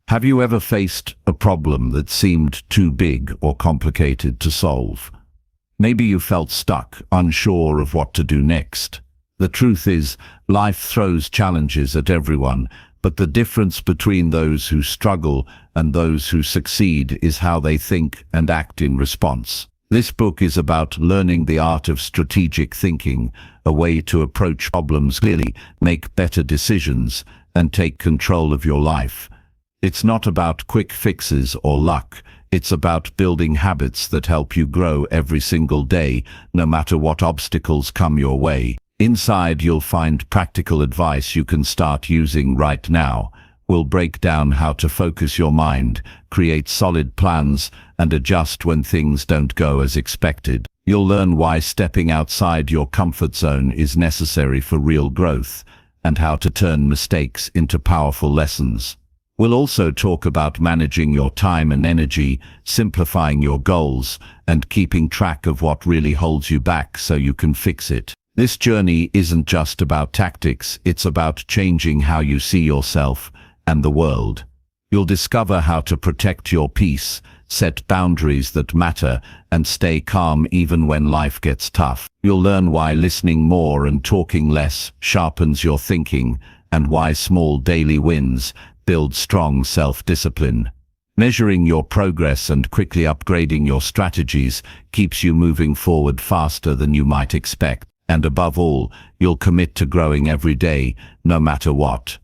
Have you ever faced a problem that seemed too big or complicated to solve? Maybe you felt stuck, unsure of what to do next. The truth is, life throws challenges at everyone, but the difference between those who struggle and those who succeed is how they think and act in response. This book is about learning the art of strategic thinking, a way to approach problems clearly, make better decisions, and take control of your life. It's not about quick fixes or luck. It's about building habits that help you grow every single day, no matter what obstacles come your way. Inside, you'll find practical advice you can start using right now. We'll break down how to focus your mind, create solid plans, and adjust when things don't go as expected. You'll learn why stepping outside your comfort zone is necessary for real growth, and how to turn mistakes into powerful lessons. We'll also talk about managing your time and energy, simplifying your goals, and keeping track of what really holds you back so you can fix it. This journey isn't just about tactics, it's about changing how you see yourself and the world. You'll discover how to protect your peace, set boundaries that matter, and stay calm even when life gets tough. You'll learn why listening more and talking less sharpens your thinking, and why small daily wins build strong self-discipline. Measuring your progress and quickly upgrading your strategies keeps you moving forward faster than you might expect. And above all, you'll commit to growing every day, no matter what.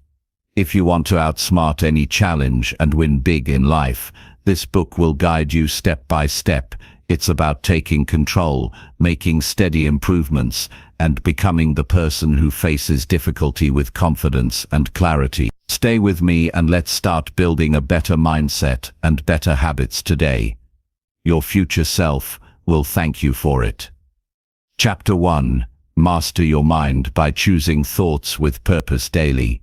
If you want to outsmart any challenge and win big in life, this book will guide you step by step. It's about taking control, making steady improvements, and becoming the person who faces difficulty with confidence and clarity. Stay with me and let's start building a better mindset and better habits today. Your future self will thank you for it. Chapter 1. Master your mind by choosing thoughts with purpose daily.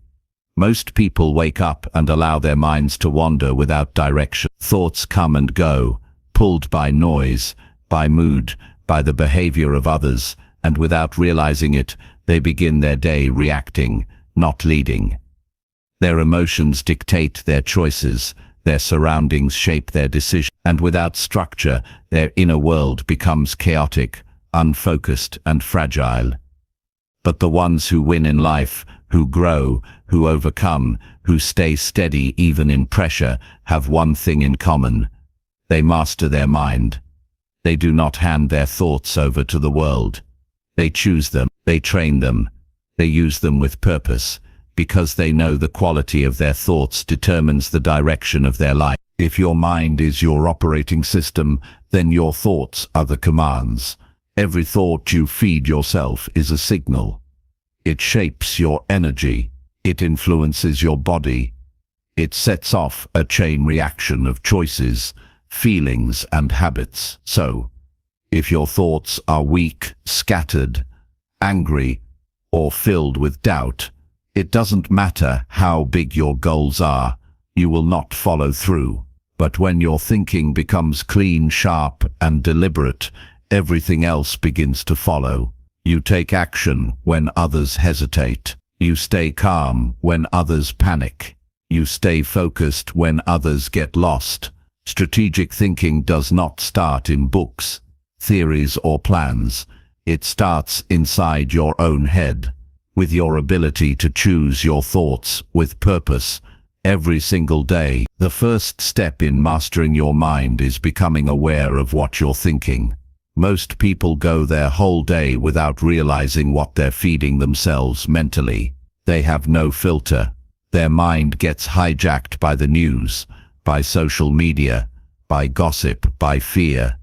Most people wake up and allow their minds to wander without direction. Thoughts come and go, pulled by noise, by mood, by the behavior of others, and without realizing it, they begin their day reacting, not leading. Their emotions dictate their choices, their surroundings shape their decisions, and without structure, their inner world becomes chaotic, unfocused, and fragile. But the ones who win in life, who grow, who overcome, who stay steady even in pressure, have one thing in common. They master their mind. They do not hand their thoughts over to the world. They choose them, they train them, they use them with purpose, because they know the quality of their thoughts determines the direction of their life. If your mind is your operating system, then your thoughts are the commands. Every thought you feed yourself is a signal. It shapes your energy. It influences your body. It sets off a chain reaction of choices, feelings, and habits. So, if your thoughts are weak, scattered, angry, or filled with doubt, it doesn't matter how big your goals are, you will not follow through. But when your thinking becomes clean, sharp, and deliberate, everything else begins to follow. You take action when others hesitate. You stay calm when others panic. You stay focused when others get lost. Strategic thinking does not start in books, theories, or plans. It starts inside your own head, with your ability to choose your thoughts with purpose every single day. The first step in mastering your mind is becoming aware of what you're thinking. Most people go their whole day without realizing what they're feeding themselves mentally. They have no filter. Their mind gets hijacked by the news, by social media, by gossip, by fear,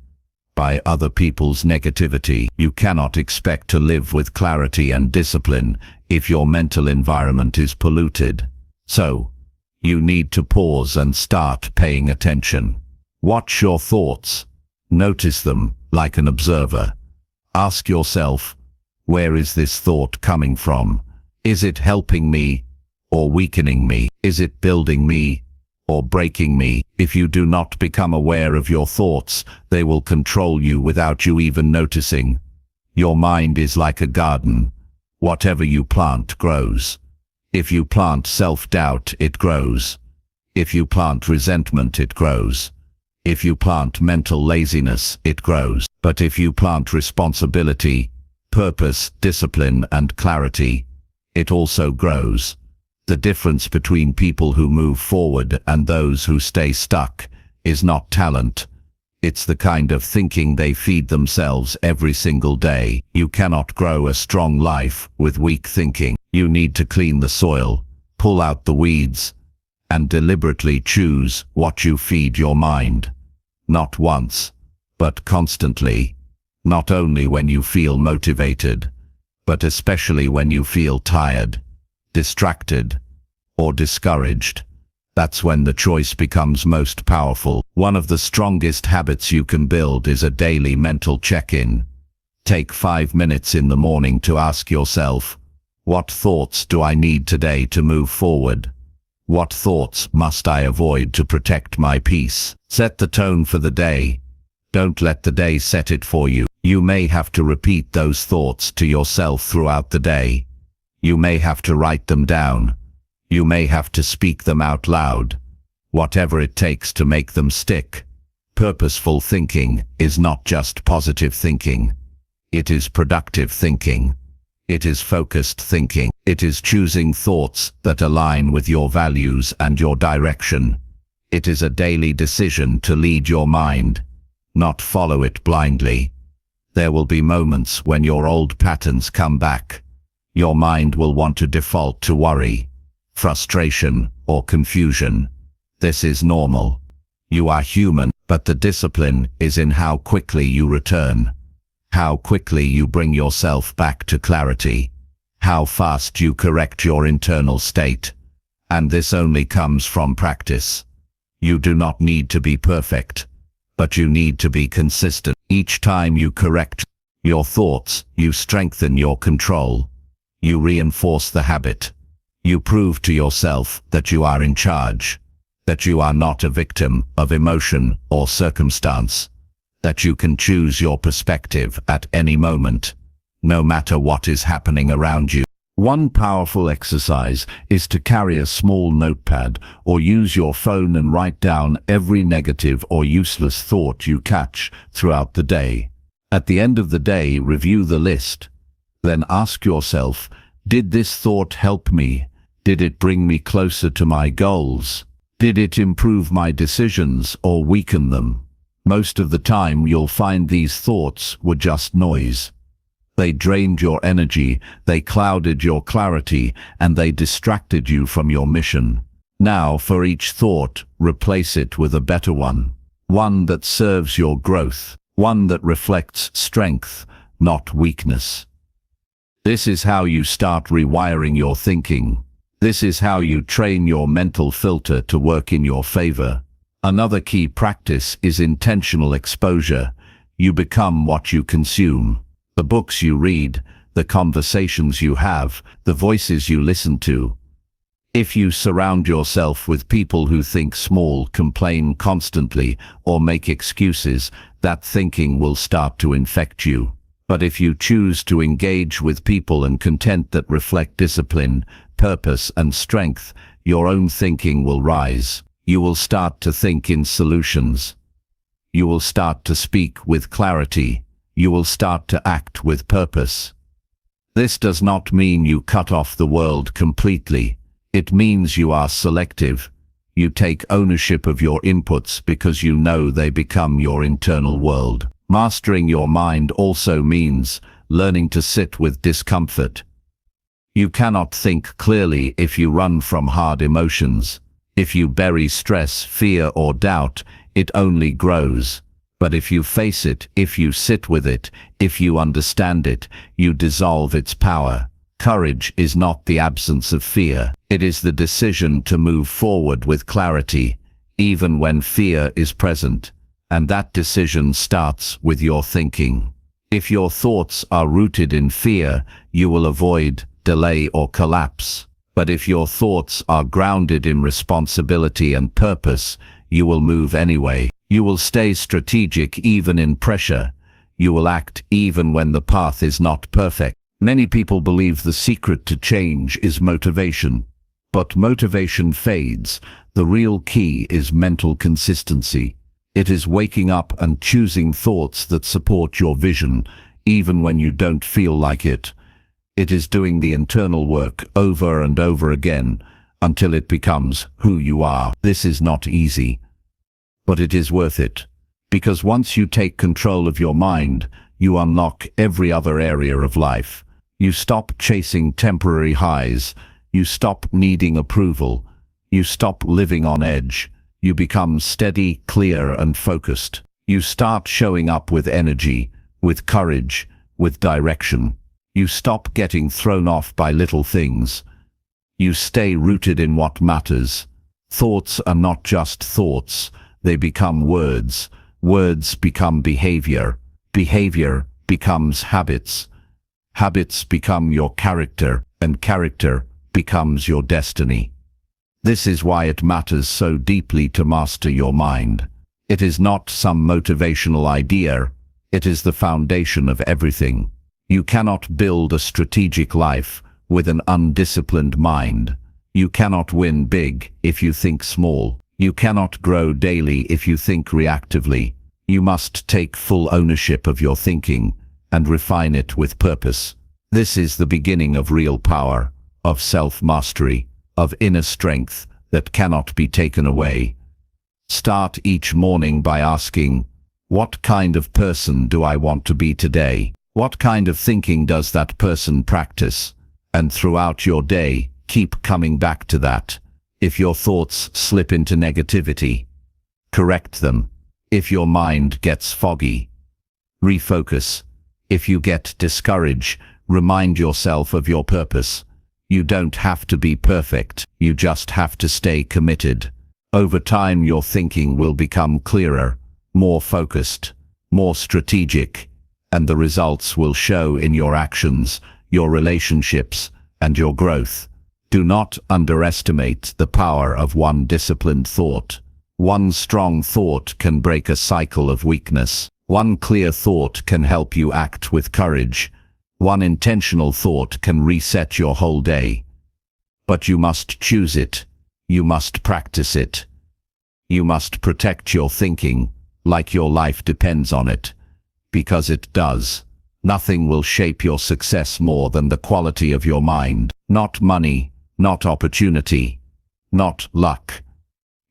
by other people's negativity. You cannot expect to live with clarity and discipline if your mental environment is polluted. So, you need to pause and start paying attention. Watch your thoughts. Notice them like an observer. Ask yourself, where is this thought coming from? Is it helping me or weakening me? Is it building me or breaking me? If you do not become aware of your thoughts, they will control you without you even noticing. Your mind is like a garden. Whatever you plant grows. If you plant self-doubt, it grows. If you plant resentment, it grows. If you plant mental laziness, it grows. But if you plant responsibility, purpose, discipline, and clarity, it also grows. The difference between people who move forward and those who stay stuck is not talent. It's the kind of thinking they feed themselves every single day. You cannot grow a strong life with weak thinking. You need to clean the soil, pull out the weeds, and deliberately choose what you feed your mind. Not once, but constantly. Not only when you feel motivated, but especially when you feel tired, distracted, or discouraged. That's when the choice becomes most powerful. One of the strongest habits you can build is a daily mental check-in. Take 5 minutes in the morning to ask yourself, what thoughts do I need today to move forward? What thoughts must I avoid to protect my peace? Set the tone for the day. Don't let the day set it for you. You may have to repeat those thoughts to yourself throughout the day. You may have to write them down. You may have to speak them out loud. Whatever it takes to make them stick. Purposeful thinking is not just positive thinking. It is productive thinking. It is focused thinking. It is choosing thoughts that align with your values and your direction. It is a daily decision to lead your mind, not follow it blindly. There will be moments when your old patterns come back. Your mind will want to default to worry, frustration, or confusion. This is normal. You are human, but the discipline is in how quickly you return, how quickly you bring yourself back to clarity, how fast you correct your internal state. And this only comes from practice. You do not need to be perfect, but you need to be consistent. Each time you correct your thoughts, you strengthen your control. You reinforce the habit. You prove to yourself that you are in charge, that you are not a victim of emotion or circumstance, that you can choose your perspective at any moment, no matter what is happening around you. One powerful exercise is to carry a small notepad or use your phone and write down every negative or useless thought you catch throughout the day. At the end of the day, review the list. Then ask yourself, did this thought help me? Did it bring me closer to my goals? Did it improve my decisions or weaken them? Most of the time you'll find these thoughts were just noise. They drained your energy, they clouded your clarity, and they distracted you from your mission. Now, for each thought, replace it with a better one. One that serves your growth. One that reflects strength, not weakness. This is how you start rewiring your thinking. This is how you train your mental filter to work in your favor. Another key practice is intentional exposure. You become what you consume. The books you read, the conversations you have, the voices you listen to. If you surround yourself with people who think small, complain constantly, or make excuses, that thinking will start to infect you. But if you choose to engage with people and content that reflect discipline, purpose, and strength, your own thinking will rise. You will start to think in solutions. You will start to speak with clarity. You will start to act with purpose. This does not mean you cut off the world completely. It means you are selective. You take ownership of your inputs because you know they become your internal world. Mastering your mind also means learning to sit with discomfort. You cannot think clearly if you run from hard emotions. If you bury stress, fear, or doubt, it only grows. But if you face it, if you sit with it, if you understand it, you dissolve its power. Courage is not the absence of fear. It is the decision to move forward with clarity, even when fear is present. And that decision starts with your thinking. If your thoughts are rooted in fear, you will avoid, delay, or collapse. But if your thoughts are grounded in responsibility and purpose, you will move anyway. You will stay strategic even in pressure. You will act even when the path is not perfect. Many people believe the secret to change is motivation. But motivation fades. The real key is mental consistency. It is waking up and choosing thoughts that support your vision, even when you don't feel like it. It is doing the internal work over and over again until it becomes who you are. This is not easy, but it is worth it. Because once you take control of your mind, you unlock every other area of life. You stop chasing temporary highs. You stop needing approval. You stop living on edge. You become steady, clear, and focused. You start showing up with energy, with courage, with direction. You stop getting thrown off by little things. You stay rooted in what matters. Thoughts are not just thoughts. They become words. Words become behavior. Behavior becomes habits. Habits become your character, and character becomes your destiny. This is why it matters so deeply to master your mind. It is not some motivational idea. It is the foundation of everything. You cannot build a strategic life with an undisciplined mind. You cannot win big if you think small. You cannot grow daily if you think reactively. You must take full ownership of your thinking and refine it with purpose. This is the beginning of real power, of self-mastery, of inner strength that cannot be taken away. Start each morning by asking, what kind of person do I want to be today? What kind of thinking does that person practice? And throughout your day, keep coming back to that. If your thoughts slip into negativity, correct them. If your mind gets foggy, refocus. If you get discouraged, remind yourself of your purpose. You don't have to be perfect, you just have to stay committed. Over time, your thinking will become clearer, more focused, more strategic, and the results will show in your actions, your relationships, and your growth. Do not underestimate the power of one disciplined thought. One strong thought can break a cycle of weakness. One clear thought can help you act with courage. One intentional thought can reset your whole day. But you must choose it. You must practice it. You must protect your thinking, like your life depends on it. Because it does. Nothing will shape your success more than the quality of your mind. Not money, not opportunity, not luck.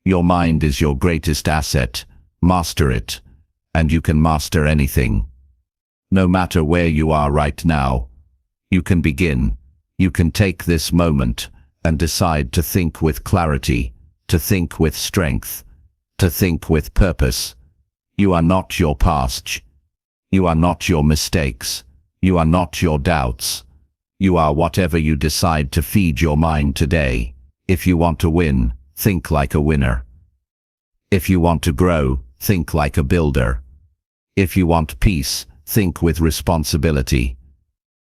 Your mind is your greatest asset. Master it, and you can master anything. No matter where you are right now, you can begin. You can take this moment and decide to think with clarity, to think with strength, to think with purpose. You are not your past. You are not your mistakes. You are not your doubts. You are whatever you decide to feed your mind today. If you want to win, think like a winner. If you want to grow, think like a builder. If you want peace, think with responsibility.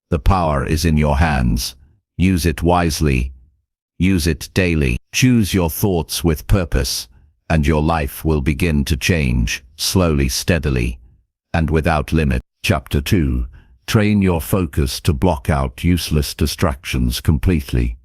The power is in your hands. Use it wisely. Use it daily. Choose your thoughts with purpose, and your life will begin to change, slowly, steadily, and without limit. Chapter 2. Train your focus to block out useless distractions completely.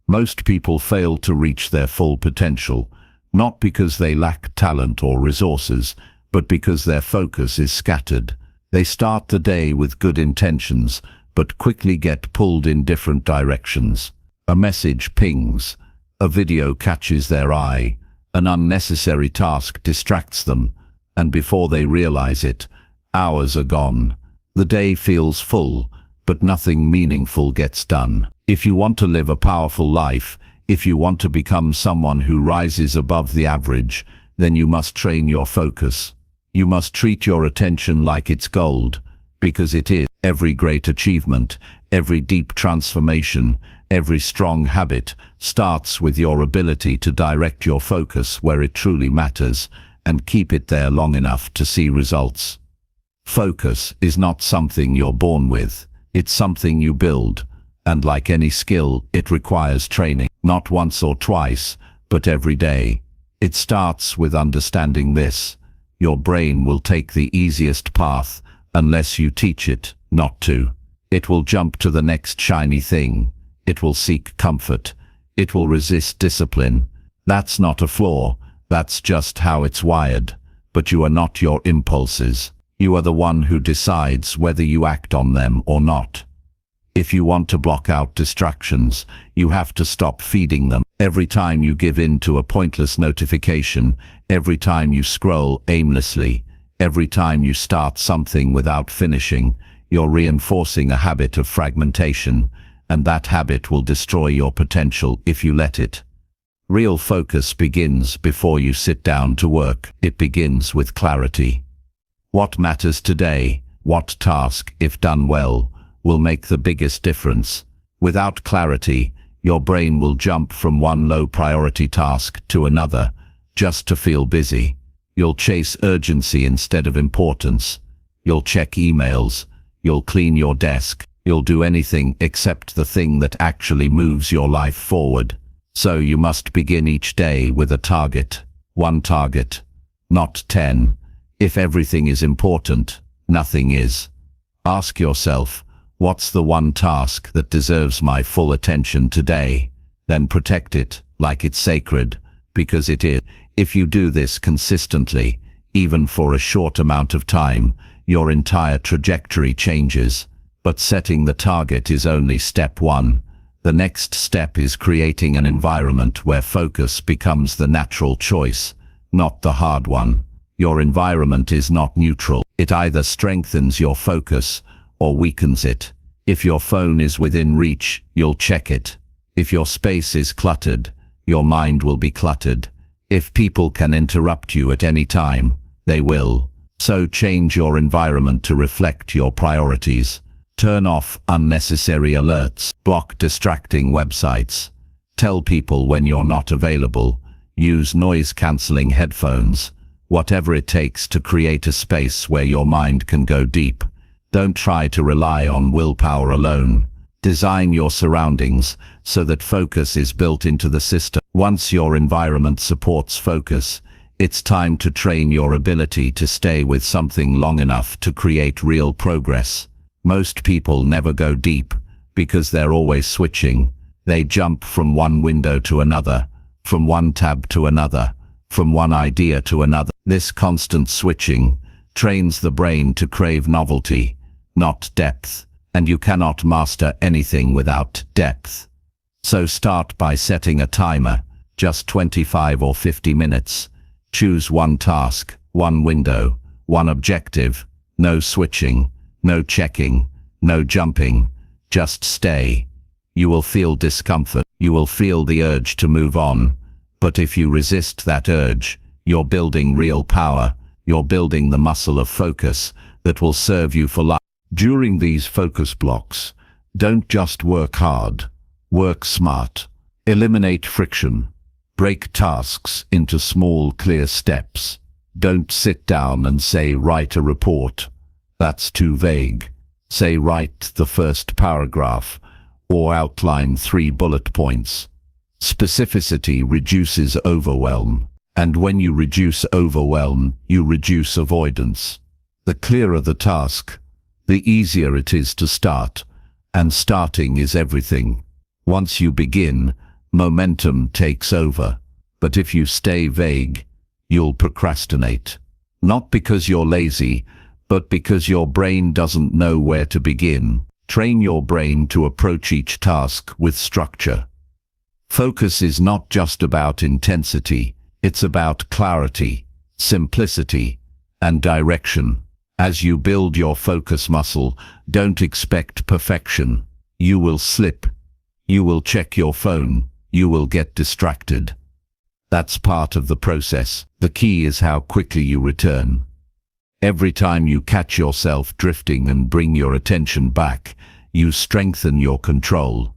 Most people fail to reach their full potential, not because they lack talent or resources, but because their focus is scattered. They start the day with good intentions, but quickly get pulled in different directions. A message pings, a video catches their eye, an unnecessary task distracts them, and before they realize it, hours are gone. The day feels full, but nothing meaningful gets done. If you want to live a powerful life, if you want to become someone who rises above the average, then you must train your focus. You must treat your attention like it's gold, because it is. Every great achievement, every deep transformation, every strong habit starts with your ability to direct your focus where it truly matters and keep it there long enough to see results. Focus is not something you're born with, it's something you build, and like any skill, it requires training, not once or twice, but every day. It starts with understanding this. Your brain will take the easiest path unless you teach it not to. It will jump to the next shiny thing. It will seek comfort. It will resist discipline. That's not a flaw, that's just how it's wired. But you are not your impulses. You are the one who decides whether you act on them or not. If you want to block out distractions, you have to stop feeding them. Every time you give in to a pointless notification, every time you scroll aimlessly, every time you start something without finishing, you're reinforcing a habit of fragmentation, and that habit will destroy your potential if you let it. Real focus begins before you sit down to work. It begins with clarity. What matters today, what task, if done well, will make the biggest difference? Without clarity, your brain will jump from one low-priority task to another, just to feel busy. You'll chase urgency instead of importance. You'll check emails. You'll clean your desk. You'll do anything except the thing that actually moves your life forward. So you must begin each day with a target. One target, not 10. If everything is important, nothing is. Ask yourself, what's the one task that deserves my full attention today? Then protect it like it's sacred, because it is. If you do this consistently, even for a short amount of time, your entire trajectory changes. But setting the target is only step one. The next step is creating an environment where focus becomes the natural choice, not the hard one. Your environment is not neutral. It either strengthens your focus or weakens it. If your phone is within reach, you'll check it. If your space is cluttered, your mind will be cluttered. If people can interrupt you at any time, they will. So change your environment to reflect your priorities. Turn off unnecessary alerts. Block distracting websites. Tell people when you're not available. Use noise-canceling headphones. Whatever it takes to create a space where your mind can go deep. Don't try to rely on willpower alone. Design your surroundings so that focus is built into the system. Once your environment supports focus, it's time to train your ability to stay with something long enough to create real progress. Most people never go deep because they're always switching. They jump from one window to another, from one tab to another, from one idea to another. This constant switching trains the brain to crave novelty, not depth, and you cannot master anything without depth. So start by setting a timer, just 25 or 50 minutes. Choose one task, one window, one objective. No switching, no checking, no jumping. Just stay. You will feel discomfort. You will feel the urge to move on. But if you resist that urge, you're building real power. You're building the muscle of focus that will serve you for life. During these focus blocks, don't just work hard. Work smart. Eliminate friction. Break tasks into small, clear steps. Don't sit down and say, write a report. That's too vague. Say, write the first paragraph, or outline 3 bullet points. Specificity reduces overwhelm. And when you reduce overwhelm, you reduce avoidance. The clearer the task, the easier it is to start. And starting is everything. Once you begin, momentum takes over. But if you stay vague, you'll procrastinate. Not because you're lazy, but because your brain doesn't know where to begin. Train your brain to approach each task with structure. Focus is not just about intensity, it's about clarity, simplicity, and direction. As you build your focus muscle, don't expect perfection. You will slip. You will check your phone. You will get distracted. That's part of the process. The key is how quickly you return. Every time you catch yourself drifting and bring your attention back, you strengthen your control.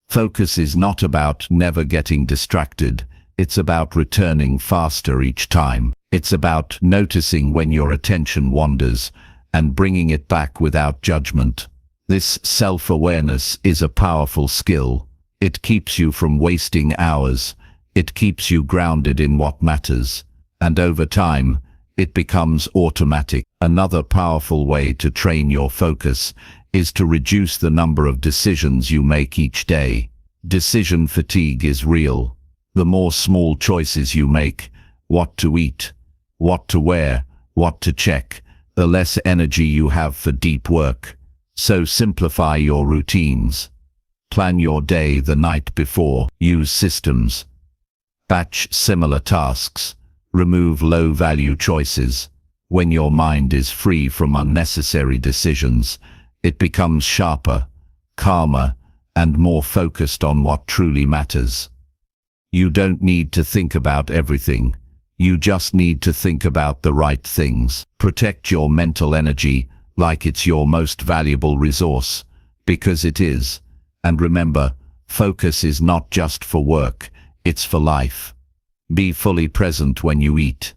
Focus is not about never getting distracted. It's about returning faster each time. It's about noticing when your attention wanders and bringing it back without judgment. This self-awareness is a powerful skill. It keeps you from wasting hours. It keeps you grounded in what matters. And over time, it becomes automatic. Another powerful way to train your focus is to reduce the number of decisions you make each day. Decision fatigue is real. The more small choices you make, what to eat, what to wear, what to check, the less energy you have for deep work. So simplify your routines. Plan your day the night before. Use systems. Batch similar tasks. Remove low-value choices. When your mind is free from unnecessary decisions, it becomes sharper, calmer, and more focused on what truly matters. You don't need to think about everything. You just need to think about the right things. Protect your mental energy like it's your most valuable resource, because it is. And remember, focus is not just for work, it's for life. Be fully present when you eat,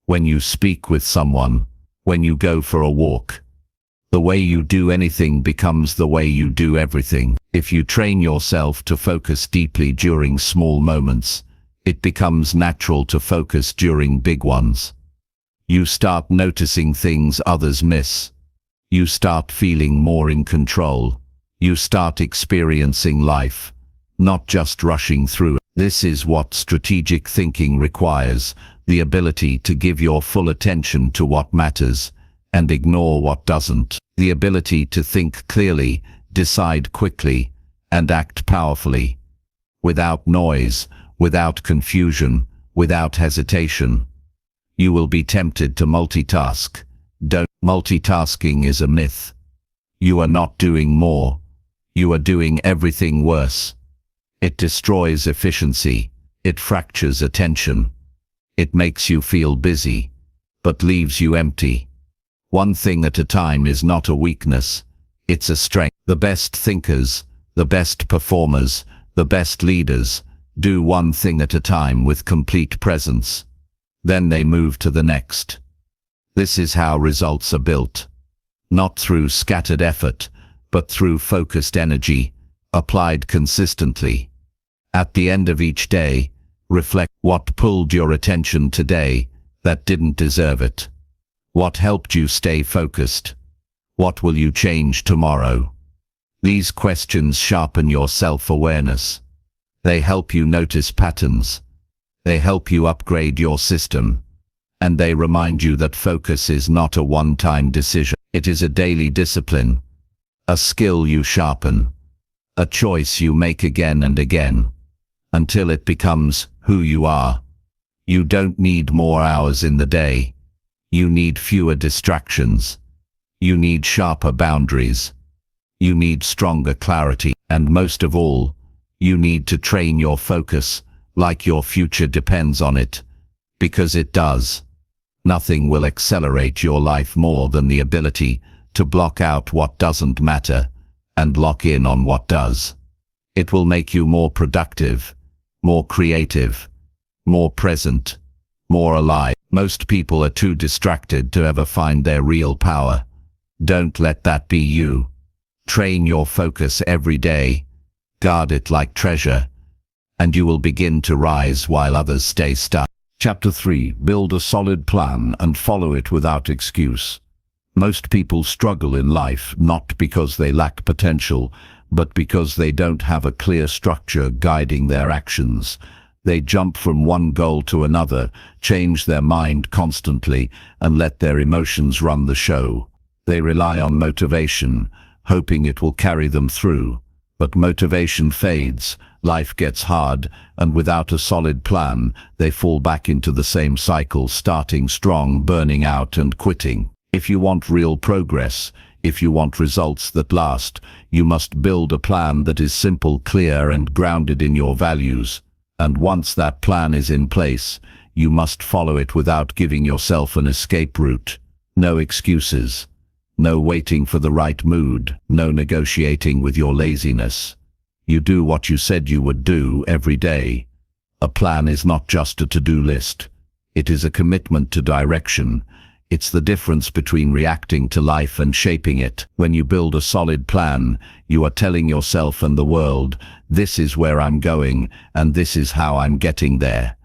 when you speak with someone, when you go for a walk. The way you do anything becomes the way you do everything. If you train yourself to focus deeply during small moments, it becomes natural to focus during big ones. You start noticing things others miss. You start feeling more in control. You start experiencing life, not just rushing through it. This is what strategic thinking requires, the ability to give your full attention to what matters and ignore what doesn't. The ability to think clearly, decide quickly, and act powerfully. Without noise, without confusion, without hesitation. You will be tempted to multitask. Multitasking is a myth. You are not doing more. You are doing everything worse. It destroys efficiency. It fractures attention. It makes you feel busy, but leaves you empty. One thing at a time is not a weakness. It's a strength. The best thinkers, the best performers, the best leaders do one thing at a time with complete presence. Then they move to the next. This is how results are built. Not through scattered effort, but through focused energy, applied consistently. At the end of each day, reflect what pulled your attention today that didn't deserve it. What helped you stay focused? What will you change tomorrow? These questions sharpen your self-awareness. They help you notice patterns. They help you upgrade your system. And they remind you that focus is not a one-time decision. It is a daily discipline, a skill you sharpen, a choice you make again and again, until it becomes who you are. You don't need more hours in the day. You need fewer distractions. You need sharper boundaries. You need stronger clarity. And most of all, you need to train your focus like your future depends on it, because it does. Nothing will accelerate your life more than the ability to block out what doesn't matter and lock in on what does. It will make you more productive, more creative, more present, more alive. Most people are too distracted to ever find their real power. Don't let that be you. Train your focus every day. Guard it like treasure, and you will begin to rise while others stay stuck. Chapter 3. Build a solid plan and follow it without excuse. Most people struggle in life not because they lack potential, but because they don't have a clear structure guiding their actions. They jump from one goal to another, change their mind constantly, and let their emotions run the show. They rely on motivation, hoping it will carry them through. But motivation fades, life gets hard, and without a solid plan, they fall back into the same cycle, starting strong, burning out, and quitting. If you want real progress, if you want results that last, you must build a plan that is simple, clear, and grounded in your values. And once that plan is in place, you must follow it without giving yourself an escape route. No excuses. No waiting for the right mood, no negotiating with your laziness. You do what you said you would do every day. A plan is not just a to-do list. It is a commitment to direction. It's the difference between reacting to life and shaping it. When you build a solid plan, you are telling yourself and the world, this is where I'm going, and this is how I'm getting there.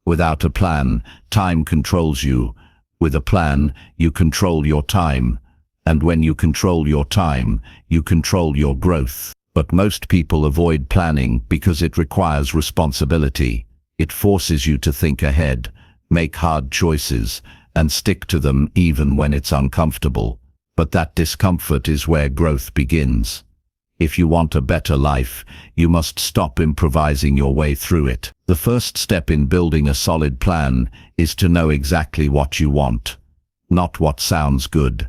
Without a plan, time controls you. With a plan, you control your time. And when you control your time, you control your growth. But most people avoid planning because it requires responsibility. It forces you to think ahead, make hard choices, and stick to them even when it's uncomfortable. But that discomfort is where growth begins. If you want a better life, you must stop improvising your way through it. The first step in building a solid plan is to know exactly what you want. Not what sounds good,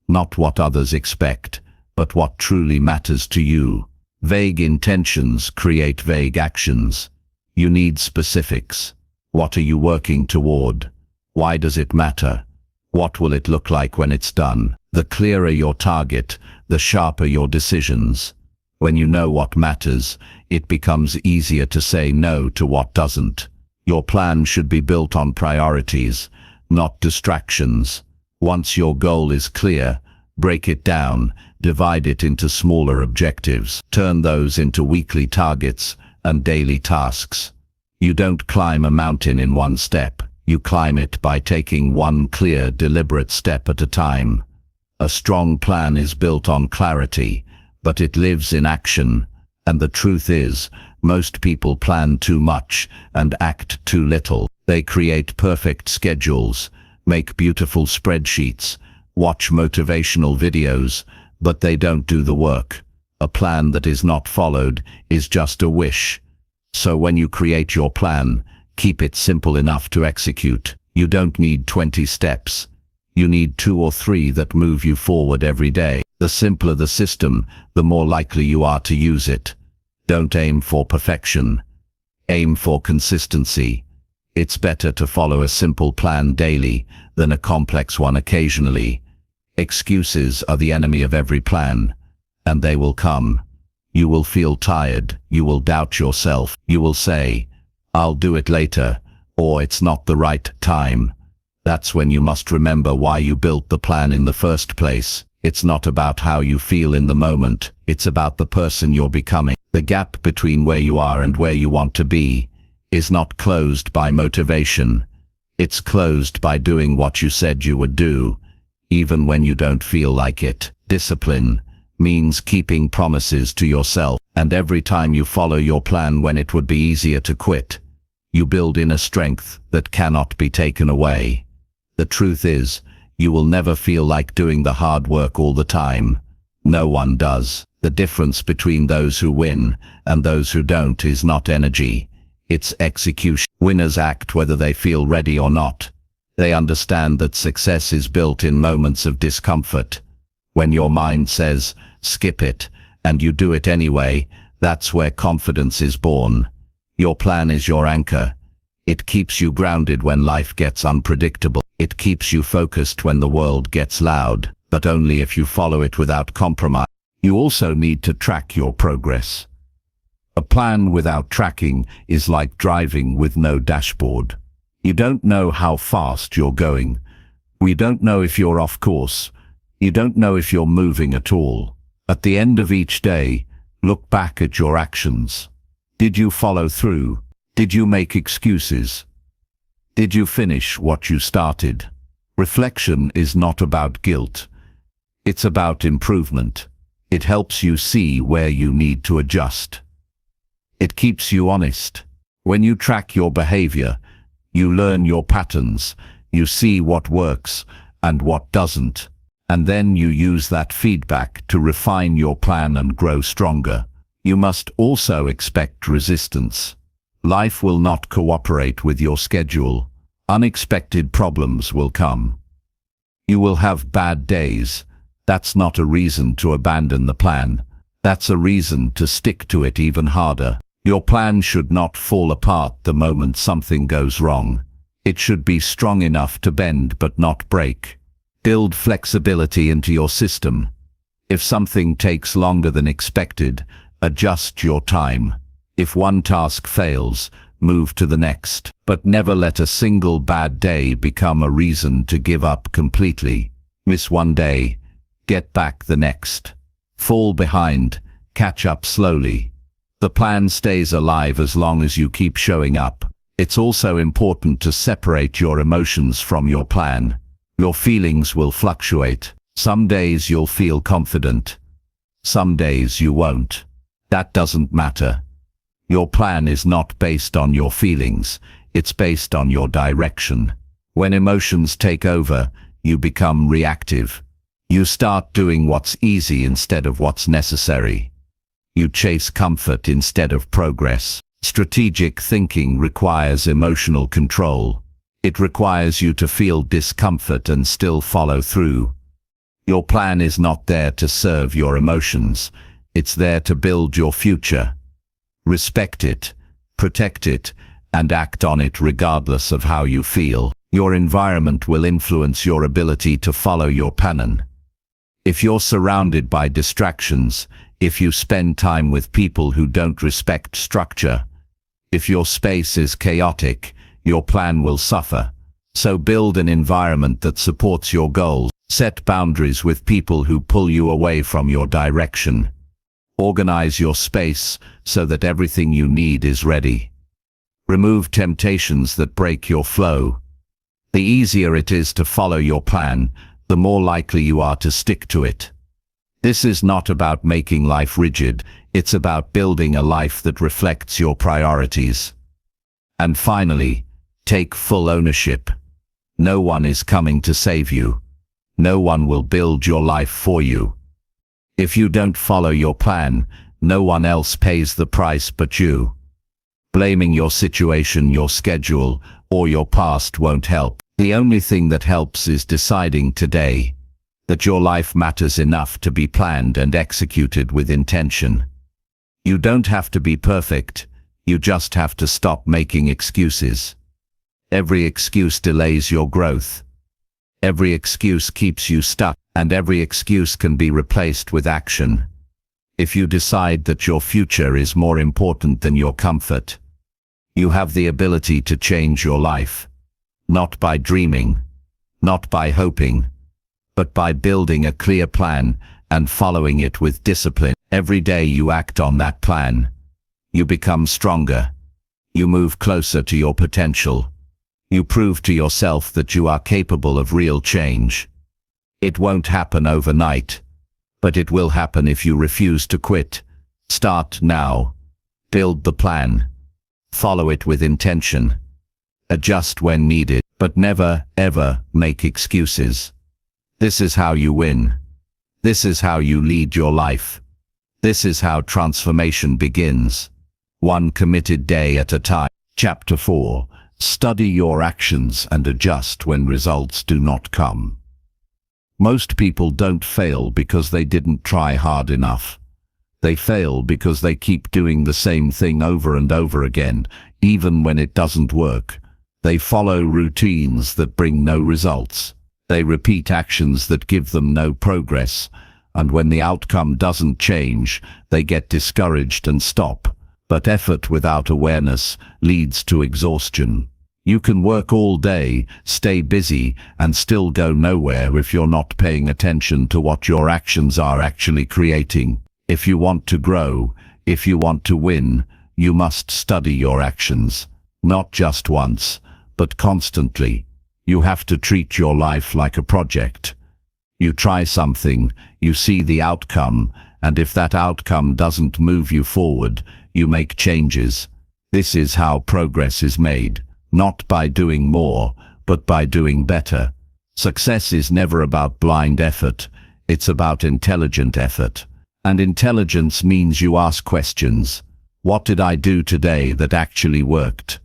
not what others expect, but what truly matters to you. Vague intentions create vague actions. You need specifics. What are you working toward? Why does it matter? What will it look like when it's done? The clearer your target, the sharper your decisions. When you know what matters, it becomes easier to say no to what doesn't. Your plan should be built on priorities, not distractions. Once your goal is clear, break it down, divide it into smaller objectives. Turn those into weekly targets and daily tasks. You don't climb a mountain in one step. You climb it by taking one clear, deliberate step at a time. A strong plan is built on clarity, but it lives in action. And the truth is, most people plan too much and act too little. They create perfect schedules, make beautiful spreadsheets, watch motivational videos, but they don't do the work. A plan that is not followed is just a wish. So when you create your plan, keep it simple enough to execute. You don't need 20 steps. You need 2 or 3 that move you forward every day. The simpler the system, the more likely you are to use it. Don't aim for perfection. Aim for consistency. It's better to follow a simple plan daily than a complex one occasionally. Excuses are the enemy of every plan, and they will come. You will feel tired, you will doubt yourself, you will say, "I'll do it later," or "It's not the right time." That's when you must remember why you built the plan in the first place. It's not about how you feel in the moment, it's about the person you're becoming. The gap between where you are and where you want to be is not closed by motivation. It's closed by doing what you said you would do, even when you don't feel like it. Discipline means keeping promises to yourself, and every time you follow your plan when it would be easier to quit, you build inner strength that cannot be taken away. The truth is, you will never feel like doing the hard work all the time. No one does. The difference between those who win and those who don't is not energy, it's execution. Winners act whether they feel ready or not. They understand that success is built in moments of discomfort. When your mind says, "Skip it," and you do it anyway, that's where confidence is born. Your plan is your anchor. It keeps you grounded when life gets unpredictable. It keeps you focused when the world gets loud, but only if you follow it without compromise. You also need to track your progress. A plan without tracking is like driving with no dashboard. You don't know how fast you're going. You don't know if you're off course. You don't know if you're moving at all. At the end of each day, look back at your actions. Did you follow through? Did you make excuses? Did you finish what you started? Reflection is not about guilt. It's about improvement. It helps you see where you need to adjust. It keeps you honest. When you track your behavior, you learn your patterns, you see what works and what doesn't, and then you use that feedback to refine your plan and grow stronger. You must also expect resistance. Life will not cooperate with your schedule. Unexpected problems will come. You will have bad days. That's not a reason to abandon the plan. That's a reason to stick to it even harder. Your plan should not fall apart the moment something goes wrong. It should be strong enough to bend but not break. Build flexibility into your system. If something takes longer than expected, adjust your time. If one task fails, move to the next. But never let a single bad day become a reason to give up completely. Miss one day, get back the next. Fall behind, catch up slowly. The plan stays alive as long as you keep showing up. It's also important to separate your emotions from your plan. Your feelings will fluctuate. Some days you'll feel confident. Some days you won't. That doesn't matter. Your plan is not based on your feelings, it's based on your direction. When emotions take over, you become reactive. You start doing what's easy instead of what's necessary. You chase comfort instead of progress. Strategic thinking requires emotional control. It requires you to feel discomfort and still follow through. Your plan is not there to serve your emotions, it's there to build your future. Respect it, protect it, and act on it regardless of how you feel. Your environment will influence your ability to follow your plan. If you're surrounded by distractions, if you spend time with people who don't respect structure, if your space is chaotic, your plan will suffer. So build an environment that supports your goals. Set boundaries with people who pull you away from your direction. Organize your space so that everything you need is ready. Remove temptations that break your flow. The easier it is to follow your plan, the more likely you are to stick to it. This is not about making life rigid, it's about building a life that reflects your priorities. And finally, take full ownership. No one is coming to save you. No one will build your life for you. If you don't follow your plan, no one else pays the price but you. Blaming your situation, your schedule, or your past won't help. The only thing that helps is deciding today that your life matters enough to be planned and executed with intention. You don't have to be perfect, you just have to stop making excuses. Every excuse delays your growth. Every excuse keeps you stuck, and every excuse can be replaced with action. If you decide that your future is more important than your comfort, you have the ability to change your life. Not by dreaming, not by hoping, but by building a clear plan and following it with discipline. Every day you act on that plan, you become stronger. You move closer to your potential. You prove to yourself that you are capable of real change. It won't happen overnight, but it will happen if you refuse to quit. Start now. Build the plan. Follow it with intention. Adjust when needed, but never, ever make excuses. This is how you win. This is how you lead your life. This is how transformation begins. One committed day at a time. Chapter 4. Study your actions and adjust when results do not come. Most people don't fail because they didn't try hard enough. They fail because they keep doing the same thing over and over again, even when it doesn't work. They follow routines that bring no results. They repeat actions that give them no progress, and when the outcome doesn't change, they get discouraged and stop. But effort without awareness leads to exhaustion. You can work all day, stay busy, and still go nowhere if you're not paying attention to what your actions are actually creating. If you want to grow, if you want to win, you must study your actions. Not just once, but constantly. You have to treat your life like a project. You try something, you see the outcome, and if that outcome doesn't move you forward, you make changes. This is how progress is made, not by doing more, but by doing better. Success is never about blind effort, it's about intelligent effort. And intelligence means you ask questions. What did I do today that actually worked?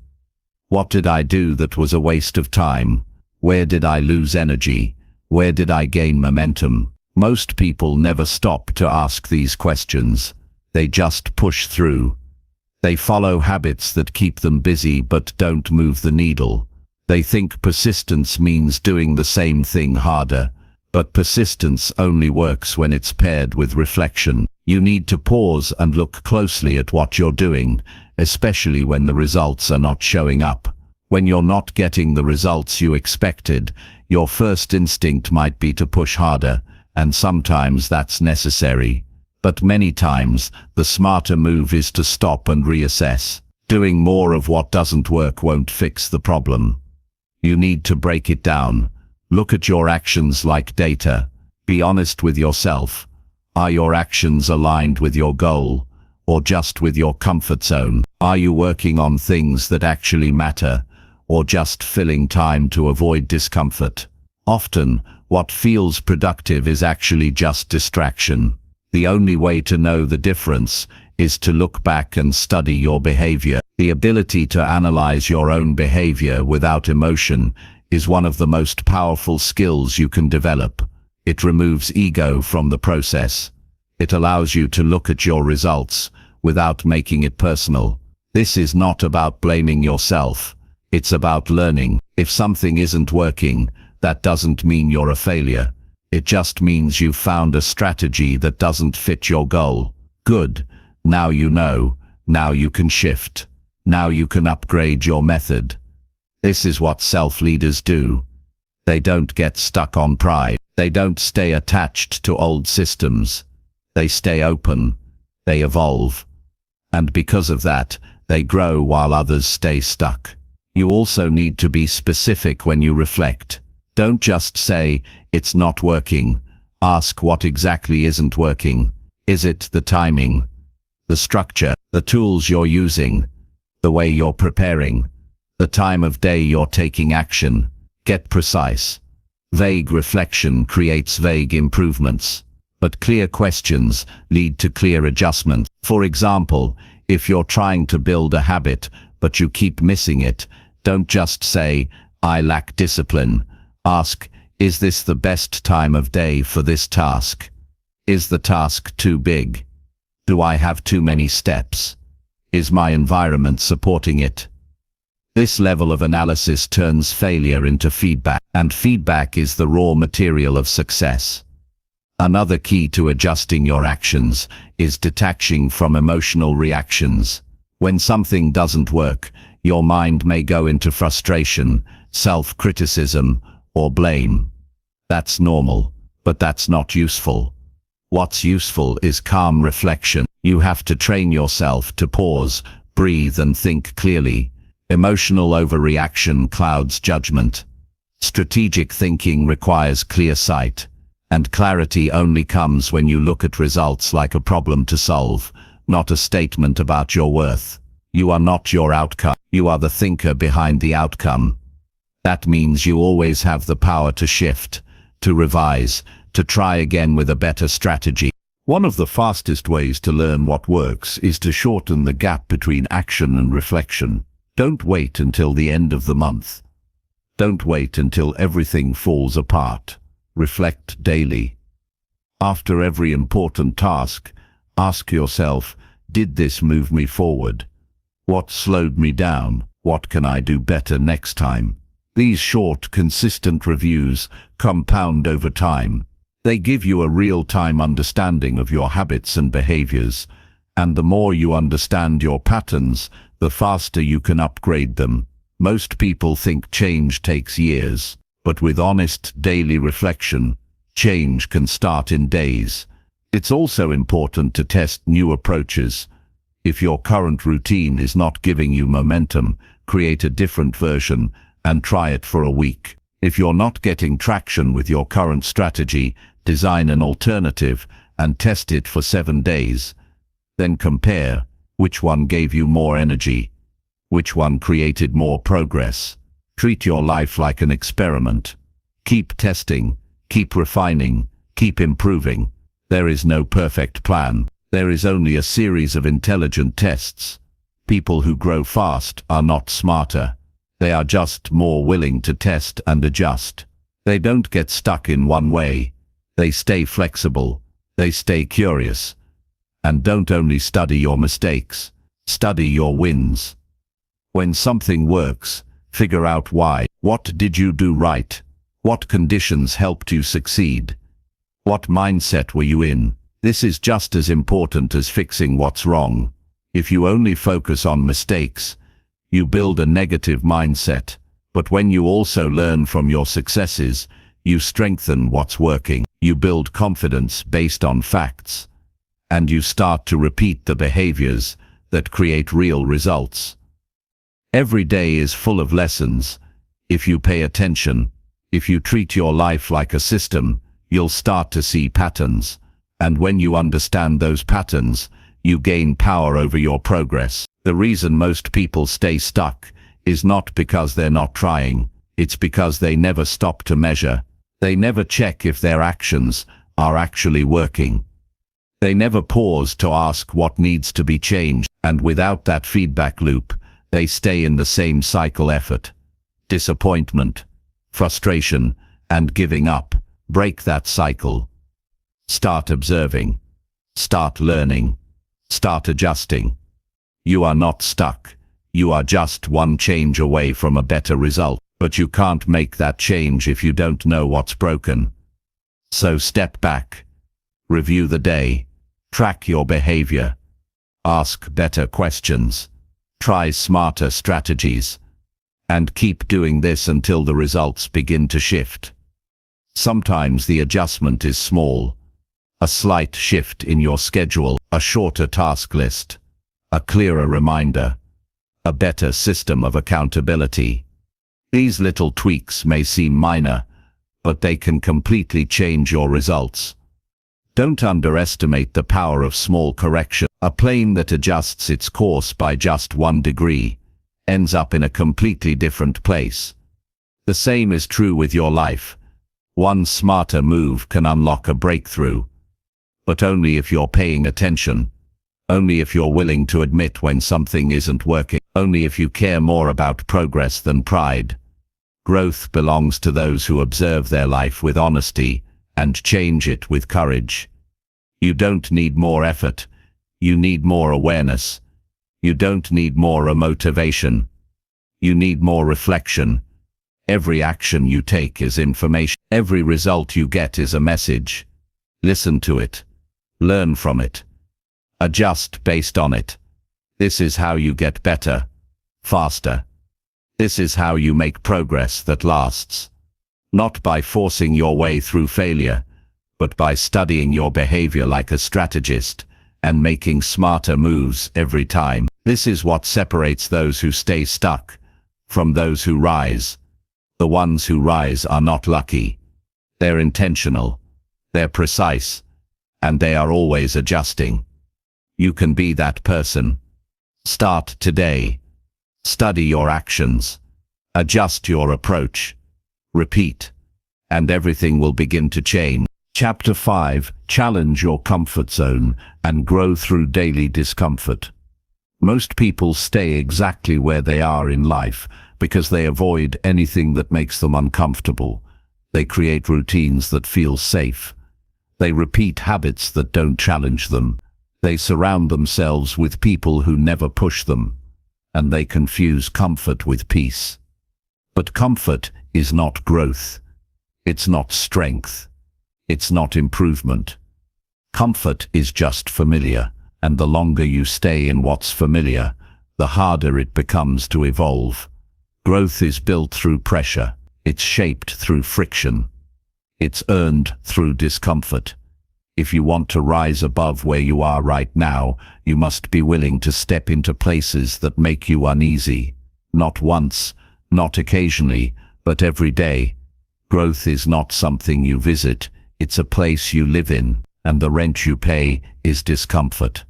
What did I do that was a waste of time? Where did I lose energy? Where did I gain momentum? Most people never stop to ask these questions. They just push through. They follow habits that keep them busy but don't move the needle. They think persistence means doing the same thing harder, but persistence only works when it's paired with reflection. You need to pause and look closely at what you're doing, especially when the results are not showing up. When you're not getting the results you expected, your first instinct might be to push harder, and sometimes that's necessary. But many times, the smarter move is to stop and reassess. Doing more of what doesn't work won't fix the problem. You need to break it down. Look at your actions like data. Be honest with yourself. Are your actions aligned with your goal? or just with your comfort zone? Are you working on things that actually matter, or just filling time to avoid discomfort? Often, what feels productive is actually just distraction. The only way to know the difference is to look back and study your behavior. The ability to analyze your own behavior without emotion is one of the most powerful skills you can develop. It removes ego from the process. It allows you to look at your results without making it personal. This is not about blaming yourself. It's about learning. If something isn't working, that doesn't mean you're a failure. It just means you've found a strategy that doesn't fit your goal. Good. Now you know. Now you can shift. Now you can upgrade your method. This is what self-leaders do. They don't get stuck on pride. They don't stay attached to old systems. They stay open. They evolve. And because of that, they grow while others stay stuck. You also need to be specific when you reflect. Don't just say, "It's not working." Ask what exactly isn't working. Is it the timing, the structure, the tools you're using, the way you're preparing, the time of day you're taking action? Get precise. Vague reflection creates vague improvements, but clear questions lead to clear adjustment. For example, if you're trying to build a habit, but you keep missing it, don't just say, "I lack discipline." Ask, is this the best time of day for this task? Is the task too big? Do I have too many steps? Is my environment supporting it? This level of analysis turns failure into feedback, and feedback is the raw material of success. Another key to adjusting your actions is detaching from emotional reactions. When something doesn't work, your mind may go into frustration, self-criticism, or blame. That's normal, but that's not useful. What's useful is calm reflection. You have to train yourself to pause, breathe, and think clearly. Emotional overreaction clouds judgment. Strategic thinking requires clear sight, and clarity only comes when you look at results like a problem to solve, not a statement about your worth. You are not your outcome. You are the thinker behind the outcome. That means you always have the power to shift, to revise, to try again with a better strategy. One of the fastest ways to learn what works is to shorten the gap between action and reflection. Don't wait until the end of the month. Don't wait until everything falls apart. Reflect daily. After every important task, ask yourself, did this move me forward? What slowed me down? What can I do better next time? These short, consistent reviews compound over time. They give you a real-time understanding of your habits and behaviors, and the more you understand your patterns, the faster you can upgrade them. Most people think change takes years, but with honest daily reflection, change can start in days. It's also important to test new approaches. If your current routine is not giving you momentum, create a different version and try it for a week. If you're not getting traction with your current strategy, design an alternative and test it for 7 days. Then compare which one gave you more energy, which one created more progress. Treat your life like an experiment. Keep testing, keep refining, keep improving. There is no perfect plan. There is only a series of intelligent tests. People who grow fast are not smarter. They are just more willing to test and adjust. They don't get stuck in one way. They stay flexible. They stay curious. And don't only study your mistakes. Study your wins. When something works, figure out why. What did you do right? What conditions helped you succeed? What mindset were you in? This is just as important as fixing what's wrong. If you only focus on mistakes, you build a negative mindset. But when you also learn from your successes, you strengthen what's working. You build confidence based on facts. And you start to repeat the behaviors that create real results. Every day is full of lessons. If you pay attention, if you treat your life like a system, you'll start to see patterns. And when you understand those patterns, You gain power over your progress. The reason most people stay stuck is not because they're not trying, it's because they never stop to measure. They never check if their actions are actually working. They never pause to ask what needs to be changed, and without that feedback loop, they stay in the same cycle: effort, disappointment, frustration, and giving up. Break that cycle. Start observing. Start learning. Start adjusting. You are not stuck. You are just one change away from a better result. But you can't make that change if you don't know what's broken. So step back. Review the day. Track your behavior. Ask better questions. Try smarter strategies. And keep doing this until the results begin to shift. Sometimes the adjustment is small. A slight shift in your schedule, a shorter task list, a clearer reminder, a better system of accountability. These little tweaks may seem minor, but they can completely change your results. Don't underestimate the power of small correction. A plane that adjusts its course by just 1 degree ends up in a completely different place. The same is true with your life. One smarter move can unlock a breakthrough. But only if you're paying attention. Only if you're willing to admit when something isn't working. Only if you care more about progress than pride. Growth belongs to those who observe their life with honesty and change it with courage. You don't need more effort. You need more awareness. You don't need more motivation. You need more reflection. Every action you take is information. Every result you get is a message. Listen to it. Learn from it. Adjust based on it. This is how you get better, faster. This is how you make progress that lasts. Not by forcing your way through failure, but by studying your behavior like a strategist and making smarter moves every time. This is what separates those who stay stuck from those who rise. The ones who rise are not lucky. They're intentional. They're precise. And they are always adjusting. You can be that person. Start today. Study your actions. Adjust your approach. Repeat. And everything will begin to change. Chapter 5. Challenge your comfort zone and grow through daily discomfort. Most people stay exactly where they are in life because they avoid anything that makes them uncomfortable. They create routines that feel safe. They repeat habits that don't challenge them. They surround themselves with people who never push them. And they confuse comfort with peace. But comfort is not growth. It's not strength. It's not improvement. Comfort is just familiar, and the longer you stay in what's familiar, the harder it becomes to evolve. Growth is built through pressure. It's shaped through friction. It's earned through discomfort. If you want to rise above where you are right now, you must be willing to step into places that make you uneasy. Not once, not occasionally, but every day. Growth is not something you visit, it's a place you live in, and the rent you pay is discomfort.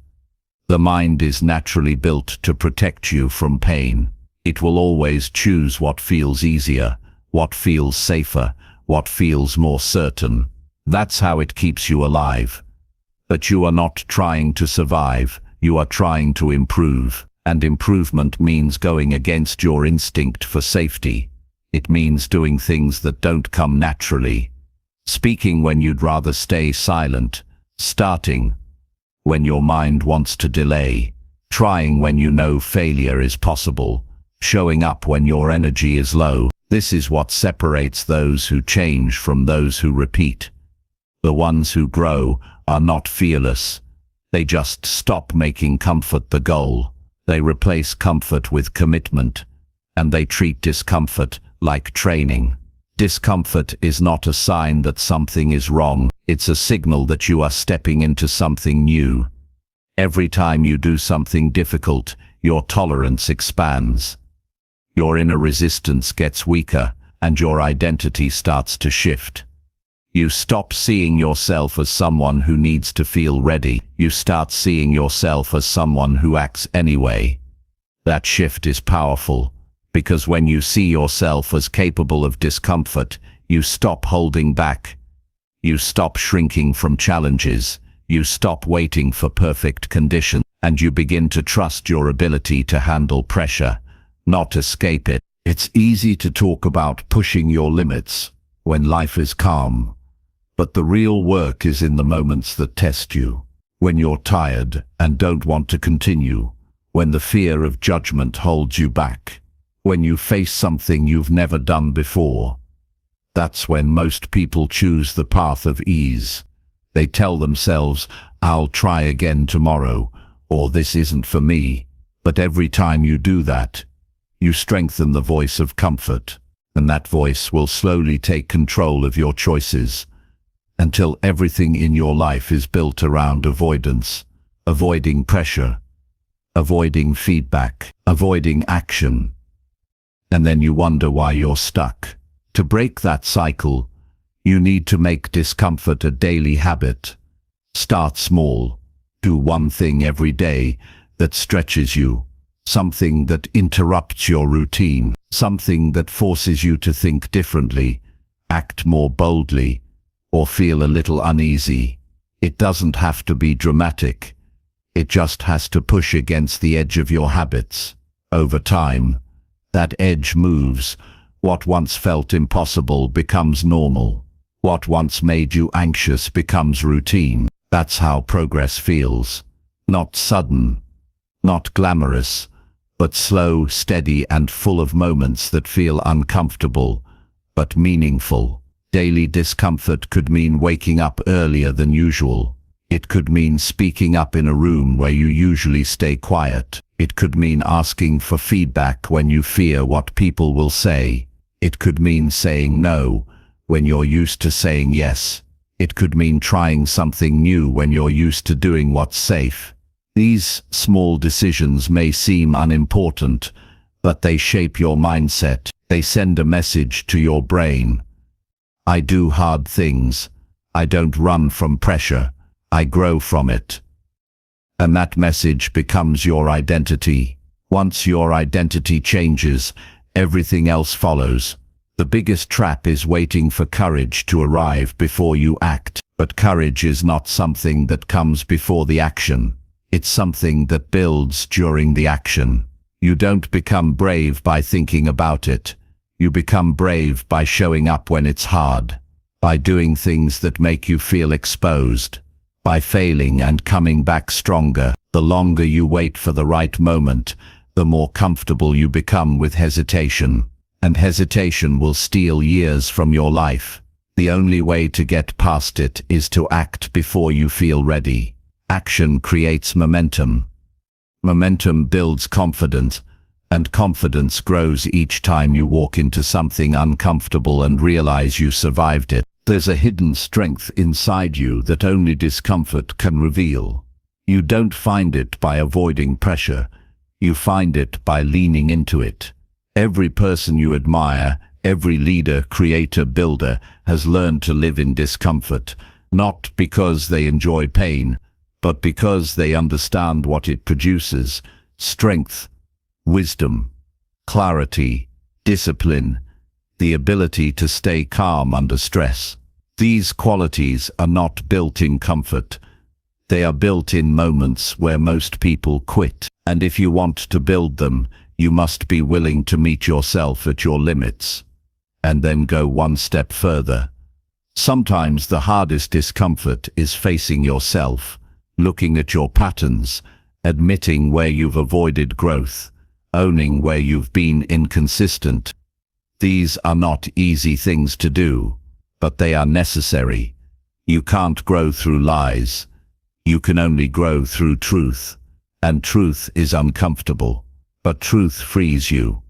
The mind is naturally built to protect you from pain. It will always choose what feels easier, what feels safer, what feels more certain. That's how it keeps you alive. But you are not trying to survive, you are trying to improve. And improvement means going against your instinct for safety. It means doing things that don't come naturally. Speaking when you'd rather stay silent. Starting when your mind wants to delay. Trying when you know failure is possible. Showing up when your energy is low. This is what separates those who change from those who repeat. The ones who grow are not fearless. They just stop making comfort the goal. They replace comfort with commitment, and they treat discomfort like training. Discomfort is not a sign that something is wrong. It's a signal that you are stepping into something new. Every time you do something difficult, your tolerance expands. Your inner resistance gets weaker, and your identity starts to shift. You stop seeing yourself as someone who needs to feel ready. You start seeing yourself as someone who acts anyway. That shift is powerful, because when you see yourself as capable of discomfort, you stop holding back. You stop shrinking from challenges. You stop waiting for perfect conditions, and you begin to trust your ability to handle pressure, not escape it. It's easy to talk about pushing your limits when life is calm, but the real work is in the moments that test you. When you're tired and don't want to continue, when the fear of judgment holds you back, when you face something you've never done before. That's when most people choose the path of ease. They tell themselves, "I'll try again tomorrow," or "This isn't for me." But every time you do that, you strengthen the voice of comfort, and that voice will slowly take control of your choices, until everything in your life is built around avoidance, avoiding pressure, avoiding feedback, avoiding action. And then you wonder why you're stuck. To break that cycle, you need to make discomfort a daily habit. Start small. Do one thing every day that stretches you. Something that interrupts your routine, something that forces you to think differently, act more boldly, or feel a little uneasy. It doesn't have to be dramatic. It just has to push against the edge of your habits. Over time, that edge moves. What once felt impossible becomes normal. What once made you anxious becomes routine. That's how progress feels. Not sudden, not glamorous, but slow, steady, and full of moments that feel uncomfortable, but meaningful. Daily discomfort could mean waking up earlier than usual. It could mean speaking up in a room where you usually stay quiet. It could mean asking for feedback when you fear what people will say. It could mean saying no when you're used to saying yes. It could mean trying something new when you're used to doing what's safe. These small decisions may seem unimportant, but they shape your mindset. They send a message to your brain. I do hard things. I don't run from pressure. I grow from it. And that message becomes your identity. Once your identity changes, everything else follows. The biggest trap is waiting for courage to arrive before you act. But courage is not something that comes before the action. It's something that builds during the action. You don't become brave by thinking about it. You become brave by showing up when it's hard, by doing things that make you feel exposed, by failing and coming back stronger. The longer you wait for the right moment, the more comfortable you become with hesitation. And hesitation will steal years from your life. The only way to get past it is to act before you feel ready. Action creates momentum. Momentum builds confidence, and confidence grows each time you walk into something uncomfortable and realize you survived it. There's a hidden strength inside you that only discomfort can reveal. You don't find it by avoiding pressure. You find it by leaning into it. Every person you admire, every leader, creator, builder, has learned to live in discomfort, not because they enjoy pain, but because they understand what it produces: strength, wisdom, clarity, discipline, the ability to stay calm under stress. These qualities are not built in comfort. They are built in moments where most people quit. And if you want to build them, you must be willing to meet yourself at your limits, and then go one step further. Sometimes the hardest discomfort is facing yourself, looking at your patterns, admitting where you've avoided growth, owning where you've been inconsistent. These are not easy things to do, but they are necessary. You can't grow through lies. You can only grow through truth, and truth is uncomfortable, but truth frees you.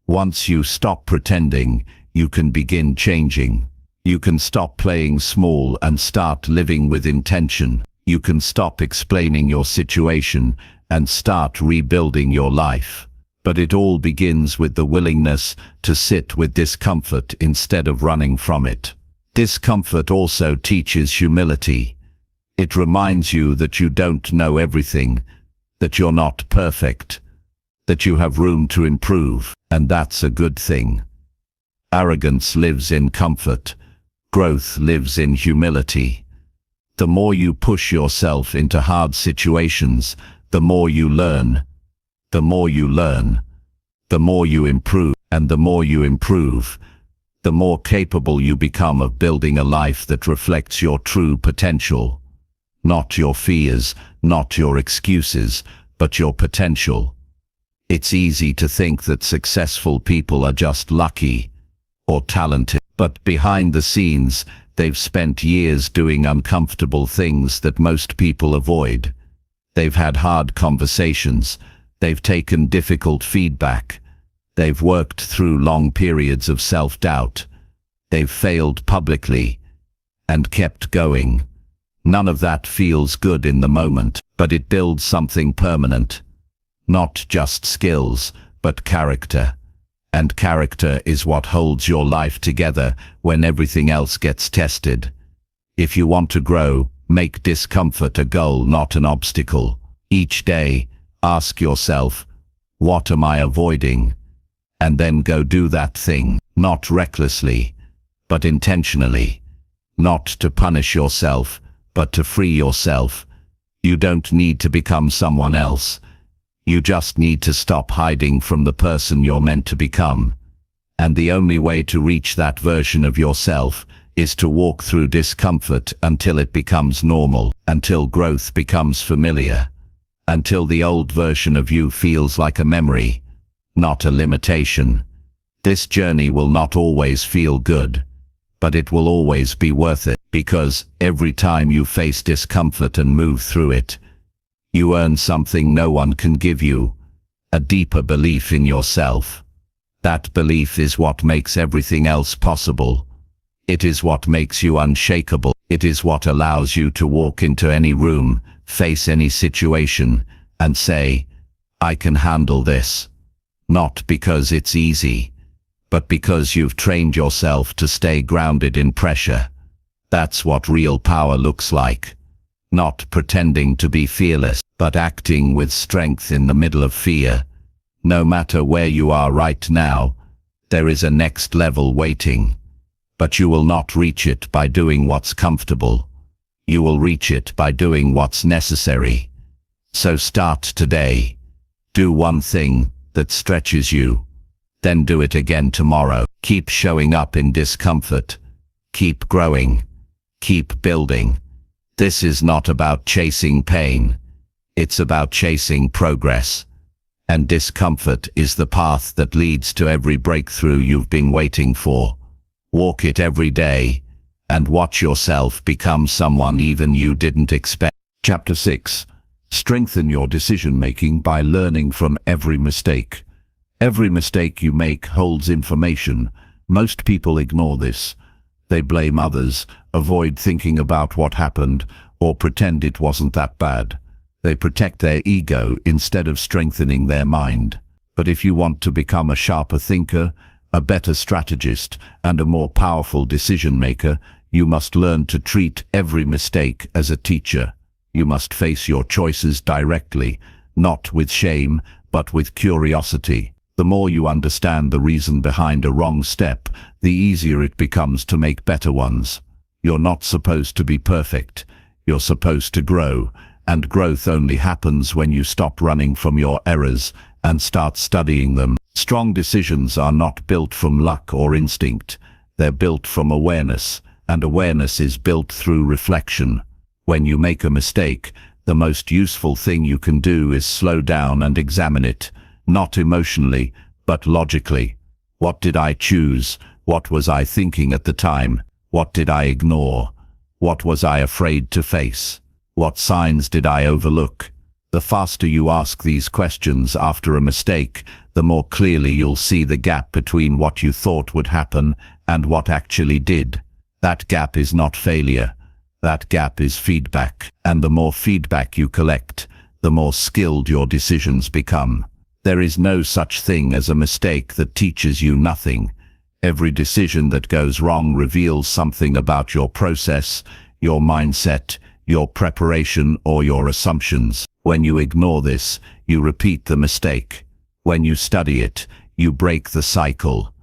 Once you stop pretending, you can begin changing. You can stop playing small and start living with intention. You can stop explaining your situation and start rebuilding your life. But it all begins with the willingness to sit with discomfort instead of running from it. Discomfort also teaches humility. It reminds you that you don't know everything, that you're not perfect, that you have room to improve, and that's a good thing. Arrogance lives in comfort. Growth lives in humility. The more you push yourself into hard situations, the more you learn. The more you learn, the more you improve, and the more you improve, the more capable you become of building a life that reflects your true potential. Not your fears, not your excuses, but your potential. It's easy to think that successful people are just lucky or talented, but behind the scenes, they've spent years doing uncomfortable things that most people avoid. They've had hard conversations. They've taken difficult feedback. They've worked through long periods of self-doubt. They've failed publicly and kept going. None of that feels good in the moment, but it builds something permanent. Not just skills, but character. And character is what holds your life together when everything else gets tested. If you want to grow, make discomfort a goal, not an obstacle. Each day, ask yourself, what am I avoiding? And then go do that thing, not recklessly, but intentionally. Not to punish yourself, but to free yourself. You don't need to become someone else. You just need to stop hiding from the person you're meant to become. And the only way to reach that version of yourself is to walk through discomfort until it becomes normal, until growth becomes familiar, until the old version of you feels like a memory, not a limitation. This journey will not always feel good, but it will always be worth it, because every time you face discomfort and move through it, you earn something no one can give you, a deeper belief in yourself. That belief is what makes everything else possible. It is what makes you unshakable. It is what allows you to walk into any room, face any situation, and say, I can handle this. Not because it's easy, but because you've trained yourself to stay grounded in pressure. That's what real power looks like. Not pretending to be fearless, but acting with strength in the middle of fear. No matter where you are right now, there is a next level waiting. But you will not reach it by doing what's comfortable. You will reach it by doing what's necessary. So start today. Do one thing that stretches you. Then do it again tomorrow. Keep showing up in discomfort. Keep growing. Keep building. This is not about chasing pain. It's about chasing progress. And discomfort is the path that leads to every breakthrough you've been waiting for. Walk it every day, and watch yourself become someone even you didn't expect. Chapter 6. Strengthen your decision-making by learning from every mistake. Every mistake you make holds information. Most people ignore this. They blame others, avoid thinking about what happened, or pretend it wasn't that bad. They protect their ego instead of strengthening their mind. But if you want to become a sharper thinker, a better strategist, and a more powerful decision-maker, you must learn to treat every mistake as a teacher. You must face your choices directly, not with shame, but with curiosity. The more you understand the reason behind a wrong step, the easier it becomes to make better ones. You're not supposed to be perfect. You're supposed to grow, and growth only happens when you stop running from your errors and start studying them. Strong decisions are not built from luck or instinct. They're built from awareness, and awareness is built through reflection. When you make a mistake, the most useful thing you can do is slow down and examine it. Not emotionally, but logically. What did I choose? What was I thinking at the time? What did I ignore? What was I afraid to face? What signs did I overlook? The faster you ask these questions after a mistake, the more clearly you'll see the gap between what you thought would happen and what actually did. That gap is not failure. That gap is feedback. And the more feedback you collect, the more skilled your decisions become. There is no such thing as a mistake that teaches you nothing. Every decision that goes wrong reveals something about your process, your mindset, your preparation, or your assumptions. When you ignore this, you repeat the mistake. When you study it, you break the cycle.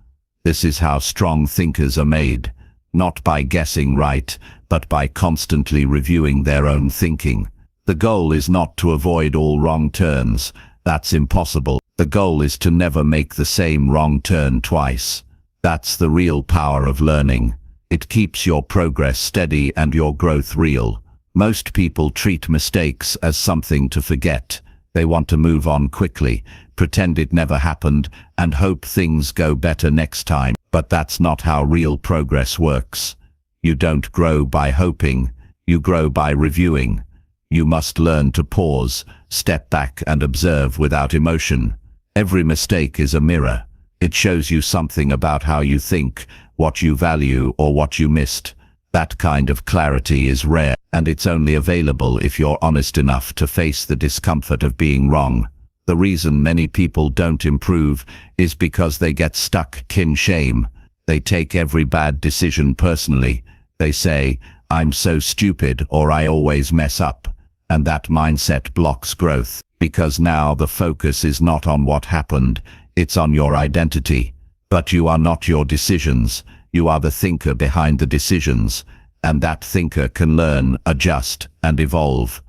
This is how strong thinkers are made, not by guessing right, but by constantly reviewing their own thinking. The goal is not to avoid all wrong turns. That's impossible. The goal is to never make the same wrong turn twice. That's the real power of learning. It keeps your progress steady and your growth real. Most people treat mistakes as something to forget. They want to move on quickly, pretend it never happened, and hope things go better next time. But that's not how real progress works. You don't grow by hoping, you grow by reviewing. You must learn to pause, step back, and observe without emotion. Every mistake is a mirror. It shows you something about how you think, what you value, or what you missed. That kind of clarity is rare, and it's only available if you're honest enough to face the discomfort of being wrong. The reason many people don't improve is because they get stuck in shame. They take every bad decision personally. They say, "I'm so stupid," or "I always mess up." And that mindset blocks growth, because now the focus is not on what happened, it's on your identity. But you are not your decisions. You are the thinker behind the decisions, and that thinker can learn, adjust, and evolve.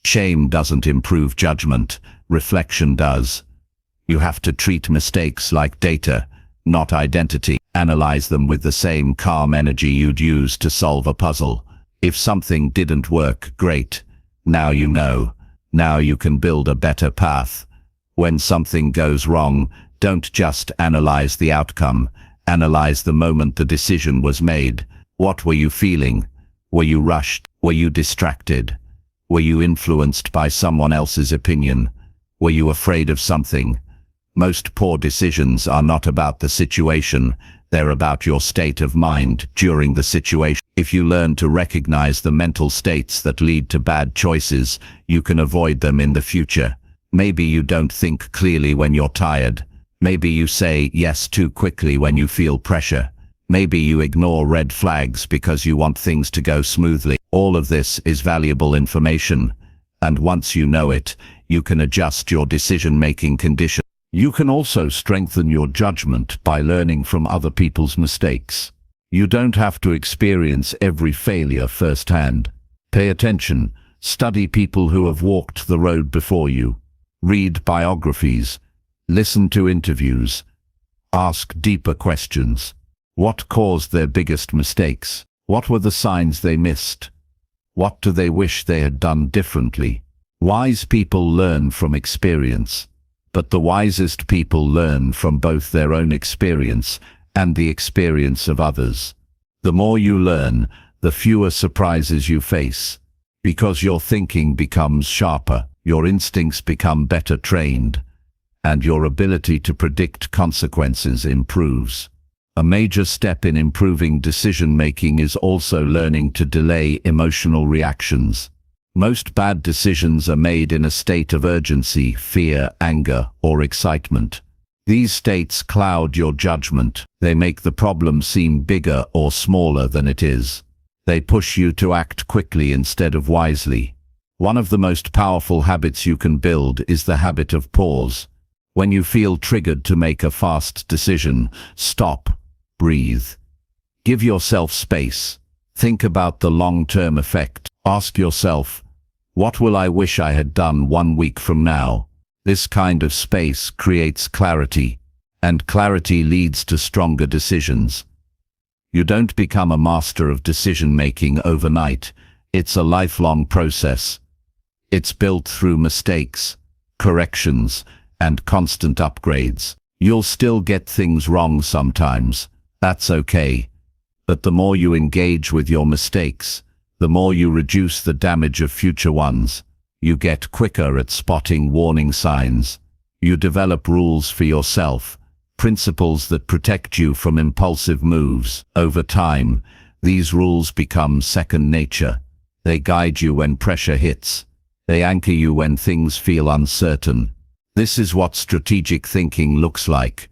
Shame doesn't improve judgment, reflection does. You have to treat mistakes like data, not identity. Analyze them with the same calm energy you'd use to solve a puzzle. If something didn't work, great. Now you know. Now you can build a better path. When something goes wrong, don't just analyze the outcome. Analyze the moment the decision was made. What were you feeling? Were you rushed? Were you distracted? Were you influenced by someone else's opinion? Were you afraid of something? Most poor decisions are not about the situation. They're about your state of mind during the situation. If you learn to recognize the mental states that lead to bad choices, you can avoid them in the future. Maybe you don't think clearly when you're tired. Maybe you say yes too quickly when you feel pressure. Maybe you ignore red flags because you want things to go smoothly. All of this is valuable information, and once you know it, you can adjust your decision-making conditions. You can also strengthen your judgment by learning from other people's mistakes. You don't have to experience every failure firsthand. Pay attention. Study people who have walked the road before you. Read biographies. Listen to interviews. Ask deeper questions. What caused their biggest mistakes? What were the signs they missed? What do they wish they had done differently? Wise people learn from experience. But the wisest people learn from both their own experience and the experience of others. The more you learn, the fewer surprises you face, because your thinking becomes sharper, your instincts become better trained, and your ability to predict consequences improves. A major step in improving decision-making is also learning to delay emotional reactions. Most bad decisions are made in a state of urgency, fear, anger, or excitement. These states cloud your judgment. They make the problem seem bigger or smaller than it is. They push you to act quickly instead of wisely. One of the most powerful habits you can build is the habit of pause. When you feel triggered to make a fast decision, stop, breathe. Give yourself space. Think about the long-term effect. Ask yourself, what will I wish I had done 1 week from now? This kind of space creates clarity, and clarity leads to stronger decisions. You don't become a master of decision-making overnight. It's a lifelong process. It's built through mistakes, corrections, and constant upgrades. You'll still get things wrong sometimes. That's okay. But the more you engage with your mistakes, the more you reduce the damage of future ones. You get quicker at spotting warning signs. You develop rules for yourself, principles that protect you from impulsive moves. Over time, these rules become second nature. They guide you when pressure hits. They anchor you when things feel uncertain. This is what strategic thinking looks like.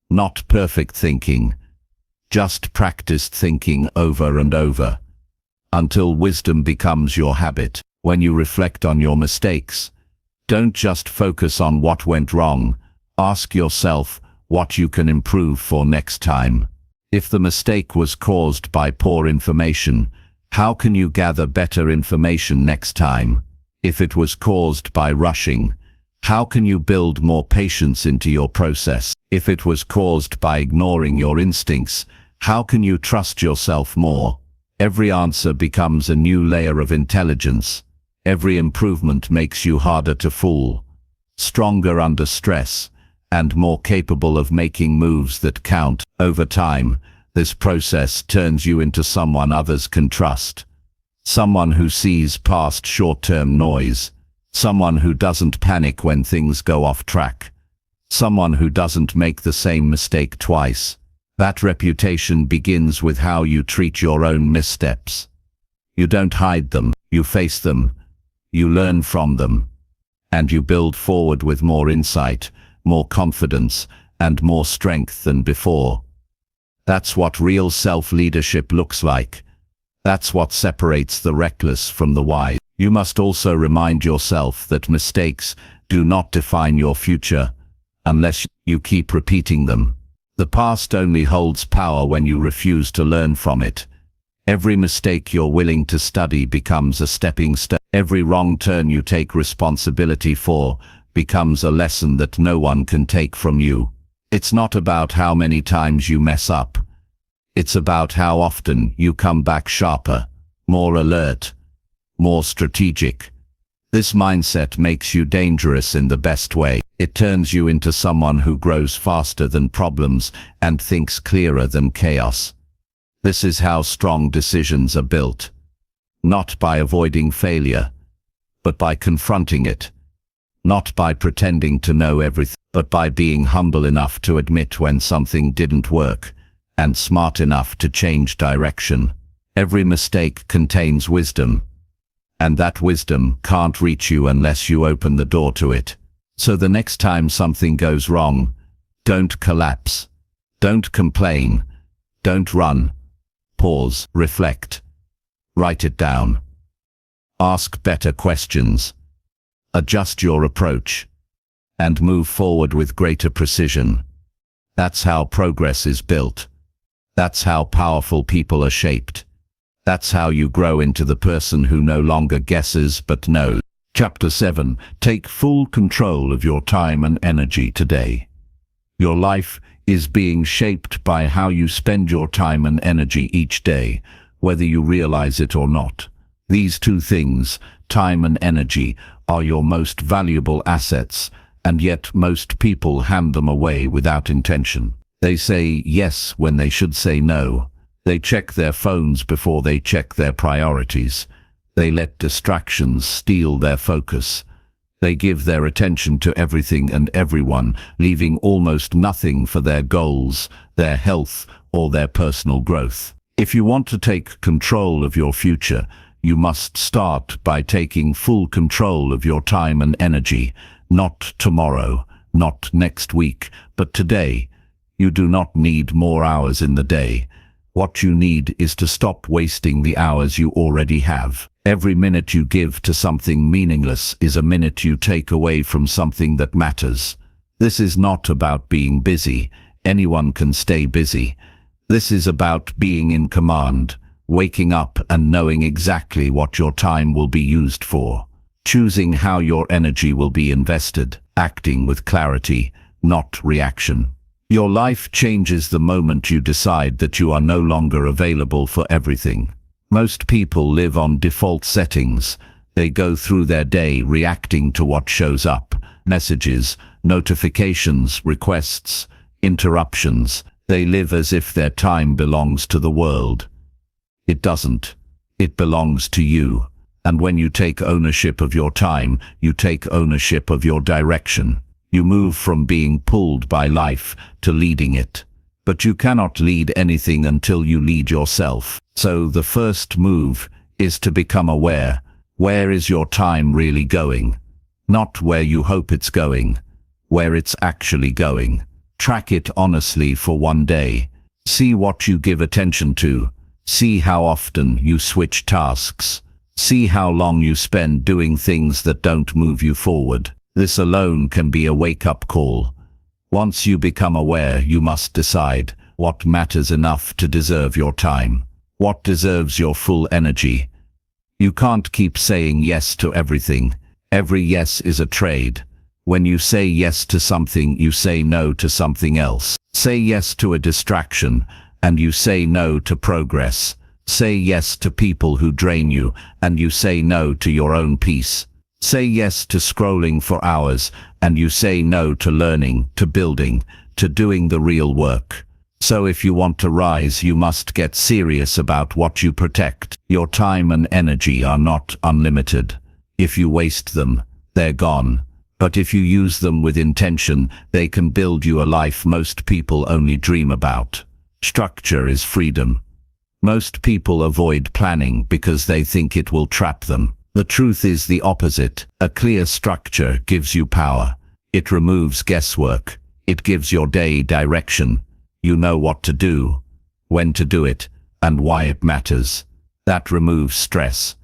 Not perfect thinking, Just practice thinking over and over until wisdom becomes your habit. When you reflect on your mistakes, don't just focus on what went wrong. Ask yourself what you can improve for next time. If the mistake was caused by poor information, how can you gather better information next time? If it was caused by rushing, how can you build more patience into your process? If it was caused by ignoring your instincts, how can you trust yourself more? Every answer becomes a new layer of intelligence. Every improvement makes you harder to fool, stronger under stress, and more capable of making moves that count. Over time, this process turns you into someone others can trust. Someone who sees past short-term noise. Someone who doesn't panic when things go off track. Someone who doesn't make the same mistake twice. That reputation begins with how you treat your own missteps. You don't hide them, you face them, you learn from them, and you build forward with more insight, more confidence, and more strength than before. That's what real self-leadership looks like. That's what separates the reckless from the wise. You must also remind yourself that mistakes do not define your future unless you keep repeating them. The past only holds power when you refuse to learn from it. Every mistake you're willing to study becomes a stepping stone. Every wrong turn you take responsibility for becomes a lesson that no one can take from you. It's not about how many times you mess up. It's about how often you come back sharper, more alert, more strategic. This mindset makes you dangerous in the best way. It turns you into someone who grows faster than problems and thinks clearer than chaos. This is how strong decisions are built. Not by avoiding failure, but by confronting it. Not by pretending to know everything, but by being humble enough to admit when something didn't work, and smart enough to change direction. Every mistake contains wisdom, and that wisdom can't reach you unless you open the door to it. So the next time something goes wrong, don't collapse. Don't complain. Don't run. Pause, reflect. Write it down. Ask better questions. Adjust your approach, and move forward with greater precision. That's how progress is built. That's how powerful people are shaped. That's how you grow into the person who no longer guesses but knows. Chapter 7. Take full control of your time and energy today. Your life is being shaped by how you spend your time and energy each day, whether you realize it or not. These two things, time and energy, are your most valuable assets, and yet most people hand them away without intention. They say yes when they should say no. They check their phones before they check their priorities. They let distractions steal their focus. They give their attention to everything and everyone, leaving almost nothing for their goals, their health, or their personal growth. If you want to take control of your future, you must start by taking full control of your time and energy. Not tomorrow, not next week, but today. You do not need more hours in the day. What you need is to stop wasting the hours you already have. Every minute you give to something meaningless is a minute you take away from something that matters. This is not about being busy. Anyone can stay busy. This is about being in command, waking up and knowing exactly what your time will be used for, choosing how your energy will be invested, acting with clarity, not reaction. Your life changes the moment you decide that you are no longer available for everything. Most people live on default settings. They go through their day reacting to what shows up: messages, notifications, requests, interruptions. They live as if their time belongs to the world. It doesn't. It belongs to you. And when you take ownership of your time, you take ownership of your direction. You move from being pulled by life to leading it. But you cannot lead anything until you lead yourself. So the first move is to become aware. Where is your time really going? Not where you hope it's going, where it's actually going. Track it honestly for one day. See what you give attention to. See how often you switch tasks. See how long you spend doing things that don't move you forward. This alone can be a wake-up call. Once you become aware, you must decide what matters enough to deserve your time, what deserves your full energy. You can't keep saying yes to everything. Every yes is a trade. When you say yes to something, you say no to something else. Say yes to a distraction, and you say no to progress. Say yes to people who drain you, and you say no to your own peace. Say yes to scrolling for hours, and you say no to learning, to building, to doing the real work. So if you want to rise, you must get serious about what you protect. Your time and energy are not unlimited. If you waste them, they're gone. But if you use them with intention, they can build you a life most people only dream about. Structure is freedom. Most people avoid planning because they think it will trap them. The truth is the opposite. A clear structure gives you power. It removes guesswork. It gives your day direction. You know what to do, when to do it, and why it matters. That removes stress.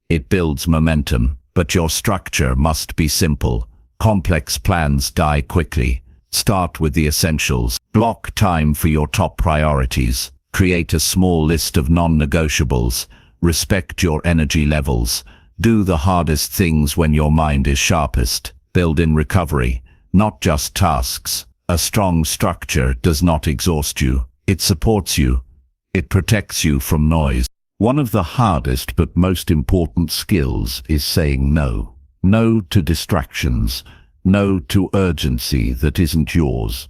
It builds momentum. But your structure must be simple. Complex plans die quickly. Start with the essentials. Block time for your top priorities. Create a small list of non-negotiables. Respect your energy levels. Do the hardest things when your mind is sharpest. Build in recovery, not just tasks. A strong structure does not exhaust you. It supports you. It protects you from noise. One of the hardest but most important skills is saying no. No to distractions. No to urgency that isn't yours.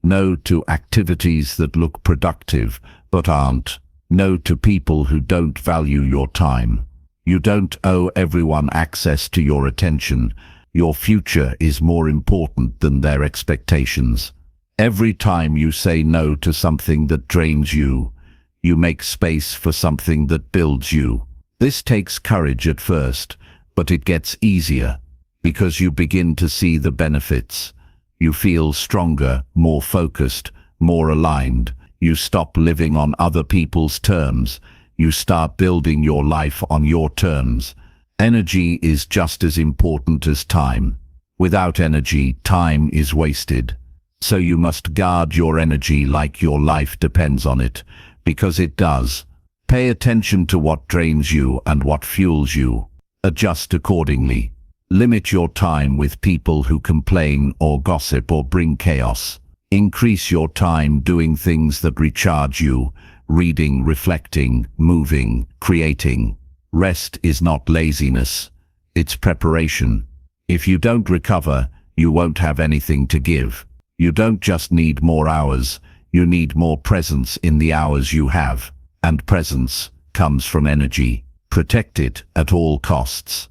No to activities that look productive but aren't. No to people who don't value your time. You don't owe everyone access to your attention. Your future is more important than their expectations. Every time you say no to something that drains you, you make space for something that builds you. This takes courage at first, but it gets easier because you begin to see the benefits. You feel stronger, more focused, more aligned. You stop living on other people's terms. You start building your life on your terms. Energy is just as important as time. Without energy, time is wasted. So you must guard your energy like your life depends on it, because it does. Pay attention to what drains you and what fuels you. Adjust accordingly. Limit your time with people who complain or gossip or bring chaos. Increase your time doing things that recharge you, reading, reflecting, moving, creating. Rest is not laziness. It's preparation. If you don't recover, you won't have anything to give. You don't just need more hours, you need more presence in the hours you have. And presence comes from energy. Protect it at all costs.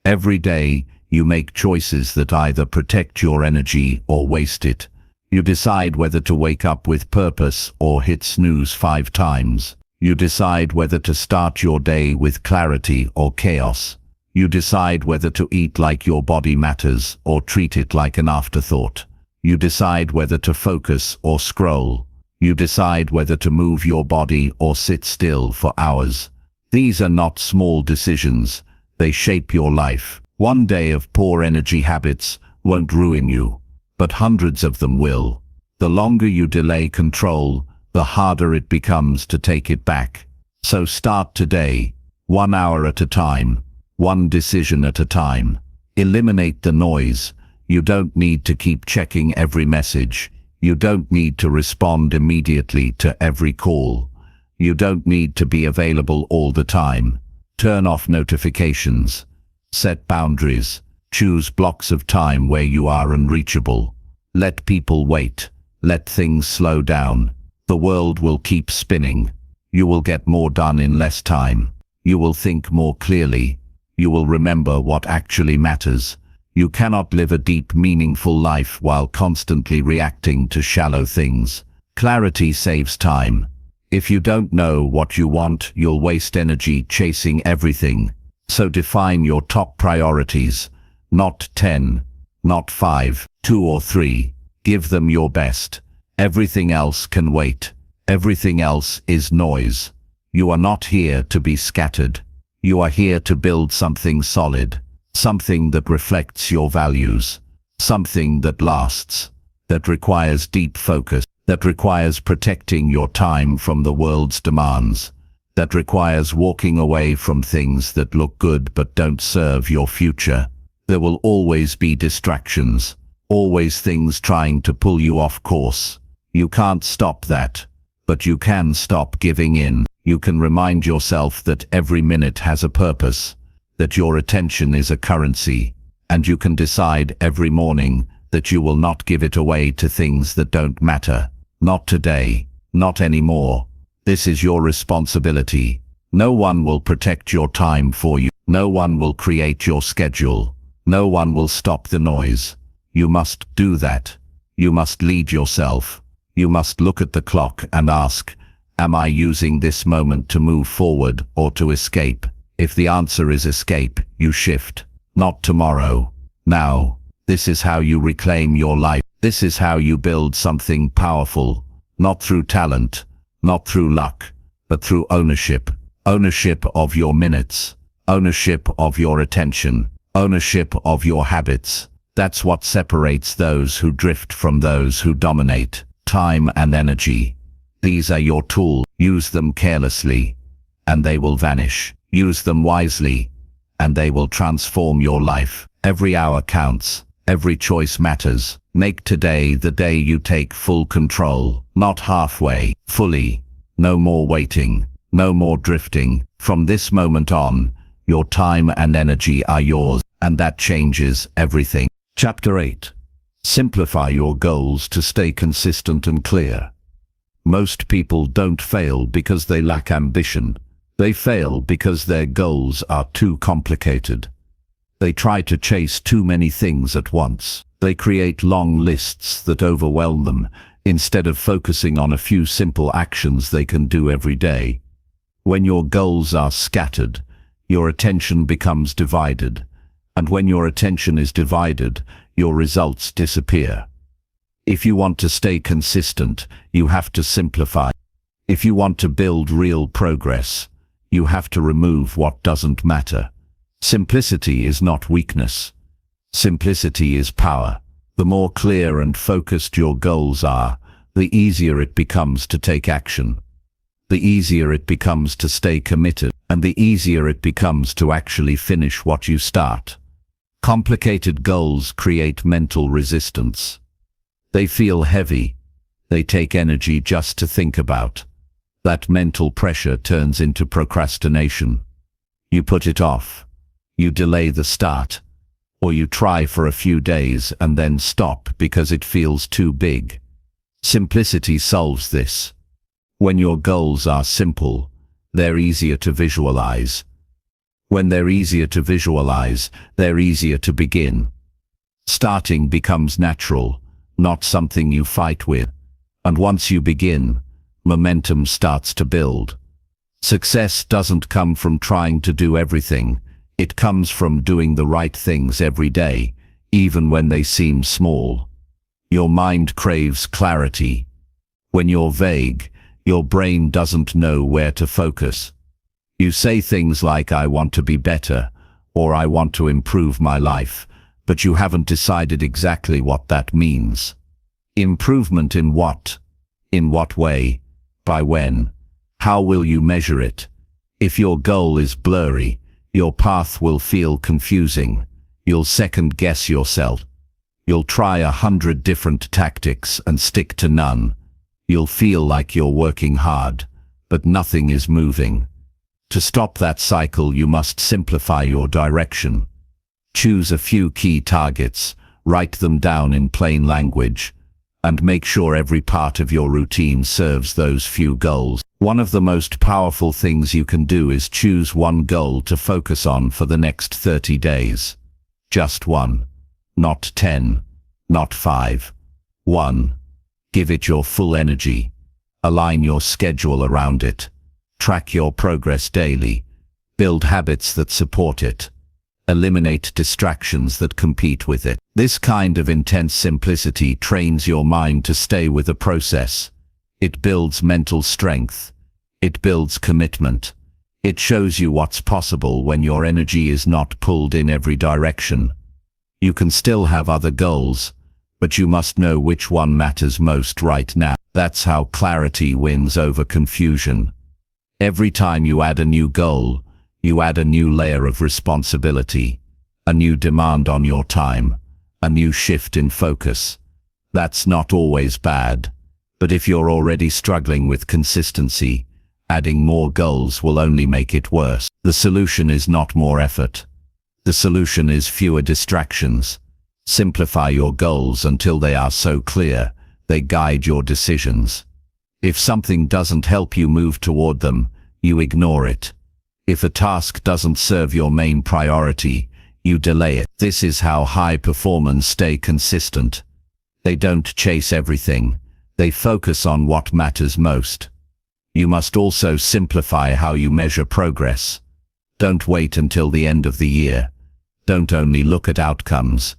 Every day, you make choices that either protect your energy or waste it. You decide whether to wake up with purpose or hit snooze 5 times. You decide whether to start your day with clarity or chaos. You decide whether to eat like your body matters or treat it like an afterthought. You decide whether to focus or scroll. You decide whether to move your body or sit still for hours. These are not small decisions. They shape your life. One day of poor energy habits won't ruin you, but hundreds of them will. The longer you delay control, the harder it becomes to take it back. So start today, 1 hour at a time, one decision at a time. Eliminate the noise. You don't need to keep checking every message. You don't need to respond immediately to every call. You don't need to be available all the time. Turn off notifications. Set boundaries. Choose blocks of time where you are unreachable. Let people wait. Let things slow down. The world will keep spinning. You will get more done in less time. You will think more clearly. You will remember what actually matters. You cannot live a deep, meaningful life while constantly reacting to shallow things. Clarity saves time. If you don't know what you want, you'll waste energy chasing everything. So define your top priorities. Not 10, not 5, 2 or 3. Give them your best. Everything else can wait. Everything else is noise. You are not here to be scattered. You are here to build something solid, something that reflects your values, something that lasts, that requires deep focus, that requires protecting your time from the world's demands, that requires walking away from things that look good but don't serve your future. There will always be distractions, always things trying to pull you off course. You can't stop that, but you can stop giving in. You can remind yourself that every minute has a purpose, that your attention is a currency, and you can decide every morning that you will not give it away to things that don't matter. Not today, not anymore. This is your responsibility. No one will protect your time for you. No one will create your schedule. No one will stop the noise. You must do that. You must lead yourself. You must look at the clock and ask, am I using this moment to move forward or to escape? If the answer is escape, you shift. Not tomorrow. Now. This is how you reclaim your life. This is how you build something powerful. Not through talent, not through luck, but through ownership. Ownership of your minutes. Ownership of your attention. Ownership of your habits. That's what separates those who drift from those who dominate. Time and energy. These are your tools. Use them carelessly, and they will vanish. Use them wisely, and they will transform your life. Every hour counts. Every choice matters. Make today the day you take full control. Not halfway, fully. No more waiting. No more drifting. From this moment on, your time and energy are yours, and that changes everything. Chapter 8. Simplify your goals to stay consistent and clear. Most people don't fail because they lack ambition. They fail because their goals are too complicated. They try to chase too many things at once. They create long lists that overwhelm them, instead of focusing on a few simple actions they can do every day. When your goals are scattered, your attention becomes divided. And when your attention is divided, your results disappear. If you want to stay consistent, you have to simplify. If you want to build real progress, you have to remove what doesn't matter. Simplicity is not weakness. Simplicity is power. The more clear and focused your goals are, the easier it becomes to take action. The easier it becomes to stay committed, and the easier it becomes to actually finish what you start. Complicated goals create mental resistance. They feel heavy. They take energy just to think about. That mental pressure turns into procrastination. You put it off. You delay the start, or you try for a few days and then stop because it feels too big. Simplicity solves this. When your goals are simple, they're easier to visualize. When they're easier to visualize, they're easier to begin. Starting becomes natural, not something you fight with. And once you begin, momentum starts to build. Success doesn't come from trying to do everything. It comes from doing the right things every day, even when they seem small. Your mind craves clarity. When you're vague, your brain doesn't know where to focus. You say things like, I want to be better, or I want to improve my life, but you haven't decided exactly what that means. Improvement in what? In what way? By when? How will you measure it? If your goal is blurry, your path will feel confusing. You'll second-guess yourself. You'll try 100 different tactics and stick to none. You'll feel like you're working hard, but nothing is moving. To stop that cycle, you must simplify your direction. Choose a few key targets, write them down in plain language, and make sure every part of your routine serves those few goals. One of the most powerful things you can do is choose one goal to focus on for the next 30 days. Just one. Not 10. Not 5. One. Give it your full energy. Align your schedule around it. Track your progress daily. Build habits that support it. Eliminate distractions that compete with it. This kind of intense simplicity trains your mind to stay with the process. It builds mental strength. It builds commitment. It shows you what's possible when your energy is not pulled in every direction. You can still have other goals, but you must know which one matters most right now. That's how clarity wins over confusion. Every time you add a new goal, you add a new layer of responsibility, a new demand on your time, a new shift in focus. That's not always bad, but if you're already struggling with consistency, adding more goals will only make it worse. The solution is not more effort. The solution is fewer distractions. Simplify your goals until they are so clear, they guide your decisions. If something doesn't help you move toward them, you ignore it. If a task doesn't serve your main priority, you delay it. This is how high performers stay consistent. They don't chase everything. They focus on what matters most. You must also simplify how you measure progress. Don't wait until the end of the year. Don't only look at outcomes.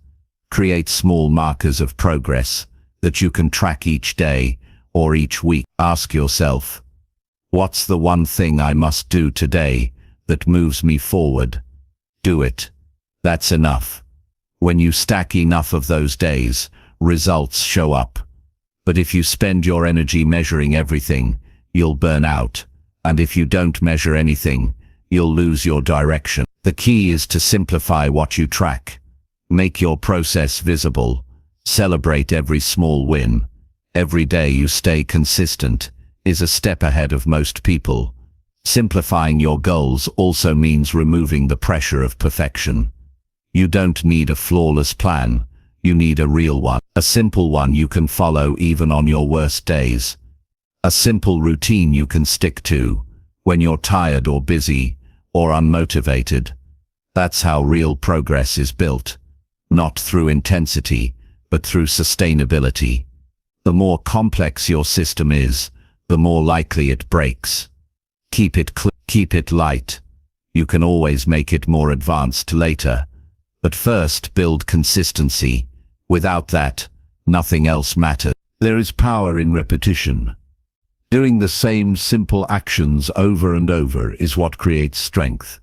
Create small markers of progress that you can track each day or each week. Ask yourself, what's the one thing I must do today that moves me forward? Do it. That's enough. When you stack enough of those days, results show up. But if you spend your energy measuring everything, you'll burn out. And if you don't measure anything, you'll lose your direction. The key is to simplify what you track. Make your process visible. Celebrate every small win. Every day you stay consistent is a step ahead of most people. Simplifying your goals also means removing the pressure of perfection. You don't need a flawless plan. You need a real one. A simple one you can follow even on your worst days. A simple routine you can stick to when you're tired or busy or unmotivated. That's how real progress is built. Not through intensity, but through sustainability. The more complex your system is, the more likely it breaks. Keep it clear, keep it light. You can always make it more advanced later. But first build consistency. Without that, nothing else matters. There is power in repetition. Doing the same simple actions over and over is what creates strength.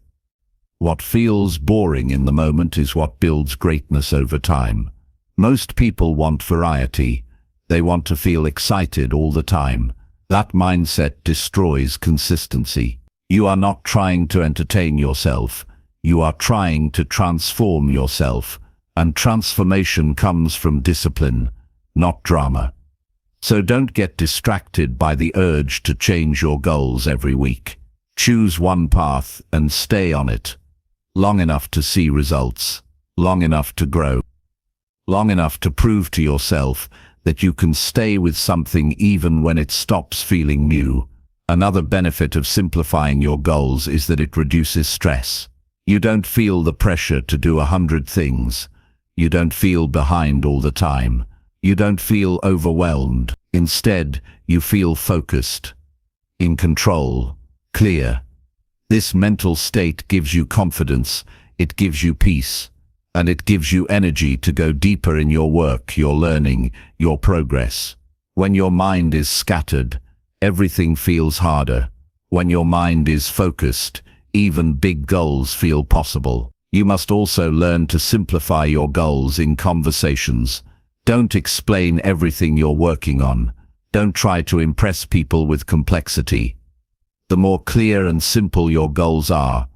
What feels boring in the moment is what builds greatness over time. Most people want variety. They want to feel excited all the time. That mindset destroys consistency. You are not trying to entertain yourself. You are trying to transform yourself. And transformation comes from discipline, not drama. So don't get distracted by the urge to change your goals every week. Choose one path and stay on it. Long enough to see results. Long enough to grow. Long enough to prove to yourself that you can stay with something even when it stops feeling new. Another benefit of simplifying your goals is that it reduces stress. You don't feel the pressure to do 100 things. You don't feel behind all the time. You don't feel overwhelmed. Instead, you feel focused, in control, clear. This mental state gives you confidence, it gives you peace, and it gives you energy to go deeper in your work, your learning, your progress. When your mind is scattered, everything feels harder. When your mind is focused, even big goals feel possible. You must also learn to simplify your goals in conversations. Don't explain everything you're working on. Don't try to impress people with complexity. The more clear and simple your goals are,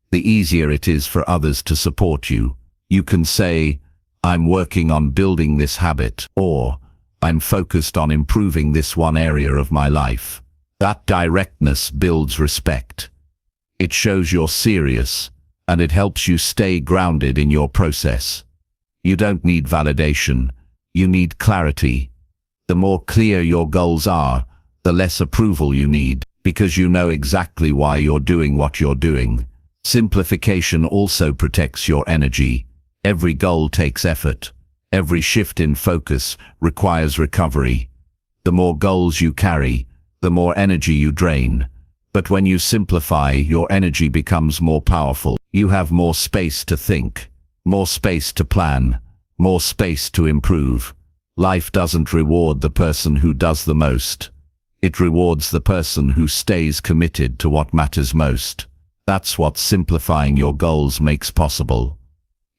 the easier it is for others to support you. You can say, I'm working on building this habit, or I'm focused on improving this one area of my life. That directness builds respect. It shows you're serious, and it helps you stay grounded in your process. You don't need validation, you need clarity. The more clear your goals are, the less approval you need, because you know exactly why you're doing what you're doing. Simplification also protects your energy. Every goal takes effort. Every shift in focus requires recovery. The more goals you carry, the more energy you drain. But when you simplify, your energy becomes more powerful. You have more space to think, more space to plan, more space to improve. Life doesn't reward the person who does the most. It rewards the person who stays committed to what matters most. That's what simplifying your goals makes possible.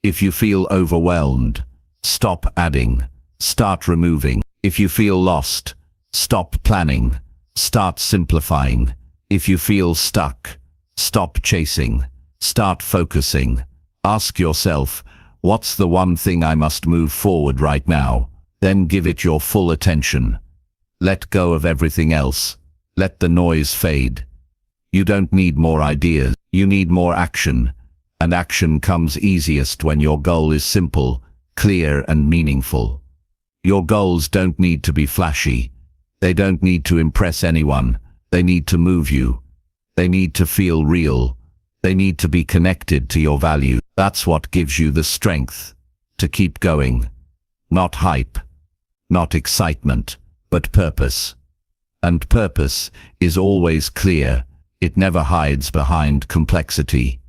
If you feel overwhelmed, stop adding, start removing. If you feel lost, stop planning, start simplifying. If you feel stuck, stop chasing, start focusing. Ask yourself, what's the one thing I must move forward right now? Then give it your full attention. Let go of everything else. Let the noise fade. You don't need more ideas, you need more action. And action comes easiest when your goal is simple, clear and meaningful. Your goals don't need to be flashy. They don't need to impress anyone. They need to move you. They need to feel real. They need to be connected to your value. That's what gives you the strength to keep going. Not hype, not excitement, but purpose. And purpose is always clear. It never hides behind complexity.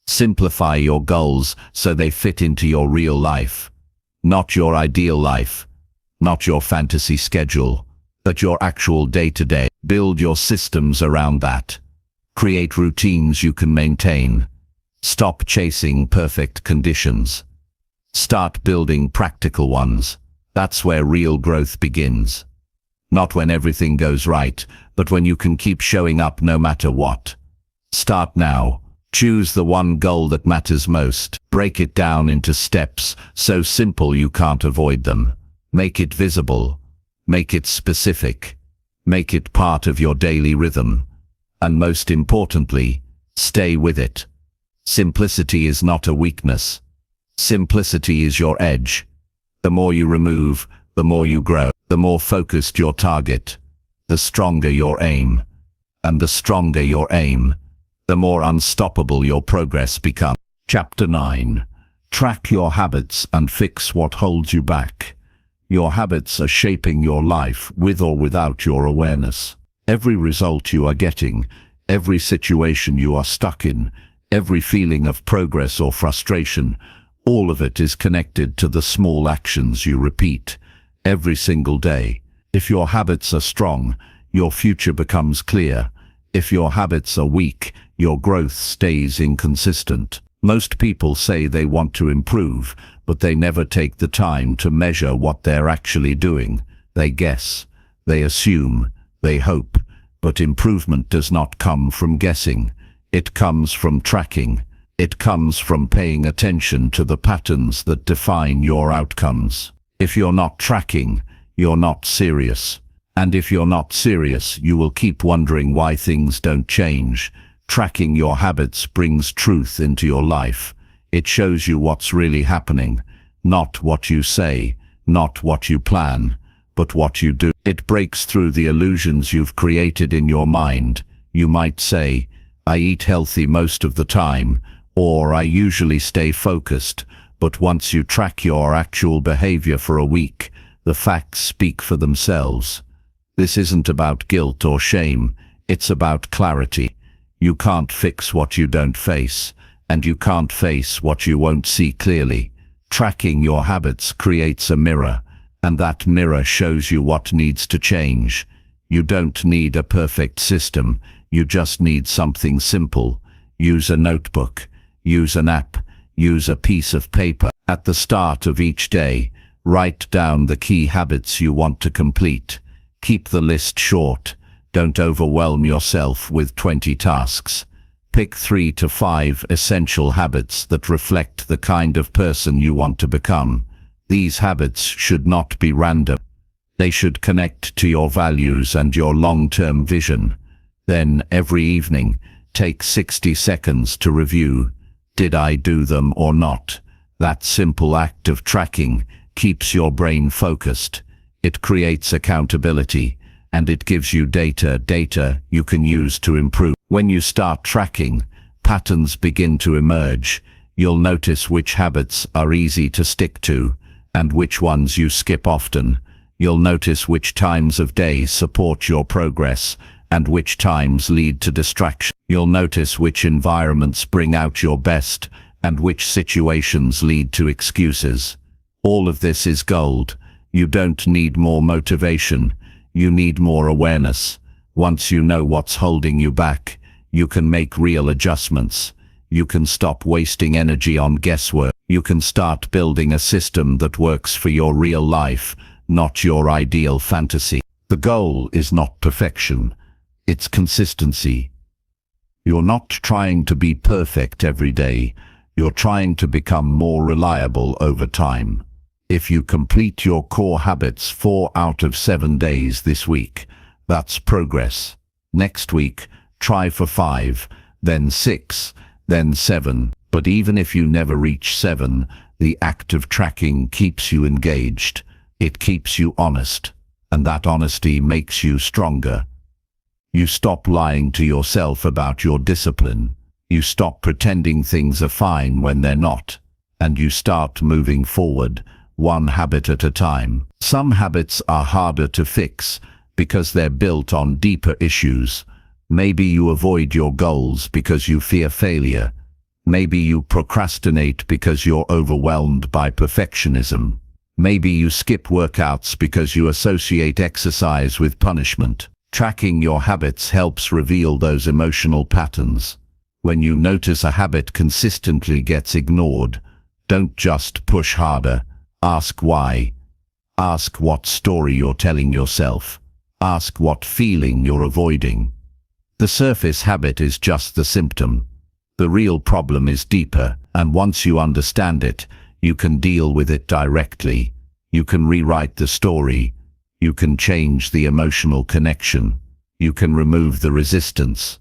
Simplify your goals so they fit into your real life. Not your ideal life, not your fantasy schedule, but your actual day-to-day. Build your systems around that. Create routines you can maintain. Stop chasing perfect conditions. Start building practical ones. That's where real growth begins. Not when everything goes right, but when you can keep showing up no matter what. Start now. Choose the one goal that matters most. Break it down into steps so simple you can't avoid them. Make it visible. Make it specific. Make it part of your daily rhythm. And most importantly, stay with it. Simplicity is not a weakness. Simplicity is your edge. The more you remove, the more you grow. The more focused your target, the stronger your aim. And the stronger your aim, the more unstoppable your progress becomes. Chapter 9. Track your habits and fix what holds you back. Your habits are shaping your life with or without your awareness. Every result you are getting, every situation you are stuck in, every feeling of progress or frustration, all of it is connected to the small actions you repeat every single day. If your habits are strong, your future becomes clear. If your habits are weak, your growth stays inconsistent. Most people say they want to improve, but they never take the time to measure what they're actually doing. They guess, they assume, they hope, but improvement does not come from guessing. It comes from tracking. It comes from paying attention to the patterns that define your outcomes. If you're not tracking, you're not serious. And if you're not serious, you will keep wondering why things don't change. Tracking your habits brings truth into your life. It shows you what's really happening. Not what you say, not what you plan, but what you do. It breaks through the illusions you've created in your mind. You might say, I eat healthy most of the time, or I usually stay focused. But once you track your actual behavior for a week, the facts speak for themselves. This isn't about guilt or shame, it's about clarity. You can't fix what you don't face, and you can't face what you won't see clearly. Tracking your habits creates a mirror, and that mirror shows you what needs to change. You don't need a perfect system, you just need something simple. Use a notebook, use an app, use a piece of paper. At the start of each day, write down the key habits you want to complete. Keep the list short. Don't overwhelm yourself with 20 tasks. Pick 3 to 5 essential habits that reflect the kind of person you want to become. These habits should not be random. They should connect to your values and your long-term vision. Then, every evening, take 60 seconds to review. Did I do them or not? That simple act of tracking keeps your brain focused. It creates accountability, and it gives you data you can use to improve. When you start tracking, patterns begin to emerge. You'll notice which habits are easy to stick to, and which ones you skip often. You'll notice which times of day support your progress, and which times lead to distraction. You'll notice which environments bring out your best, and which situations lead to excuses. All of this is gold. You don't need more motivation. You need more awareness. Once you know what's holding you back, you can make real adjustments. You can stop wasting energy on guesswork. You can start building a system that works for your real life, not your ideal fantasy. The goal is not perfection, it's consistency. You're not trying to be perfect every day, you're trying to become more reliable over time. If you complete your core habits 4 out of 7 days this week, that's progress. Next week, try for 5, then 6, then 7. But even if you never reach 7, the act of tracking keeps you engaged. It keeps you honest, and that honesty makes you stronger. You stop lying to yourself about your discipline. You stop pretending things are fine when they're not, and you start moving forward, one habit at a time. Some habits are harder to fix because they're built on deeper issues. Maybe you avoid your goals because you fear failure. Maybe you procrastinate because you're overwhelmed by perfectionism. Maybe you skip workouts because you associate exercise with punishment. Tracking your habits helps reveal those emotional patterns. When you notice a habit consistently gets ignored, don't just push harder. Ask why. Ask what story you're telling yourself. Ask what feeling you're avoiding. The surface habit is just the symptom. The real problem is deeper, and once you understand it, you can deal with it directly. You can rewrite the story. You can change the emotional connection. You can remove the resistance.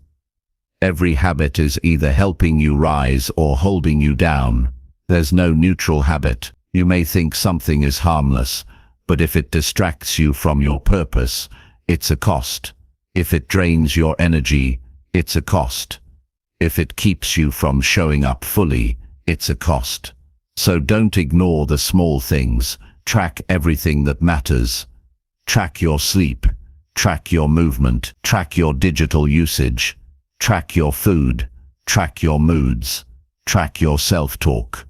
Every habit is either helping you rise or holding you down. There's no neutral habit. You may think something is harmless, but if it distracts you from your purpose, it's a cost. If it drains your energy, it's a cost. If it keeps you from showing up fully, it's a cost. So don't ignore the small things. Track everything that matters. Track your sleep. Track your movement. Track your digital usage. Track your food. Track your moods. Track your self-talk.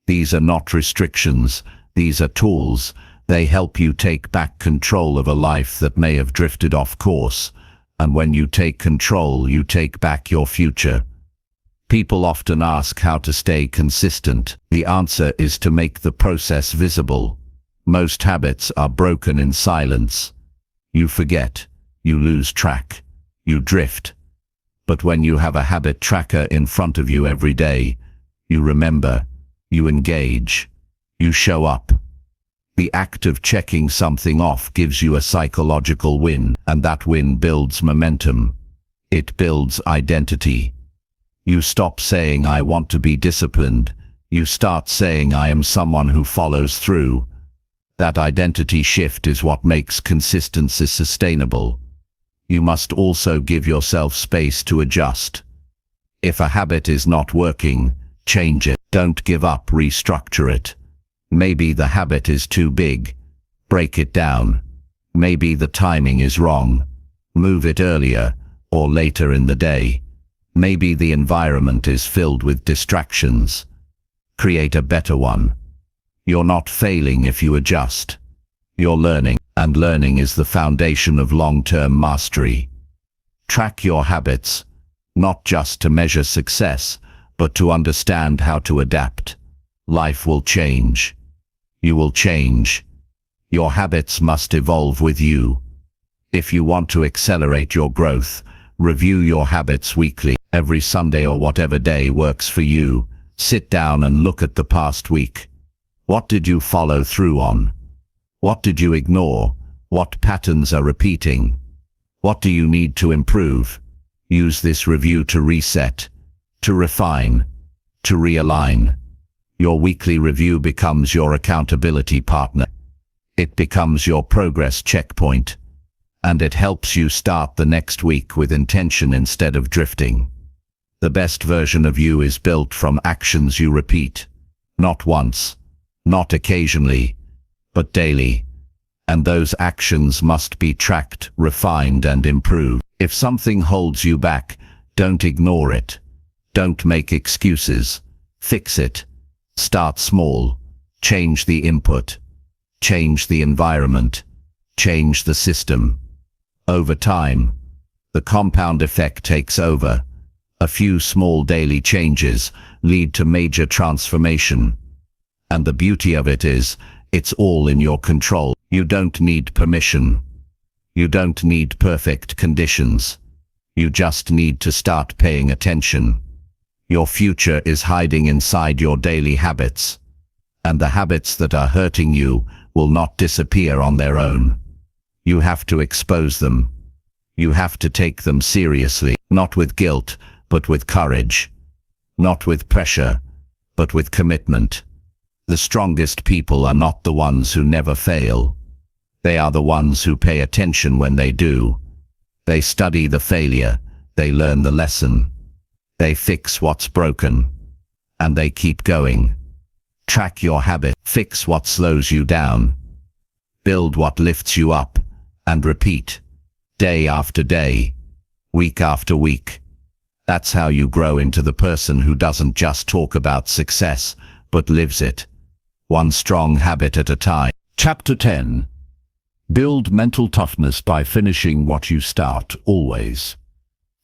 These are not restrictions. These are tools. They help you take back control of a life that may have drifted off course. And when you take control, you take back your future. People often ask how to stay consistent. The answer is to make the process visible. Most habits are broken in silence. You forget, you lose track, you drift. But when you have a habit tracker in front of you every day, you remember, you engage, you show up. The act of checking something off gives you a psychological win, and that win builds momentum. It builds identity. You stop saying, "I want to be disciplined." You start saying, "I am someone who follows through." That identity shift is what makes consistency sustainable. You must also give yourself space to adjust. If a habit is not working, change it. Don't give up, restructure it. Maybe the habit is too big. Break it down. Maybe the timing is wrong. Move it earlier or later in the day. Maybe the environment is filled with distractions. Create a better one. You're not failing if you adjust. You're learning, and learning is the foundation of long-term mastery. Track your habits, not just to measure success, but to understand how to adapt. Life will change. You will change. Your habits must evolve with you. If you want to accelerate your growth, review your habits weekly. Every Sunday or whatever day works for you, sit down and look at the past week. What did you follow through on? What did you ignore? What patterns are repeating? What do you need to improve? Use this review to reset, to refine, to realign. Your weekly review becomes your accountability partner. It becomes your progress checkpoint, and it helps you start the next week with intention instead of drifting. The best version of you is built from actions you repeat, not once, not occasionally, but daily. And those actions must be tracked, refined, and improved. If something holds you back, don't ignore it. Don't make excuses. Fix it. Start small. Change the input. Change the environment. Change the system. Over time, The compound effect takes over. A few small daily changes lead to major transformation. And the beauty of it is, it's all in your control. You don't need permission. You don't need perfect conditions. You just need to start paying attention. Your future is hiding inside your daily habits. And the habits that are hurting you will not disappear on their own. You have to expose them. You have to take them seriously, not with guilt, but with courage. Not with pressure, but with commitment. The strongest people are not the ones who never fail. They are the ones who pay attention when they do. They study the failure, they learn the lesson. They fix what's broken, and they keep going. Track your habit, fix what slows you down. Build what lifts you up, and repeat. Day after day, week after week. That's how you grow into the person who doesn't just talk about success, but lives it. One strong habit at a time. Chapter 10. Build mental toughness by finishing what you start, always.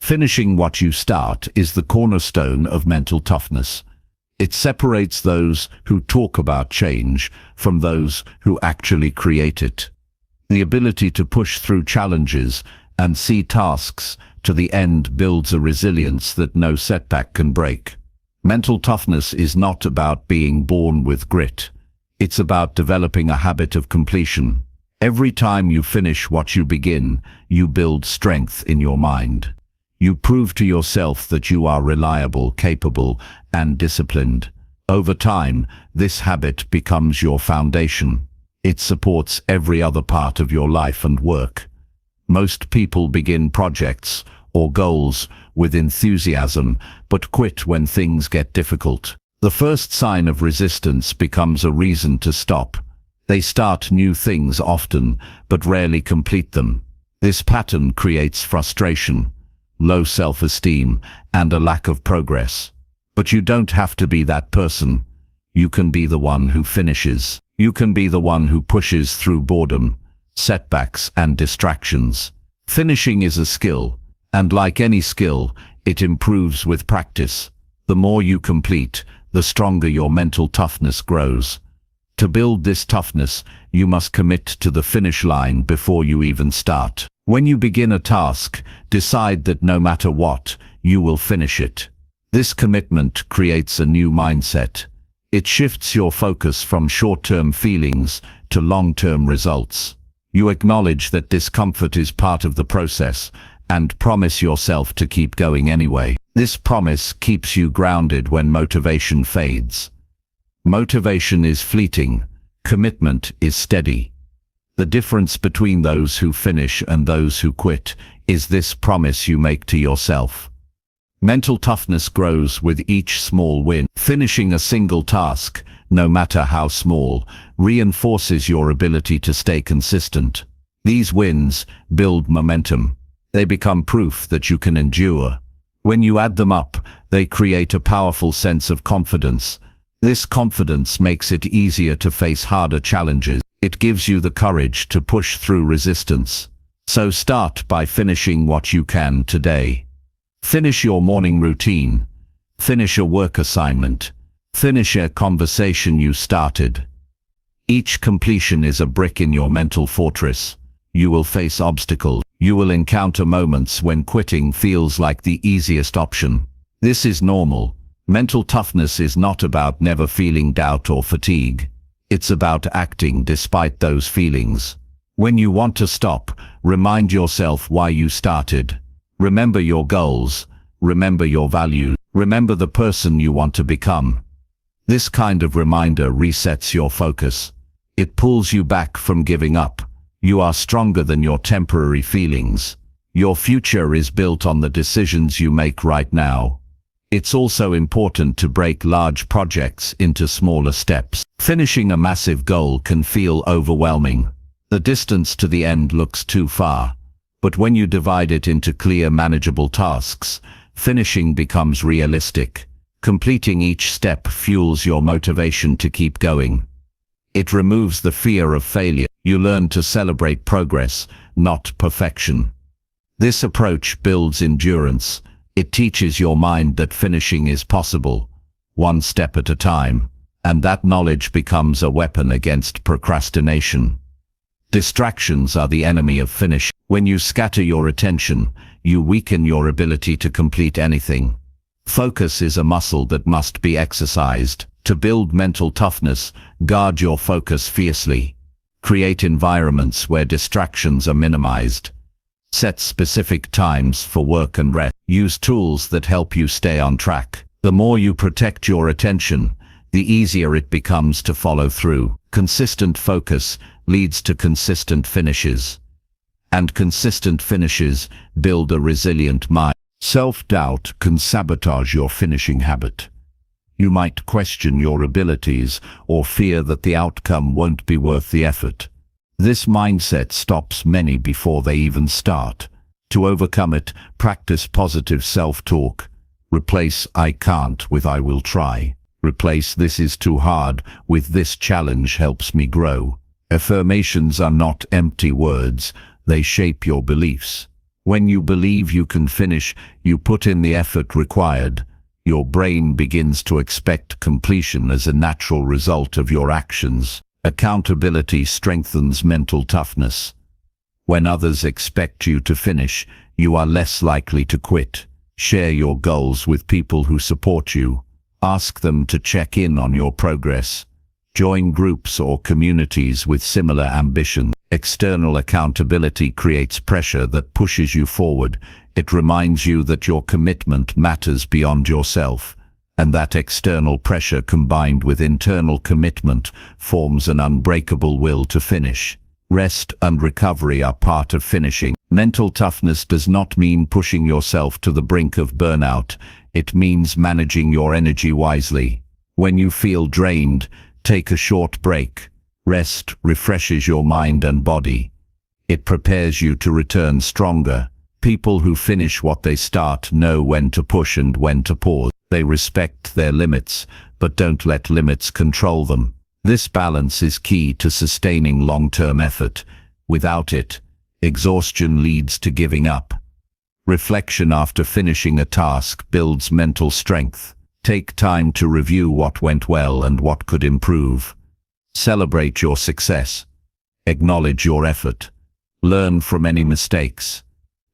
Finishing what you start is the cornerstone of mental toughness. It separates those who talk about change from those who actually create it. The ability to push through challenges and see tasks to the end builds a resilience that no setback can break. Mental toughness is not about being born with grit. It's about developing a habit of completion. Every time you finish what you begin, you build strength in your mind. You prove to yourself that you are reliable, capable, and disciplined. Over time, this habit becomes your foundation. It supports every other part of your life and work. Most people begin projects or goals with enthusiasm, but quit when things get difficult. The first sign of resistance becomes a reason to stop. They start new things often, but rarely complete them. This pattern creates frustration, low self-esteem, and a lack of progress. But you don't have to be that person. You can be the one who finishes. You can be the one who pushes through boredom, setbacks, and distractions. Finishing is a skill, and like any skill, it improves with practice. The more you complete, the stronger your mental toughness grows. To build this toughness, you must commit to the finish line before you even start. When you begin a task, decide that no matter what, you will finish it. This commitment creates a new mindset. It shifts your focus from short-term feelings to long-term results. You acknowledge that discomfort is part of the process and promise yourself to keep going anyway. This promise keeps you grounded when motivation fades. Motivation is fleeting. Commitment is steady. The difference between those who finish and those who quit is this promise you make to yourself. Mental toughness grows with each small win. Finishing a single task, no matter how small, reinforces your ability to stay consistent. These wins build momentum. They become proof that you can endure. When you add them up, they create a powerful sense of confidence. This confidence makes it easier to face harder challenges. It gives you the courage to push through resistance. So start by finishing what you can today. Finish your morning routine. Finish a work assignment. Finish a conversation you started. Each completion is a brick in your mental fortress. You will face obstacles. You will encounter moments when quitting feels like the easiest option. This is normal. Mental toughness is not about never feeling doubt or fatigue. It's about acting despite those feelings. When you want to stop, remind yourself why you started. Remember your goals. Remember your values. Remember the person you want to become. This kind of reminder resets your focus. It pulls you back from giving up. You are stronger than your temporary feelings. Your future is built on the decisions you make right now. It's also important to break large projects into smaller steps. Finishing a massive goal can feel overwhelming. The distance to the end looks too far. But when you divide it into clear, manageable tasks, finishing becomes realistic. Completing each step fuels your motivation to keep going. It removes the fear of failure. You learn to celebrate progress, not perfection. This approach builds endurance. It teaches your mind that finishing is possible, one step at a time, and that knowledge becomes a weapon against procrastination. Distractions are the enemy of finish. When you scatter your attention, you weaken your ability to complete anything. Focus is a muscle that must be exercised. To build mental toughness, guard your focus fiercely. Create environments where distractions are minimized. Set specific times for work and rest. Use tools that help you stay on track. The more you protect your attention, the easier it becomes to follow through. Consistent focus leads to consistent finishes. And consistent finishes build a resilient mind. Self-doubt can sabotage your finishing habit. You might question your abilities or fear that the outcome won't be worth the effort. This mindset stops many before they even start. To overcome it, practice positive self-talk. Replace "I can't" with "I will try." Replace "this is too hard" with "this challenge helps me grow." Affirmations are not empty words, they shape your beliefs. When you believe you can finish, you put in the effort required. Your brain begins to expect completion as a natural result of your actions. Accountability strengthens mental toughness. When others expect you to finish, you are less likely to quit. Share your goals with people who support you. Ask them to check in on your progress. Join groups or communities with similar ambition. External accountability creates pressure that pushes you forward. It reminds you that your commitment matters beyond yourself, and that external pressure combined with internal commitment forms an unbreakable will to finish. Rest and recovery are part of finishing. Mental toughness does not mean pushing yourself to the brink of burnout. It means managing your energy wisely. When you feel drained, take a short break. Rest refreshes your mind and body. It prepares you to return stronger. People who finish what they start know when to push and when to pause. They respect their limits, but don't let limits control them. This balance is key to sustaining long-term effort. Without it, exhaustion leads to giving up. Reflection after finishing a task builds mental strength. Take time to review what went well and what could improve. Celebrate your success. Acknowledge your effort. Learn from any mistakes.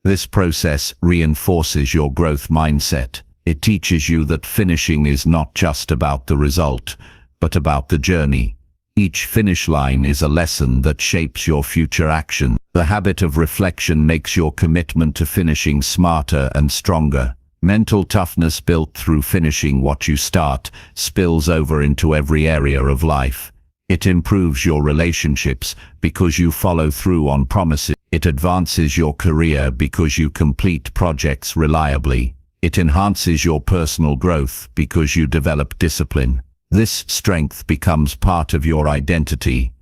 This process reinforces your growth mindset. It teaches you that finishing is not just about the result, but about the journey. Each finish line is a lesson that shapes your future action. The habit of reflection makes your commitment to finishing smarter and stronger. Mental toughness built through finishing what you start spills over into every area of life. It improves your relationships because you follow through on promises. It advances your career because you complete projects reliably. It enhances your personal growth because you develop discipline. This strength becomes part of your identity.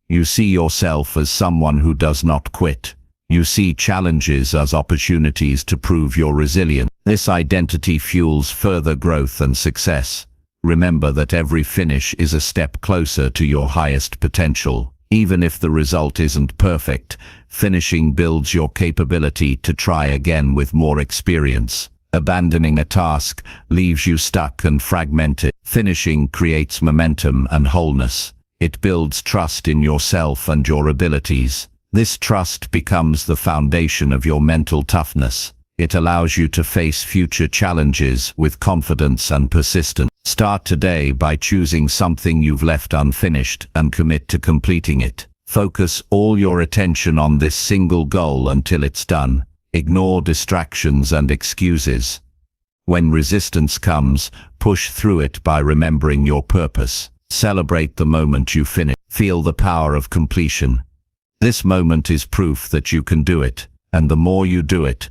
You see yourself as someone who does not quit. You see challenges as opportunities to prove your resilience. This identity fuels further growth and success. Remember that every finish is a step closer to your highest potential. Even if the result isn't perfect, finishing builds your capability to try again with more experience. Abandoning a task leaves you stuck and fragmented. Finishing creates momentum and wholeness. It builds trust in yourself and your abilities. This trust becomes the foundation of your mental toughness. It allows you to face future challenges with confidence and persistence. Start today by choosing something you've left unfinished and commit to completing it. Focus all your attention on this single goal until it's done. Ignore distractions and excuses. When resistance comes, push through it by remembering your purpose. Celebrate the moment you finish. Feel the power of completion. This moment is proof that you can do it, and the more you do it,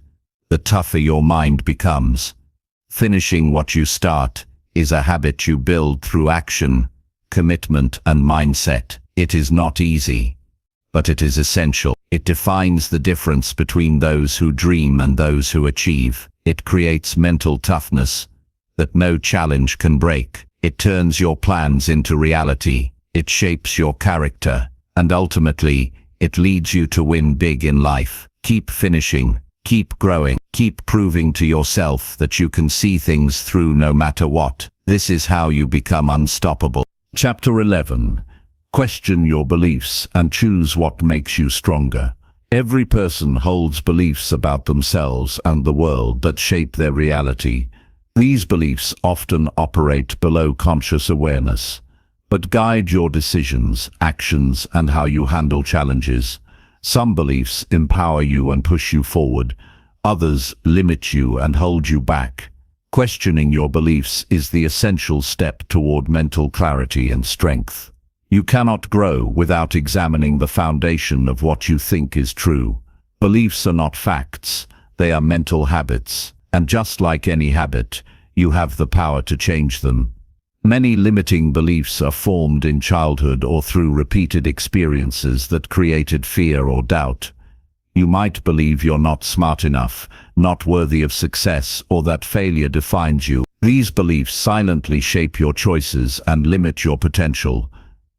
the tougher your mind becomes. Finishing what you start is a habit you build through action, commitment, and mindset. It is not easy, but it is essential. It defines the difference between those who dream and those who achieve. It creates mental toughness that no challenge can break. It turns your plans into reality. It shapes your character, and ultimately, it leads you to win big in life. Keep finishing. Keep growing. Keep proving to yourself that you can see things through no matter what. This is how you become unstoppable. Chapter 11. Question your beliefs and choose what makes you stronger. Every person holds beliefs about themselves and the world that shape their reality. These beliefs often operate below conscious awareness, but guide your decisions, actions, and how you handle challenges. Some beliefs empower you and push you forward. Others limit you and hold you back. Questioning your beliefs is the essential step toward mental clarity and strength. You cannot grow without examining the foundation of what you think is true. Beliefs are not facts, they are mental habits, and just like any habit, you have the power to change them. Many limiting beliefs are formed in childhood or through repeated experiences that created fear or doubt. You might believe you're not smart enough, not worthy of success, or that failure defines you. These beliefs silently shape your choices and limit your potential.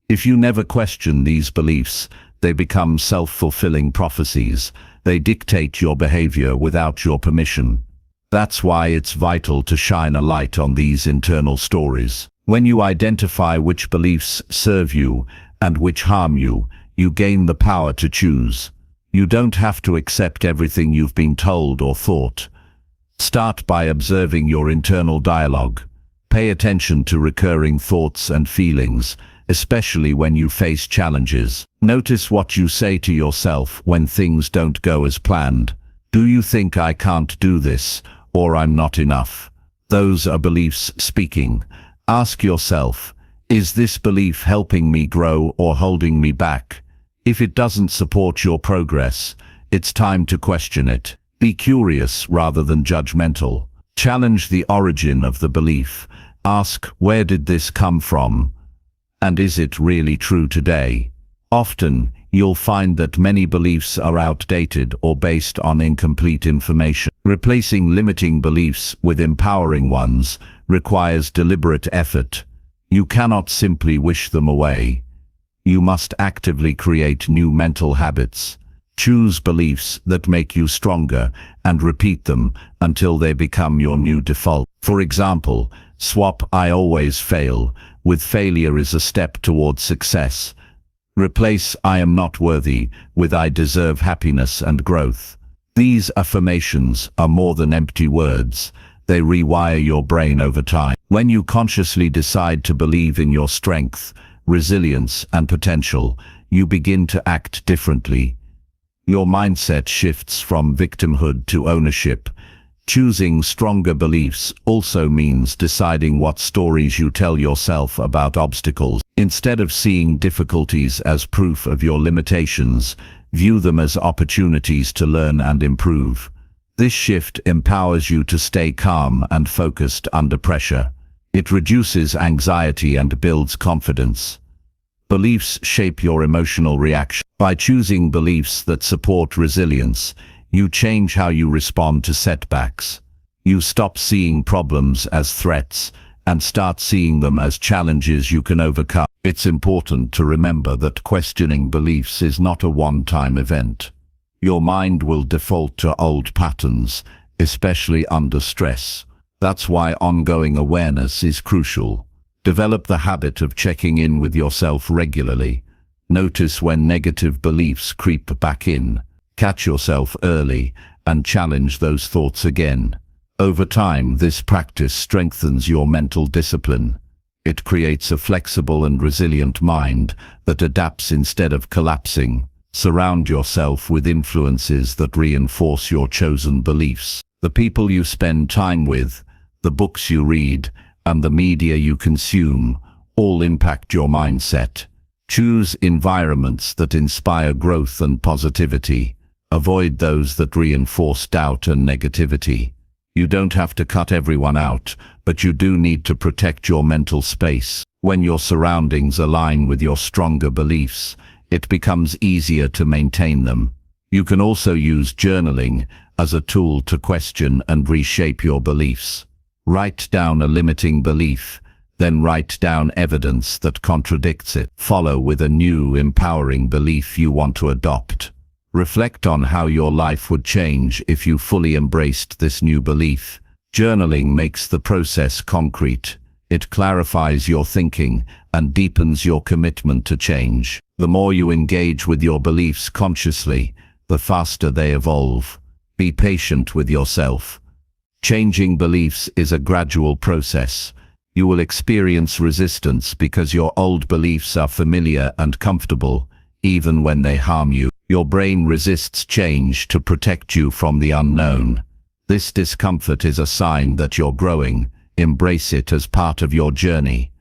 If you never question these beliefs, they become self-fulfilling prophecies. They dictate your behavior without your permission. That's why it's vital to shine a light on these internal stories. When you identify which beliefs serve you and which harm you, you gain the power to choose. You don't have to accept everything you've been told or thought. Start by observing your internal dialogue. Pay attention to recurring thoughts and feelings, especially when you face challenges. Notice what you say to yourself when things don't go as planned. Do you think I can't do this, or I'm not enough? Those are beliefs speaking. Ask yourself, is this belief helping me grow or holding me back? If it doesn't support your progress, it's time to question it. Be curious rather than judgmental. Challenge the origin of the belief. Ask, where did this come from? And is it really true today? Often, you'll find that many beliefs are outdated or based on incomplete information. Replacing limiting beliefs with empowering ones requires deliberate effort. You cannot simply wish them away. You must actively create new mental habits. Choose beliefs that make you stronger and repeat them until they become your new default. For example, swap "I always fail" with "failure is a step toward success." Replace "I am not worthy" with "I deserve happiness and growth." These affirmations are more than empty words. They rewire your brain over time. When you consciously decide to believe in your strength, resilience, and potential, you begin to act differently. Your mindset shifts from victimhood to ownership. Choosing stronger beliefs also means deciding what stories you tell yourself about obstacles. Instead of seeing difficulties as proof of your limitations, view them as opportunities to learn and improve. This shift empowers you to stay calm and focused under pressure. It reduces anxiety and builds confidence. Beliefs shape your emotional reaction. By choosing beliefs that support resilience, you change how you respond to setbacks. You stop seeing problems as threats and start seeing them as challenges you can overcome. It's important to remember that questioning beliefs is not a one-time event. Your mind will default to old patterns, especially under stress. That's why ongoing awareness is crucial. Develop the habit of checking in with yourself regularly. Notice when negative beliefs creep back in. Catch yourself early and challenge those thoughts again. Over time, this practice strengthens your mental discipline. It creates a flexible and resilient mind that adapts instead of collapsing. Surround yourself with influences that reinforce your chosen beliefs. The people you spend time with, the books you read, and the media you consume all impact your mindset. Choose environments that inspire growth and positivity. Avoid those that reinforce doubt and negativity. You don't have to cut everyone out, but you do need to protect your mental space. When your surroundings align with your stronger beliefs, it becomes easier to maintain them. You can also use journaling as a tool to question and reshape your beliefs. Write down a limiting belief, then write down evidence that contradicts it. Follow with a new, empowering belief you want to adopt. Reflect on how your life would change if you fully embraced this new belief. Journaling makes the process concrete. It clarifies your thinking and deepens your commitment to change. The more you engage with your beliefs consciously, the faster they evolve. Be patient with yourself. Changing beliefs is a gradual process. You will experience resistance because your old beliefs are familiar and comfortable, even when they harm you. Your brain resists change to protect you from the unknown. This discomfort is a sign that you're growing. Embrace it as part of your journey.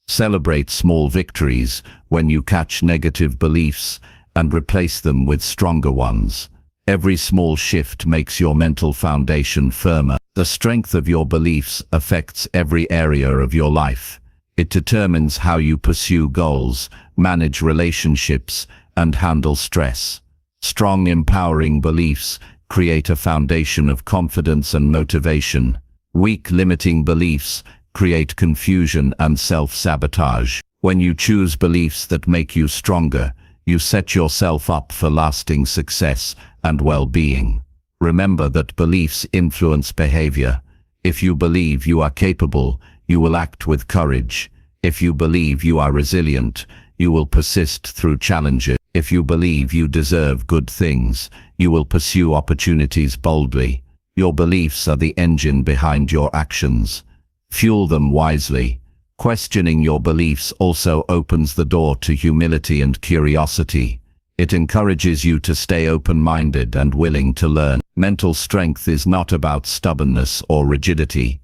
Celebrate small victories when you catch negative beliefs and replace them with stronger ones. Every small shift makes your mental foundation firmer. The strength of your beliefs affects every area of your life. It determines how you pursue goals, manage relationships, and handle stress. Strong, empowering beliefs create a foundation of confidence and motivation. Weak, limiting beliefs create confusion and self-sabotage. When you choose beliefs that make you stronger, you set yourself up for lasting success and well-being. Remember that beliefs influence behavior. If you believe you are capable, you will act with courage. If you believe you are resilient, you will persist through challenges. If you believe you deserve good things, you will pursue opportunities boldly. Your beliefs are the engine behind your actions. Fuel them wisely. Questioning your beliefs also opens the door to humility and curiosity. It encourages you to stay open-minded and willing to learn. Mental strength is not about stubbornness or rigidity.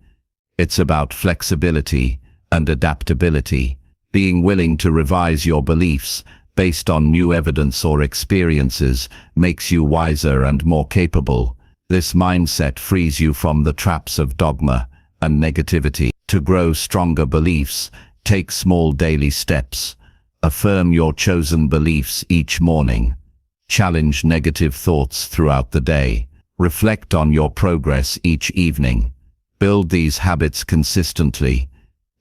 It's about flexibility and adaptability. Being willing to revise your beliefs based on new evidence or experiences makes you wiser and more capable. This mindset frees you from the traps of dogma and negativity. To grow stronger beliefs, take small daily steps. Affirm your chosen beliefs each morning. Challenge negative thoughts throughout the day. Reflect on your progress each evening. Build these habits consistently.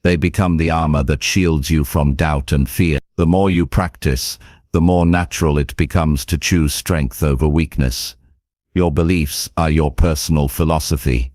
They become the armor that shields you from doubt and fear. The more you practice, the more natural it becomes to choose strength over weakness. Your beliefs are your personal philosophy.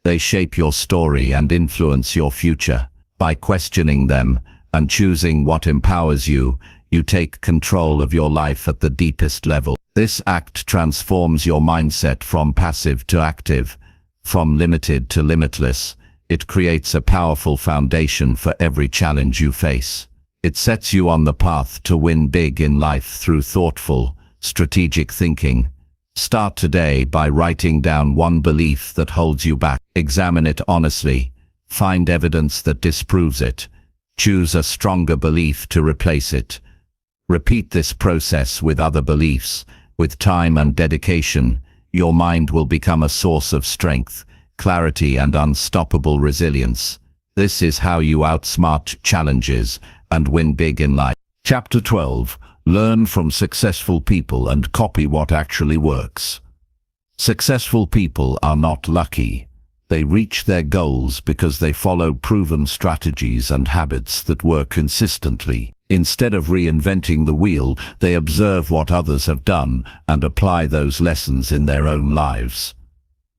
They shape your story and influence your future. By questioning them and choosing what empowers you, you take control of your life at the deepest level. This act transforms your mindset from passive to active, from limited to limitless. It creates a powerful foundation for every challenge you face. It sets you on the path to win big in life through thoughtful, strategic thinking. Start today by writing down one belief that holds you back. Examine it honestly. Find evidence that disproves it. Choose a stronger belief to replace it. Repeat this process with other beliefs. With time and dedication, your mind will become a source of strength, clarity, and unstoppable resilience. This is how you outsmart challenges and win big in life. Chapter 12. Learn from successful people and copy what actually works. Successful people are not lucky. They reach their goals because they follow proven strategies and habits that work consistently. Instead of reinventing the wheel, they observe what others have done and apply those lessons in their own lives.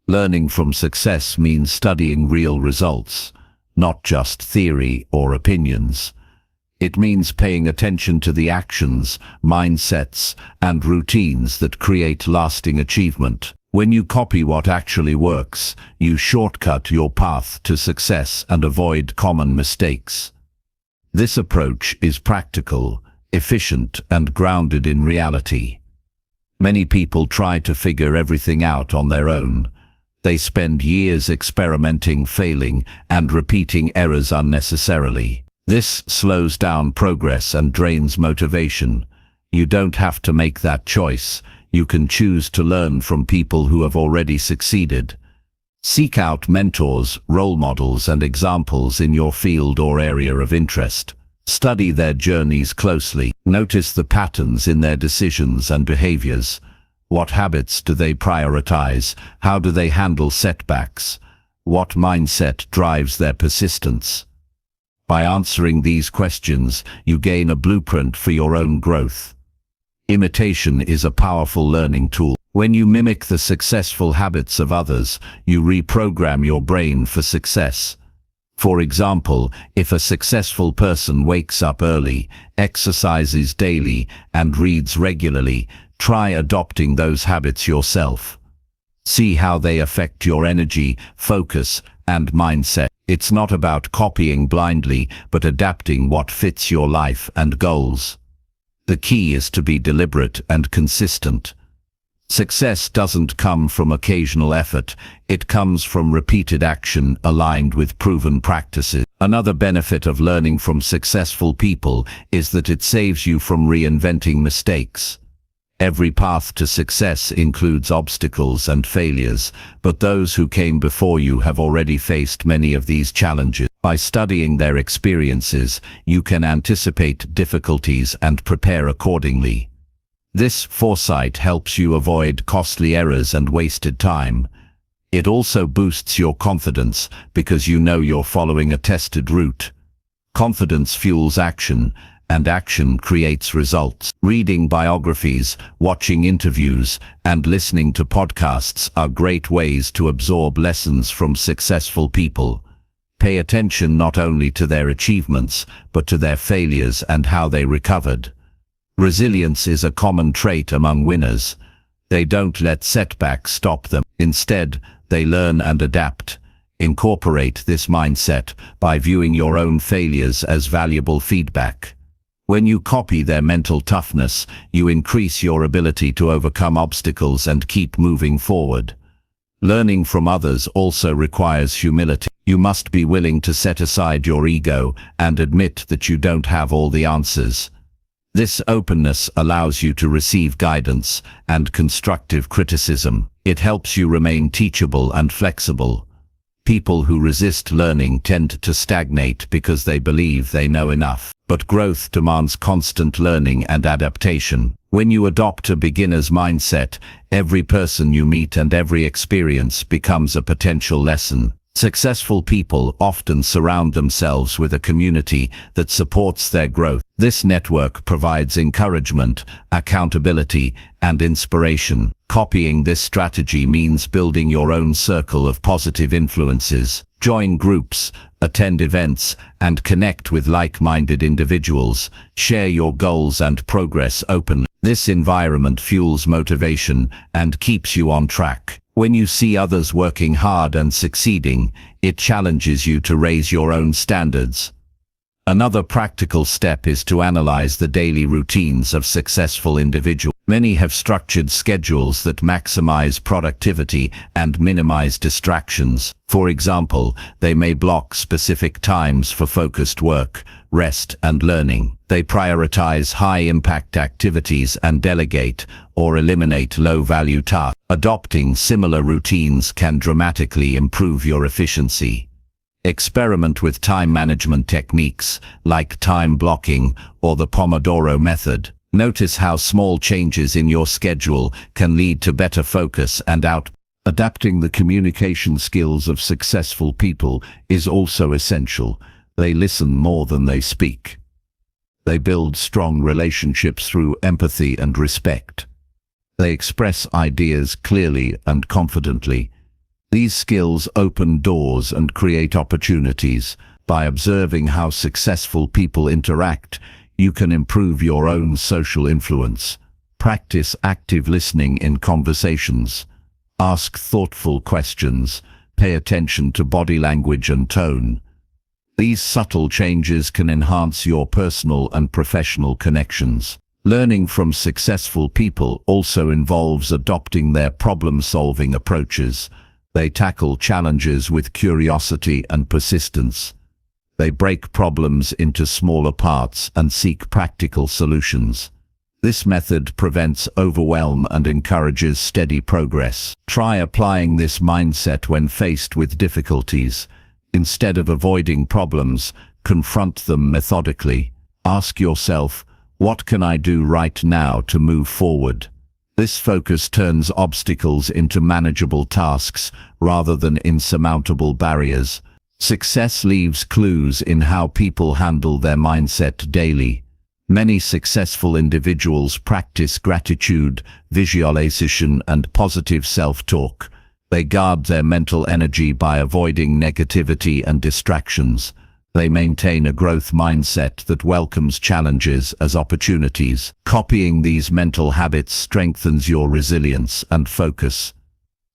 Learning from success means studying real results, not just theory or opinions. It means paying attention to the actions, mindsets, and routines that create lasting achievement. When you copy what actually works, you shortcut your path to success and avoid common mistakes. This approach is practical, efficient, and grounded in reality. Many people try to figure everything out on their own. They spend years experimenting, failing, and repeating errors unnecessarily. This slows down progress and drains motivation. You don't have to make that choice. You can choose to learn from people who have already succeeded. Seek out mentors, role models, and examples in your field or area of interest. Study their journeys closely. Notice the patterns in their decisions and behaviors. What habits do they prioritize? How do they handle setbacks? What mindset drives their persistence? By answering these questions, you gain a blueprint for your own growth. Imitation is a powerful learning tool. When you mimic the successful habits of others, you reprogram your brain for success. For example, if a successful person wakes up early, exercises daily, and reads regularly, try adopting those habits yourself. See how they affect your energy, focus, and mindset. It's not about copying blindly, but adapting what fits your life and goals. The key is to be deliberate and consistent. Success doesn't come from occasional effort, it comes from repeated action aligned with proven practices. Another benefit of learning from successful people is that it saves you from reinventing mistakes. Every path to success includes obstacles and failures, but those who came before you have already faced many of these challenges. By studying their experiences, you can anticipate difficulties and prepare accordingly. This foresight helps you avoid costly errors and wasted time. It also boosts your confidence because you know you're following a tested route. Confidence fuels action, and action creates results. Reading biographies, watching interviews, and listening to podcasts are great ways to absorb lessons from successful people. Pay attention not only to their achievements, but to their failures and how they recovered. Resilience is a common trait among winners. They don't let setbacks stop them. Instead, they learn and adapt. Incorporate this mindset by viewing your own failures as valuable feedback. When you copy their mental toughness, you increase your ability to overcome obstacles and keep moving forward. Learning from others also requires humility. You must be willing to set aside your ego and admit that you don't have all the answers. This openness allows you to receive guidance and constructive criticism. It helps you remain teachable and flexible. People who resist learning tend to stagnate because they believe they know enough. But growth demands constant learning and adaptation. When you adopt a beginner's mindset, every person you meet and every experience becomes a potential lesson. Successful people often surround themselves with a community that supports their growth. This network provides encouragement, accountability, and inspiration. Copying this strategy means building your own circle of positive influences. Join groups, attend events, and connect with like-minded individuals. Share your goals and progress openly. This environment fuels motivation and keeps you on track. When you see others working hard and succeeding, it challenges you to raise your own standards. Another practical step is to analyze the daily routines of successful individuals. Many have structured schedules that maximize productivity and minimize distractions. For example, they may block specific times for focused work, rest, and learning. They prioritize high-impact activities and delegate or eliminate low-value tasks. Adopting similar routines can dramatically improve your efficiency. Experiment with time management techniques like time blocking or the Pomodoro method. Notice how small changes in your schedule can lead to better focus and output. Adapting the communication skills of successful people is also essential. They listen more than they speak. They build strong relationships through empathy and respect. They express ideas clearly and confidently. These skills open doors and create opportunities. By observing how successful people interact, you can improve your own social influence. Practice active listening in conversations. Ask thoughtful questions. Pay attention to body language and tone. These subtle changes can enhance your personal and professional connections. Learning from successful people also involves adopting their problem-solving approaches. They tackle challenges with curiosity and persistence. They break problems into smaller parts and seek practical solutions. This method prevents overwhelm and encourages steady progress. Try applying this mindset when faced with difficulties. Instead of avoiding problems, confront them methodically. Ask yourself, what can I do right now to move forward? This focus turns obstacles into manageable tasks rather than insurmountable barriers. Success leaves clues in how people handle their mindset daily. Many successful individuals practice gratitude, visualization, and positive self-talk. They guard their mental energy by avoiding negativity and distractions. They maintain a growth mindset that welcomes challenges as opportunities. Copying these mental habits strengthens your resilience and focus.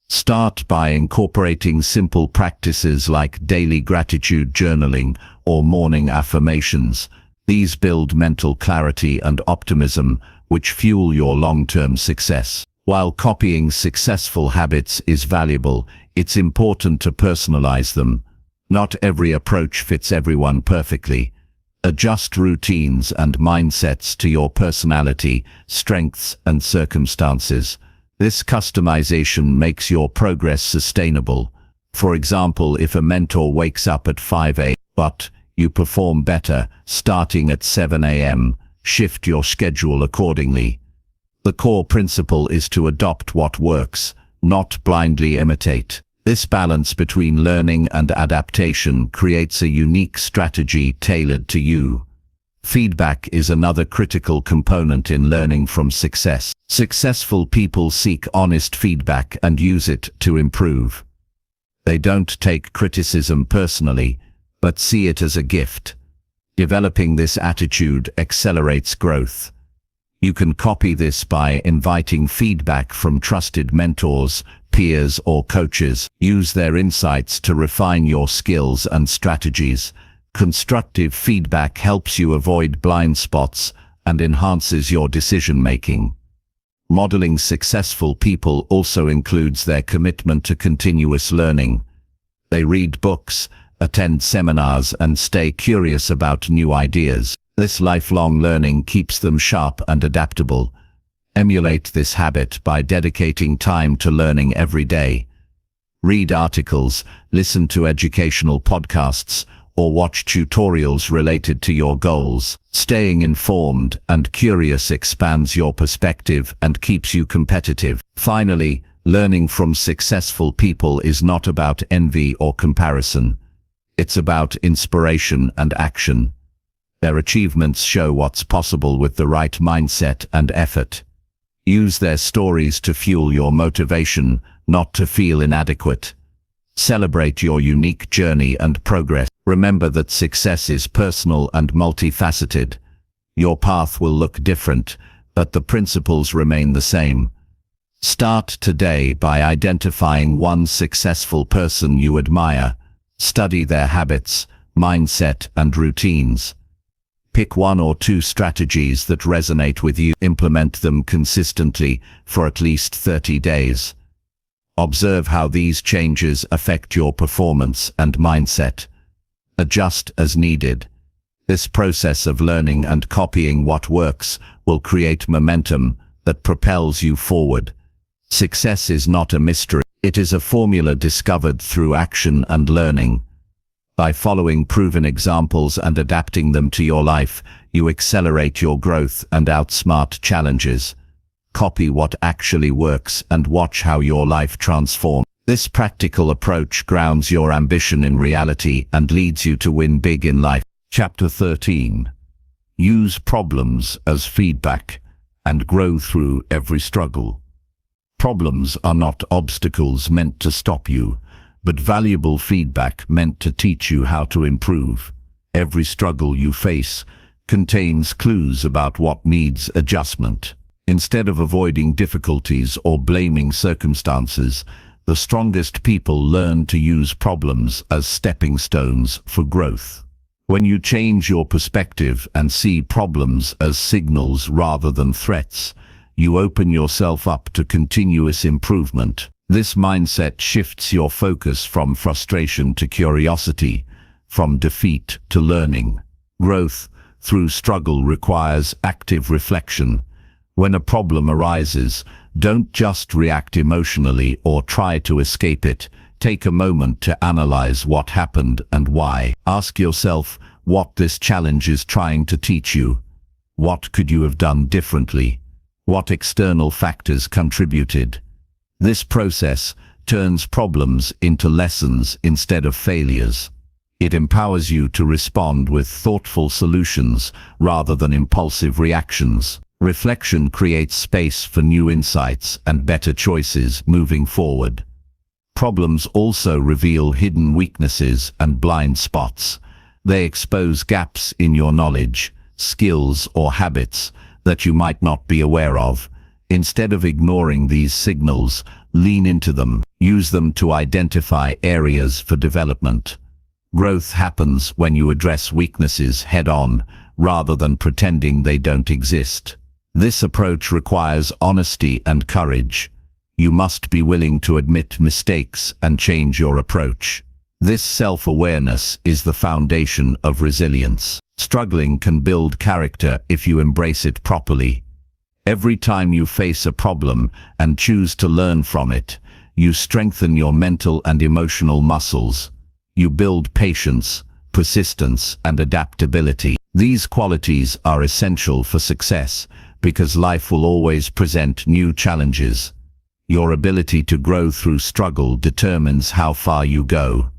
Start by incorporating simple practices like daily gratitude journaling or morning affirmations. These build mental clarity and optimism, which fuel your long-term success. While copying successful habits is valuable, it's important to personalize them. Not every approach fits everyone perfectly. Adjust routines and mindsets to your personality, strengths, and circumstances. This customization makes your progress sustainable. For example, if a mentor wakes up at 5 a.m. but you perform better starting at 7 a.m., shift your schedule accordingly. The core principle is to adopt what works, not blindly imitate. This balance between learning and adaptation creates a unique strategy tailored to you. Feedback is another critical component in learning from success. Successful people seek honest feedback and use it to improve. They don't take criticism personally, but see it as a gift. Developing this attitude accelerates growth. You can copy this by inviting feedback from trusted mentors, peers, or coaches. Use their insights to refine your skills and strategies. Constructive feedback helps you avoid blind spots and enhances your decision-making. Modeling successful people also includes their commitment to continuous learning. They read books, attend seminars, and stay curious about new ideas. This lifelong learning keeps them sharp and adaptable. Emulate this habit by dedicating time to learning every day. Read articles, listen to educational podcasts, or watch tutorials related to your goals. Staying informed and curious expands your perspective and keeps you competitive. Finally, learning from successful people is not about envy or comparison. It's about inspiration and action. Their achievements show what's possible with the right mindset and effort. Use their stories to fuel your motivation, not to feel inadequate. Celebrate your unique journey and progress. Remember that success is personal and multifaceted. Your path will look different, but the principles remain the same. Start today by identifying one successful person you admire. Study their habits, mindset, and routines. Pick one or two strategies that resonate with you. Implement them consistently for at least 30 days. Observe how these changes affect your performance and mindset. Adjust as needed. This process of learning and copying what works will create momentum that propels you forward. Success is not a mystery. It is a formula discovered through action and learning. By following proven examples and adapting them to your life, you accelerate your growth and outsmart challenges. Copy what actually works and watch how your life transforms. This practical approach grounds your ambition in reality and leads you to win big in life. Chapter 13. Use problems as feedback and grow through every struggle. Problems are not obstacles meant to stop you, but valuable feedback meant to teach you how to improve. Every struggle you face contains clues about what needs adjustment. Instead of avoiding difficulties or blaming circumstances, the strongest people learn to use problems as stepping stones for growth. When you change your perspective and see problems as signals rather than threats, you open yourself up to continuous improvement. This mindset shifts your focus from frustration to curiosity, from defeat to learning. Growth through struggle requires active reflection. When a problem arises, don't just react emotionally or try to escape it. Take a moment to analyze what happened and why. Ask yourself what this challenge is trying to teach you. What could you have done differently? What external factors contributed? This process turns problems into lessons instead of failures. It empowers you to respond with thoughtful solutions rather than impulsive reactions. Reflection creates space for new insights and better choices moving forward. Problems also reveal hidden weaknesses and blind spots. They expose gaps in your knowledge, skills, or habits that you might not be aware of. Instead of ignoring these signals, lean into them. Use them to identify areas for development. Growth happens when you address weaknesses head-on, rather than pretending they don't exist. This approach requires honesty and courage. You must be willing to admit mistakes and change your approach. This self-awareness is the foundation of resilience. Struggling can build character if you embrace it properly. Every time you face a problem and choose to learn from it, you strengthen your mental and emotional muscles. You build patience, persistence, and adaptability. These qualities are essential for success because life will always present new challenges. Your ability to grow through struggle determines how far you go.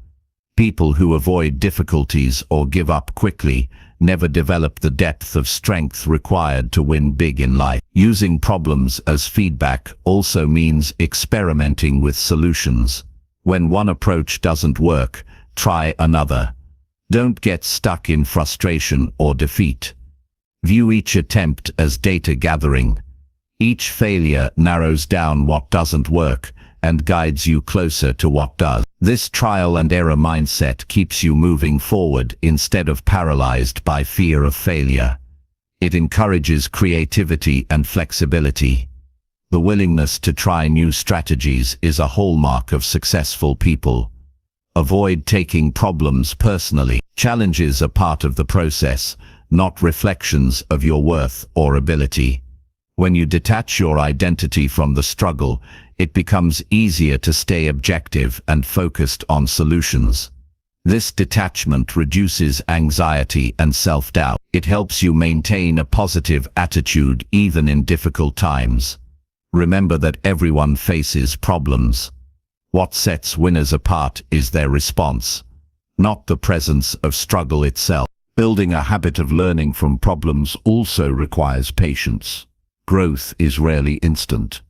People who avoid difficulties or give up quickly never develop the depth of strength required to win big in life. Using problems as feedback also means experimenting with solutions. When one approach doesn't work, try another. Don't get stuck in frustration or defeat. View each attempt as data gathering. Each failure narrows down what doesn't work and guides you closer to what does. This trial and error mindset keeps you moving forward instead of paralyzed by fear of failure. It encourages creativity and flexibility. The willingness to try new strategies is a hallmark of successful people. Avoid taking problems personally. Challenges are part of the process, not reflections of your worth or ability. When you detach your identity from the struggle, it becomes easier to stay objective and focused on solutions. This detachment reduces anxiety and self-doubt. It helps you maintain a positive attitude even in difficult times. Remember that everyone faces problems. What sets winners apart is their response, not the presence of struggle itself. Building a habit of learning from problems also requires patience. Growth is rarely instant.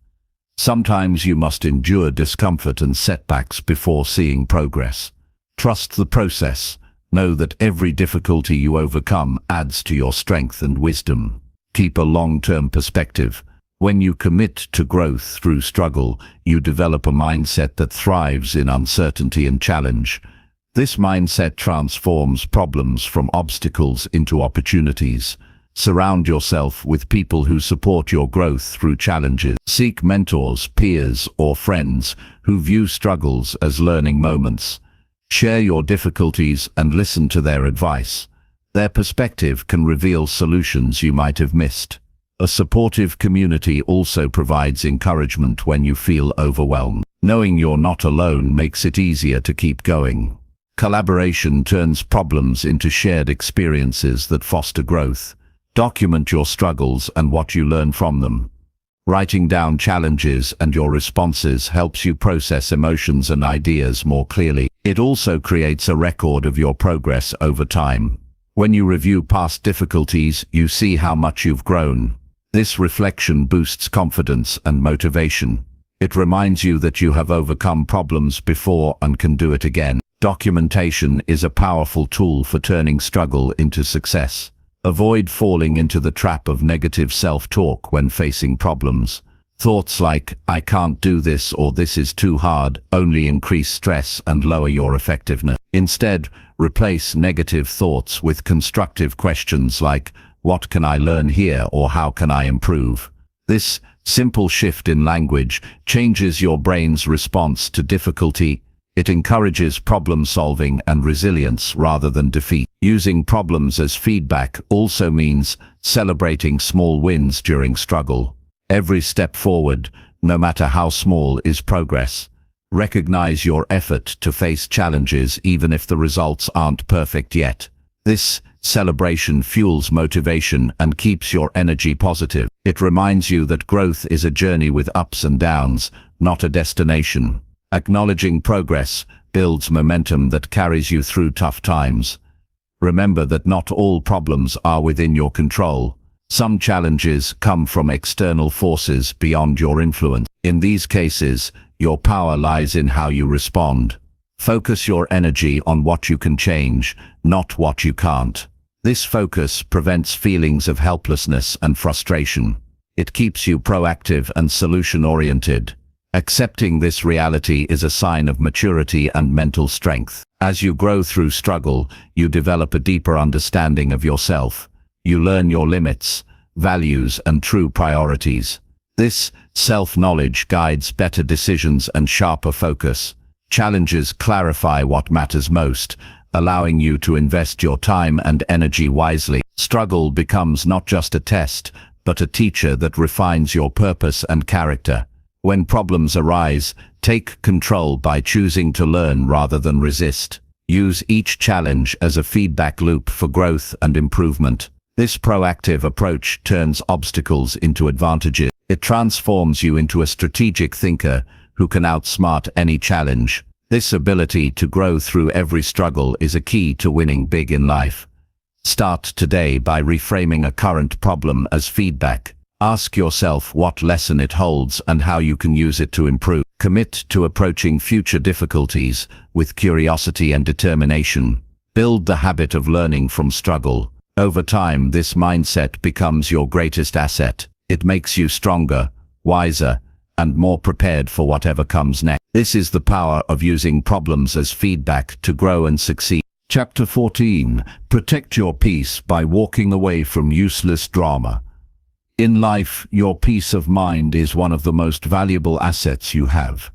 Sometimes you must endure discomfort and setbacks before seeing progress. Trust the process. Know that every difficulty you overcome adds to your strength and wisdom. Keep a long-term perspective. When you commit to growth through struggle, you develop a mindset that thrives in uncertainty and challenge. This mindset transforms problems from obstacles into opportunities. Surround yourself with people who support your growth through challenges. Seek mentors, peers, or friends who view struggles as learning moments. Share your difficulties and listen to their advice. Their perspective can reveal solutions you might have missed. A supportive community also provides encouragement when you feel overwhelmed. Knowing you're not alone makes it easier to keep going. Collaboration turns problems into shared experiences that foster growth. Document your struggles and what you learn from them. Writing down challenges and your responses helps you process emotions and ideas more clearly. It also creates a record of your progress over time. When you review past difficulties, you see how much you've grown. This reflection boosts confidence and motivation. It reminds you that you have overcome problems before and can do it again. Documentation is a powerful tool for turning struggle into success. Avoid falling into the trap of negative self-talk when facing problems. Thoughts like, "I can't do this" or "this is too hard" only increase stress and lower your effectiveness. Instead, replace negative thoughts with constructive questions like, "What can I learn here?" or "How can I improve?" This simple shift in language changes your brain's response to difficulty. It encourages problem-solving and resilience rather than defeat. Using problems as feedback also means celebrating small wins during struggle. Every step forward, no matter how small, is progress. Recognize your effort to face challenges even if the results aren't perfect yet. This celebration fuels motivation and keeps your energy positive. It reminds you that growth is a journey with ups and downs, not a destination. Acknowledging progress builds momentum that carries you through tough times. Remember that not all problems are within your control. Some challenges come from external forces beyond your influence. In these cases, your power lies in how you respond. Focus your energy on what you can change, not what you can't. This focus prevents feelings of helplessness and frustration. It keeps you proactive and solution-oriented. Accepting this reality is a sign of maturity and mental strength. As you grow through struggle, you develop a deeper understanding of yourself. You learn your limits, values, and true priorities. This self-knowledge guides better decisions and sharper focus. Challenges clarify what matters most, allowing you to invest your time and energy wisely. Struggle becomes not just a test, but a teacher that refines your purpose and character. When problems arise, take control by choosing to learn rather than resist. Use each challenge as a feedback loop for growth and improvement. This proactive approach turns obstacles into advantages. It transforms you into a strategic thinker who can outsmart any challenge. This ability to grow through every struggle is a key to winning big in life. Start today by reframing a current problem as feedback. Ask yourself what lesson it holds and how you can use it to improve. Commit to approaching future difficulties with curiosity and determination. Build the habit of learning from struggle. Over time, this mindset becomes your greatest asset. It makes you stronger, wiser, and more prepared for whatever comes next. This is the power of using problems as feedback to grow and succeed. Chapter 14. Protect your peace by walking away from useless drama. In life, your peace of mind is one of the most valuable assets you have.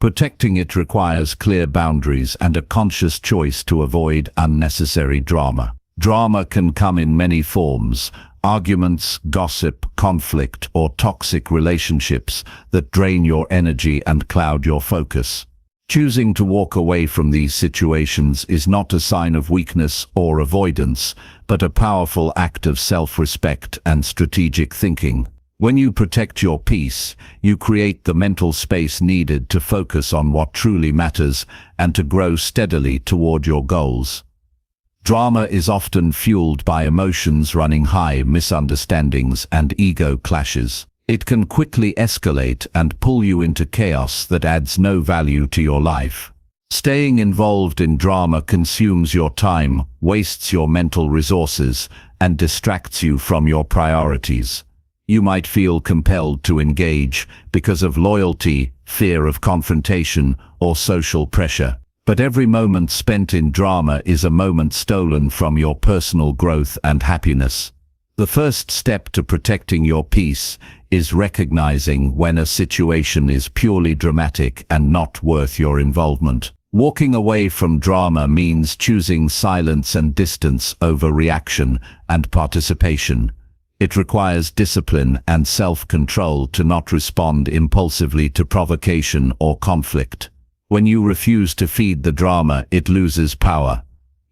Protecting it requires clear boundaries and a conscious choice to avoid unnecessary drama. Drama can come in many forms: arguments, gossip, conflict, or toxic relationships that drain your energy and cloud your focus. Choosing to walk away from these situations is not a sign of weakness or avoidance, but a powerful act of self-respect and strategic thinking. When you protect your peace, you create the mental space needed to focus on what truly matters and to grow steadily toward your goals. Drama is often fueled by emotions running high, misunderstandings, and ego clashes. It can quickly escalate and pull you into chaos that adds no value to your life. Staying involved in drama consumes your time, wastes your mental resources, and distracts you from your priorities. You might feel compelled to engage because of loyalty, fear of confrontation, or social pressure. But every moment spent in drama is a moment stolen from your personal growth and happiness. The first step to protecting your peace is recognizing when a situation is purely dramatic and not worth your involvement. Walking away from drama means choosing silence and distance over reaction and participation. It requires discipline and self-control to not respond impulsively to provocation or conflict. When you refuse to feed the drama, it loses power.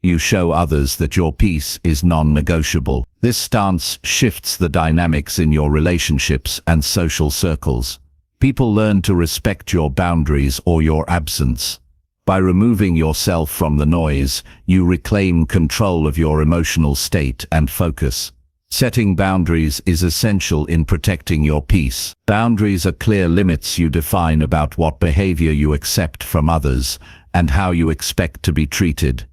You show others that your peace is non-negotiable. This stance shifts the dynamics in your relationships and social circles. People learn to respect your boundaries or your absence. By removing yourself from the noise, you reclaim control of your emotional state and focus. Setting boundaries is essential in protecting your peace. Boundaries are clear limits you define about what behavior you accept from others and how you expect to be treated.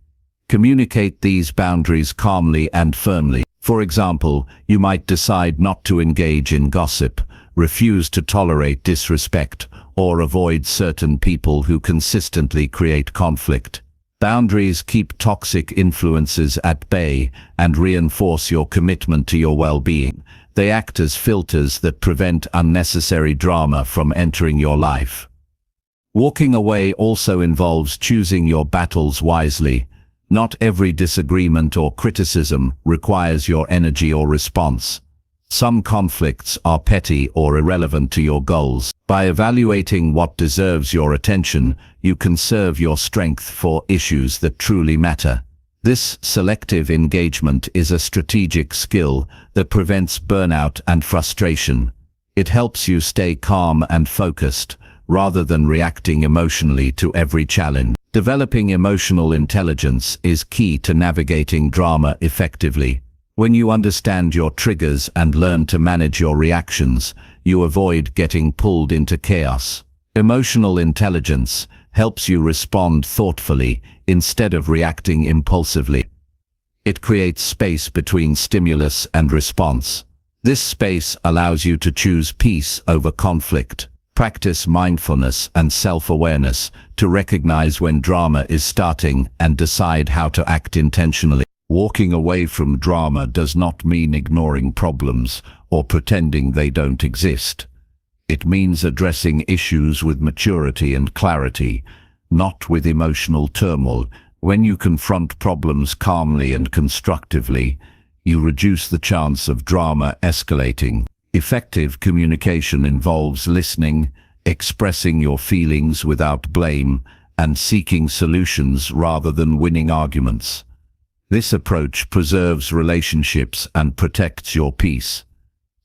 Communicate these boundaries calmly and firmly. For example, you might decide not to engage in gossip, refuse to tolerate disrespect, or avoid certain people who consistently create conflict. Boundaries keep toxic influences at bay and reinforce your commitment to your well-being. They act as filters that prevent unnecessary drama from entering your life. Walking away also involves choosing your battles wisely. Not every disagreement or criticism requires your energy or response. Some conflicts are petty or irrelevant to your goals. By evaluating what deserves your attention, you conserve your strength for issues that truly matter. This selective engagement is a strategic skill that prevents burnout and frustration. It helps you stay calm and focused, rather than reacting emotionally to every challenge. Developing emotional intelligence is key to navigating drama effectively. When you understand your triggers and learn to manage your reactions, you avoid getting pulled into chaos. Emotional intelligence helps you respond thoughtfully instead of reacting impulsively. It creates space between stimulus and response. This space allows you to choose peace over conflict. Practice mindfulness and self-awareness to recognize when drama is starting and decide how to act intentionally. Walking away from drama does not mean ignoring problems or pretending they don't exist. It means addressing issues with maturity and clarity, not with emotional turmoil. When you confront problems calmly and constructively, you reduce the chance of drama escalating. Effective communication involves listening, expressing your feelings without blame, and seeking solutions rather than winning arguments. This approach preserves relationships and protects your peace.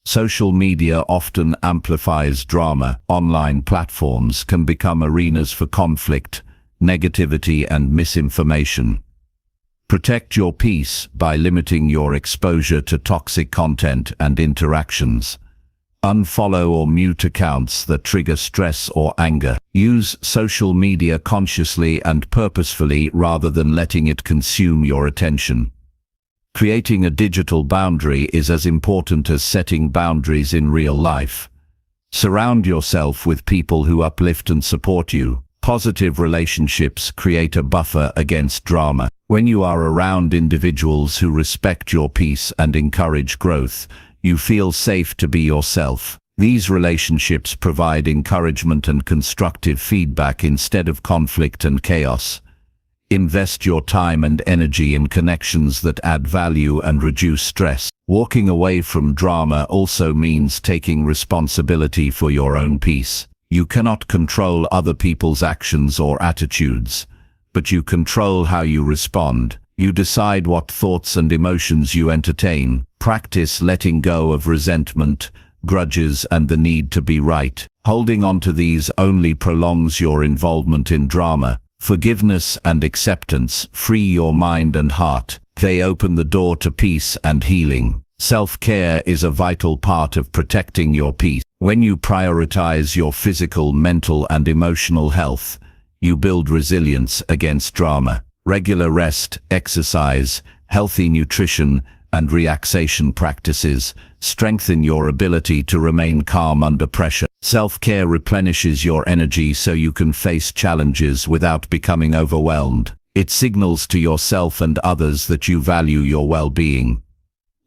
Social media often amplifies drama. Online platforms can become arenas for conflict, negativity, and misinformation. Protect your peace by limiting your exposure to toxic content and interactions. Unfollow or mute accounts that trigger stress or anger. Use social media consciously and purposefully rather than letting it consume your attention. Creating a digital boundary is as important as setting boundaries in real life. Surround yourself with people who uplift and support you. Positive relationships create a buffer against drama. When you are around individuals who respect your peace and encourage growth, you feel safe to be yourself. These relationships provide encouragement and constructive feedback instead of conflict and chaos. Invest your time and energy in connections that add value and reduce stress. Walking away from drama also means taking responsibility for your own peace. You cannot control other people's actions or attitudes, but you control how you respond. You decide what thoughts and emotions you entertain. Practice letting go of resentment, grudges, and the need to be right. Holding on to these only prolongs your involvement in drama. Forgiveness and acceptance free your mind and heart. They open the door to peace and healing. Self-care is a vital part of protecting your peace. When you prioritize your physical, mental, and emotional health, you build resilience against drama. Regular rest, exercise, healthy nutrition, and relaxation practices strengthen your ability to remain calm under pressure. Self-care replenishes your energy so you can face challenges without becoming overwhelmed. It signals to yourself and others that you value your well-being.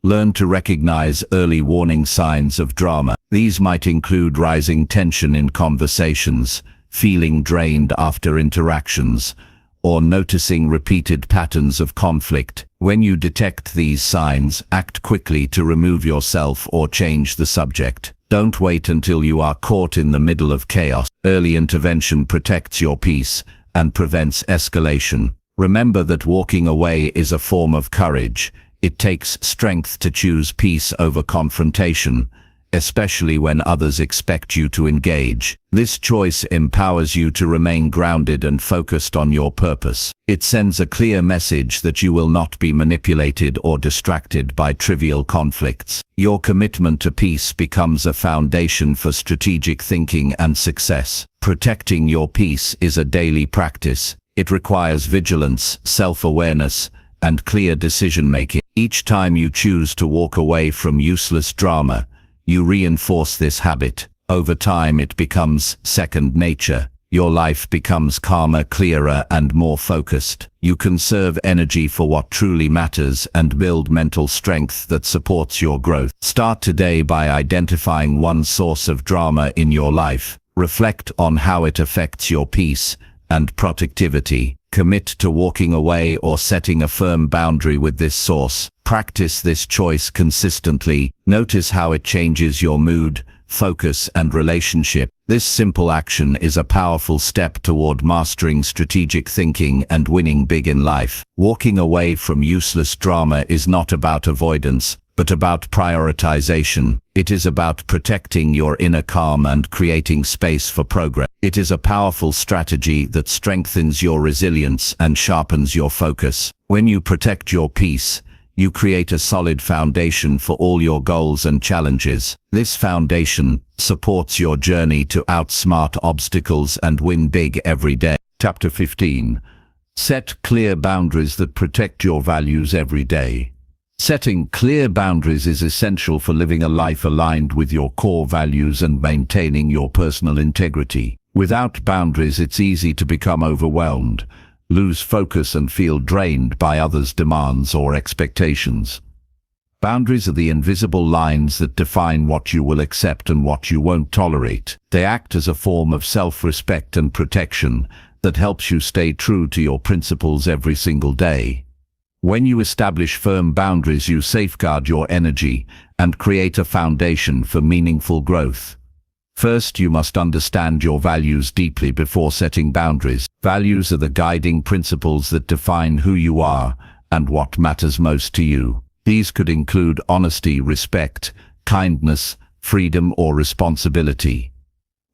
Learn to recognize early warning signs of drama. These might include rising tension in conversations, feeling drained after interactions, or noticing repeated patterns of conflict. When you detect these signs, act quickly to remove yourself or change the subject. Don't wait until you are caught in the middle of chaos. Early intervention protects your peace and prevents escalation. Remember that walking away is a form of courage. It takes strength to choose peace over confrontation, especially when others expect you to engage. This choice empowers you to remain grounded and focused on your purpose. It sends a clear message that you will not be manipulated or distracted by trivial conflicts. Your commitment to peace becomes a foundation for strategic thinking and success. Protecting your peace is a daily practice. It requires vigilance, self-awareness, and clear decision-making. Each time you choose to walk away from useless drama, you reinforce this habit. Over time it becomes second nature. Your life becomes calmer, clearer, and more focused. You conserve energy for what truly matters and build mental strength that supports your growth. Start today by identifying one source of drama in your life. Reflect on how it affects your peace and productivity. Commit to walking away or setting a firm boundary with this source. Practice this choice consistently. Notice how it changes your mood, focus, and relationship. This simple action is a powerful step toward mastering strategic thinking and winning big in life. Walking away from useless drama is not about avoidance, but about prioritization. It is about protecting your inner calm and creating space for progress. It is a powerful strategy that strengthens your resilience and sharpens your focus. When you protect your peace, you create a solid foundation for all your goals and challenges. This foundation supports your journey to outsmart obstacles and win big every day. Chapter 15. Set clear boundaries that protect your values every day. Setting clear boundaries is essential for living a life aligned with your core values and maintaining your personal integrity. Without boundaries, it's easy to become overwhelmed, lose focus and feel drained by others' demands or expectations. Boundaries are the invisible lines that define what you will accept and what you won't tolerate. They act as a form of self-respect and protection that helps you stay true to your principles every single day. When you establish firm boundaries, you safeguard your energy and create a foundation for meaningful growth. First, you must understand your values deeply before setting boundaries. Values are the guiding principles that define who you are and what matters most to you. These could include honesty, respect, kindness, freedom, or responsibility.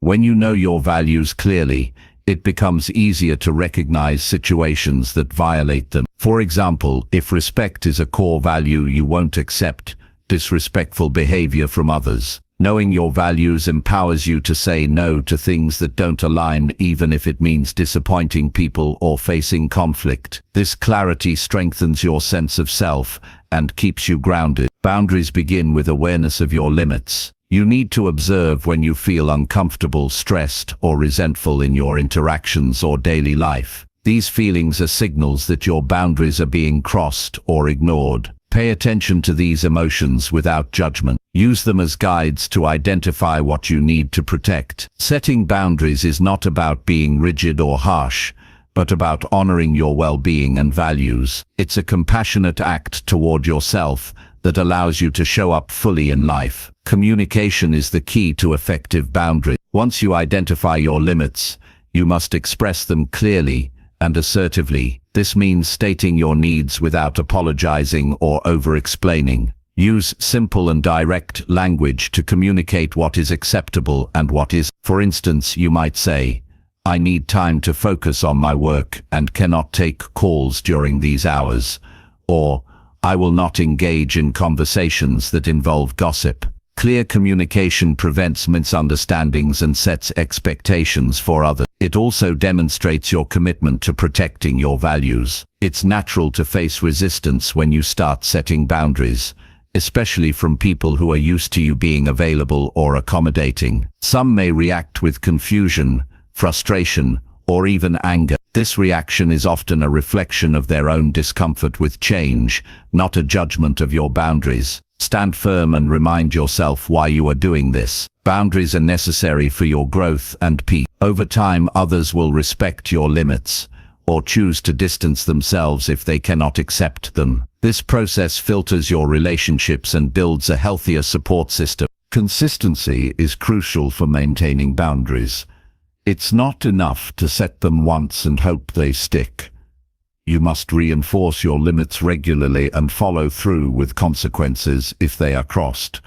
When you know your values clearly, it becomes easier to recognize situations that violate them. For example, if respect is a core value, you won't accept disrespectful behavior from others. Knowing your values empowers you to say no to things that don't align, even if it means disappointing people or facing conflict. This clarity strengthens your sense of self and keeps you grounded. Boundaries begin with awareness of your limits. You need to observe when you feel uncomfortable, stressed, or resentful in your interactions or daily life. These feelings are signals that your boundaries are being crossed or ignored. Pay attention to these emotions without judgment. Use them as guides to identify what you need to protect. Setting boundaries is not about being rigid or harsh, but about honoring your well-being and values. It's a compassionate act toward yourself that allows you to show up fully in life. Communication is the key to effective boundaries. Once you identify your limits, you must express them clearly and assertively. This means stating your needs without apologizing or over-explaining. Use simple and direct language to communicate what is acceptable and what is. For instance, you might say, "I need time to focus on my work and cannot take calls during these hours," or "I will not engage in conversations that involve gossip." Clear communication prevents misunderstandings and sets expectations for others. It also demonstrates your commitment to protecting your values. It's natural to face resistance when you start setting boundaries, especially from people who are used to you being available or accommodating. Some may react with confusion, frustration, or even anger. This reaction is often a reflection of their own discomfort with change, not a judgment of your boundaries. Stand firm and remind yourself why you are doing this. Boundaries are necessary for your growth and peace. Over time, others will respect your limits or choose to distance themselves if they cannot accept them. This process filters your relationships and builds a healthier support system. Consistency is crucial for maintaining boundaries. It's not enough to set them once and hope they stick. You must reinforce your limits regularly and follow through with consequences if they are crossed.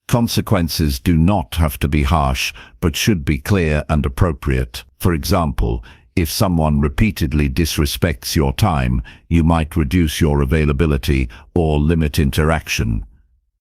Consequences do not have to be harsh, but should be clear and appropriate. For example, if someone repeatedly disrespects your time, you might reduce your availability or limit interaction.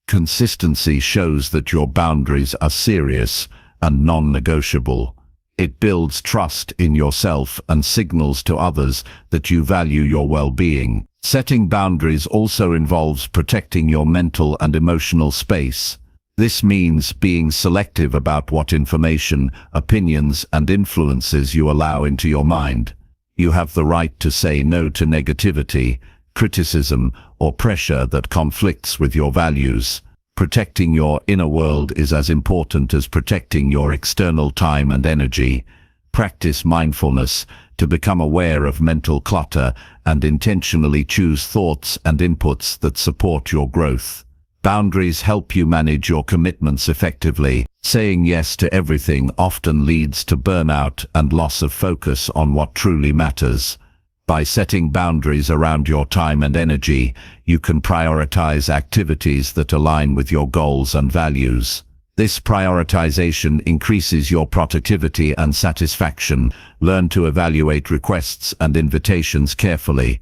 Consistency shows that your boundaries are serious and non-negotiable. It builds trust in yourself and signals to others that you value your well-being. Setting boundaries also involves protecting your mental and emotional space. This means being selective about what information, opinions, and influences you allow into your mind. You have the right to say no to negativity, criticism, or pressure that conflicts with your values. Protecting your inner world is as important as protecting your external time and energy. Practice mindfulness to become aware of mental clutter and intentionally choose thoughts and inputs that support your growth. Boundaries help you manage your commitments effectively. Saying yes to everything often leads to burnout and loss of focus on what truly matters. By setting boundaries around your time and energy, you can prioritize activities that align with your goals and values. This prioritization increases your productivity and satisfaction. Learn to evaluate requests and invitations carefully.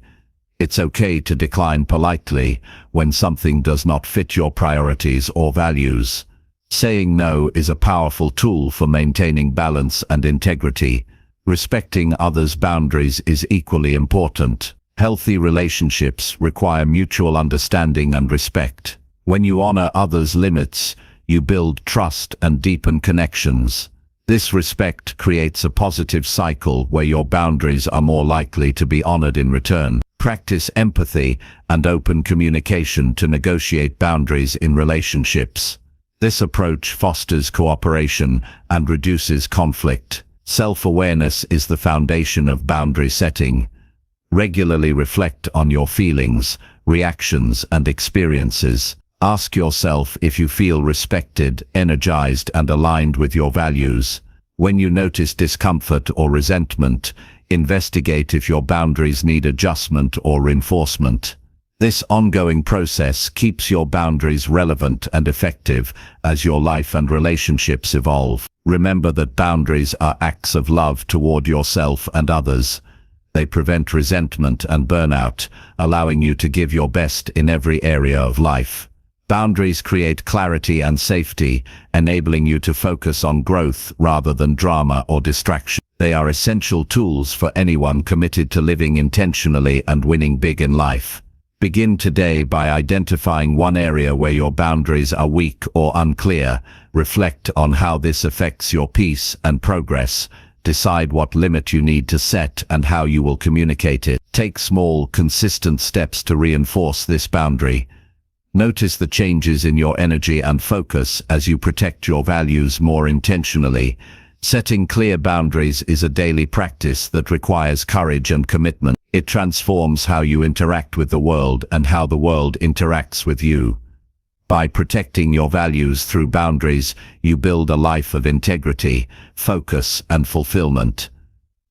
It's okay to decline politely when something does not fit your priorities or values. Saying no is a powerful tool for maintaining balance and integrity. Respecting others' boundaries is equally important. Healthy relationships require mutual understanding and respect. When you honor others' limits, you build trust and deepen connections. This respect creates a positive cycle where your boundaries are more likely to be honored in return. Practice empathy and open communication to negotiate boundaries in relationships. This approach fosters cooperation and reduces conflict. Self-awareness is the foundation of boundary setting. Regularly reflect on your feelings, reactions, and experiences. Ask yourself if you feel respected, energized, and aligned with your values. When you notice discomfort or resentment, investigate if your boundaries need adjustment or reinforcement. This ongoing process keeps your boundaries relevant and effective as your life and relationships evolve. Remember that boundaries are acts of love toward yourself and others. They prevent resentment and burnout, allowing you to give your best in every area of life. Boundaries create clarity and safety, enabling you to focus on growth rather than drama or distraction. They are essential tools for anyone committed to living intentionally and winning big in life. Begin today by identifying one area where your boundaries are weak or unclear. Reflect on how this affects your peace and progress. Decide what limit you need to set and how you will communicate it. Take small, consistent steps to reinforce this boundary. Notice the changes in your energy and focus as you protect your values more intentionally. Setting clear boundaries is a daily practice that requires courage and commitment. It transforms how you interact with the world and how the world interacts with you. By protecting your values through boundaries, you build a life of integrity, focus, and fulfillment.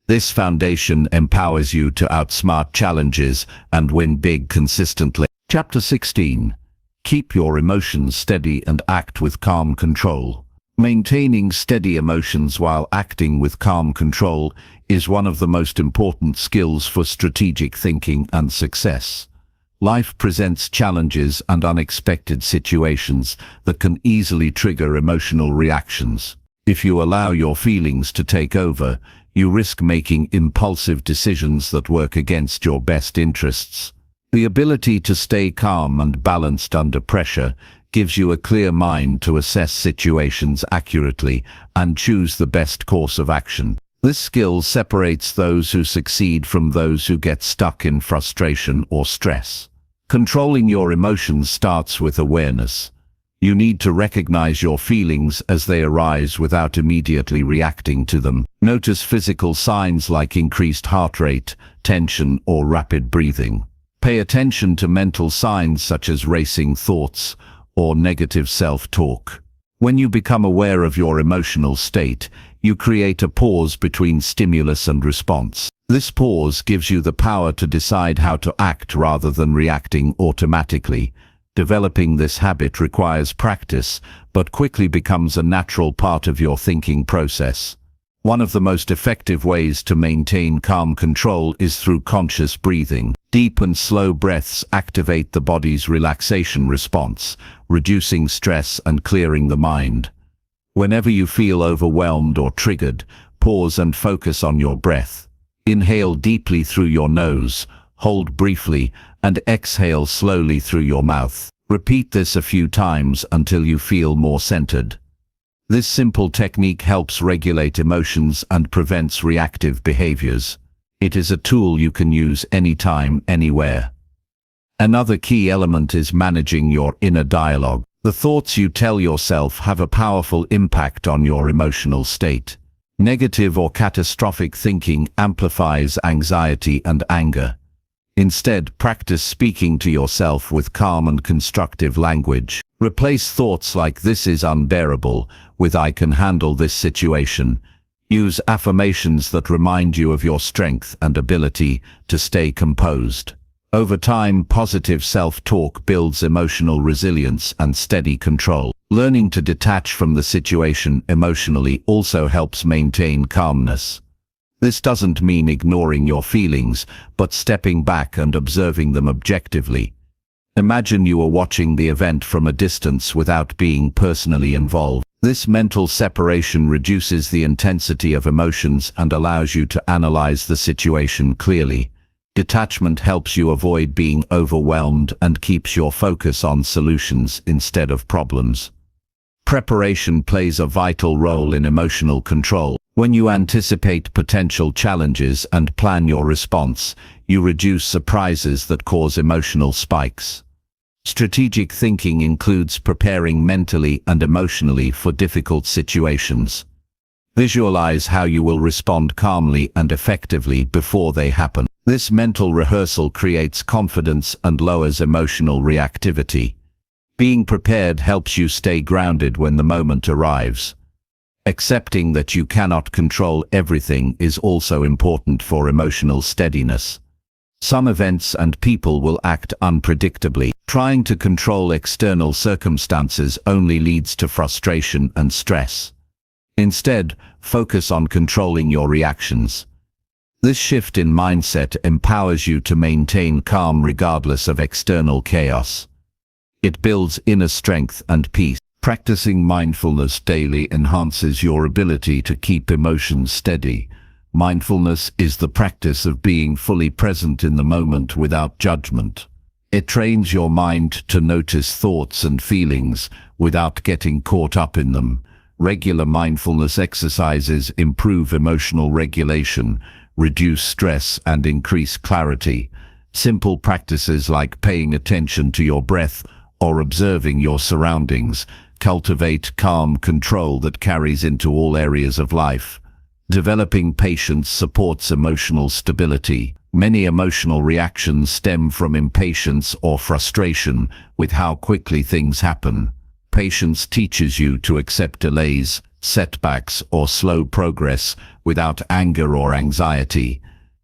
This foundation empowers you to outsmart challenges and win big consistently. Chapter 16. Keep your emotions steady and act with calm control. Maintaining steady emotions while acting with calm control is one of the most important skills for strategic thinking and success. Life presents challenges and unexpected situations that can easily trigger emotional reactions. If you allow your feelings to take over, you risk making impulsive decisions that work against your best interests. The ability to stay calm and balanced under pressure gives you a clear mind to assess situations accurately and choose the best course of action. This skill separates those who succeed from those who get stuck in frustration or stress. Controlling your emotions starts with awareness. You need to recognize your feelings as they arise without immediately reacting to them. Notice physical signs like increased heart rate, tension, or rapid breathing. Pay attention to mental signs such as racing thoughts or negative self-talk. When you become aware of your emotional state, you create a pause between stimulus and response. This pause gives you the power to decide how to act rather than reacting automatically. Developing this habit requires practice, but quickly becomes a natural part of your thinking process. One of the most effective ways to maintain calm control is through conscious breathing. Deep and slow breaths activate the body's relaxation response, reducing stress and clearing the mind. Whenever you feel overwhelmed or triggered, pause and focus on your breath. Inhale deeply through your nose, hold briefly, and exhale slowly through your mouth. Repeat this a few times until you feel more centered. This simple technique helps regulate emotions and prevents reactive behaviors. It is a tool you can use anytime, anywhere. Another key element is managing your inner dialogue. The thoughts you tell yourself have a powerful impact on your emotional state. Negative or catastrophic thinking amplifies anxiety and anger. Instead, practice speaking to yourself with calm and constructive language. Replace thoughts like "this is unbearable" with "I can handle this situation." Use affirmations that remind you of your strength and ability to stay composed. Over time, positive self-talk builds emotional resilience and steady control. Learning to detach from the situation emotionally also helps maintain calmness. This doesn't mean ignoring your feelings, but stepping back and observing them objectively. Imagine you are watching the event from a distance without being personally involved. This mental separation reduces the intensity of emotions and allows you to analyze the situation clearly. Detachment helps you avoid being overwhelmed and keeps your focus on solutions instead of problems. Preparation plays a vital role in emotional control. When you anticipate potential challenges and plan your response, you reduce surprises that cause emotional spikes. Strategic thinking includes preparing mentally and emotionally for difficult situations. Visualize how you will respond calmly and effectively before they happen. This mental rehearsal creates confidence and lowers emotional reactivity. Being prepared helps you stay grounded when the moment arrives. Accepting that you cannot control everything is also important for emotional steadiness. Some events and people will act unpredictably. Trying to control external circumstances only leads to frustration and stress. Instead, focus on controlling your reactions. This shift in mindset empowers you to maintain calm regardless of external chaos. It builds inner strength and peace. Practicing mindfulness daily enhances your ability to keep emotions steady. Mindfulness is the practice of being fully present in the moment without judgment. It trains your mind to notice thoughts and feelings without getting caught up in them. Regular mindfulness exercises improve emotional regulation, reduce stress, and increase clarity. Simple practices like paying attention to your breath or observing your surroundings cultivate calm control that carries into all areas of life. Developing patience supports emotional stability. Many emotional reactions stem from impatience or frustration with how quickly things happen. Patience teaches you to accept delays, setbacks, or slow progress without anger or anxiety.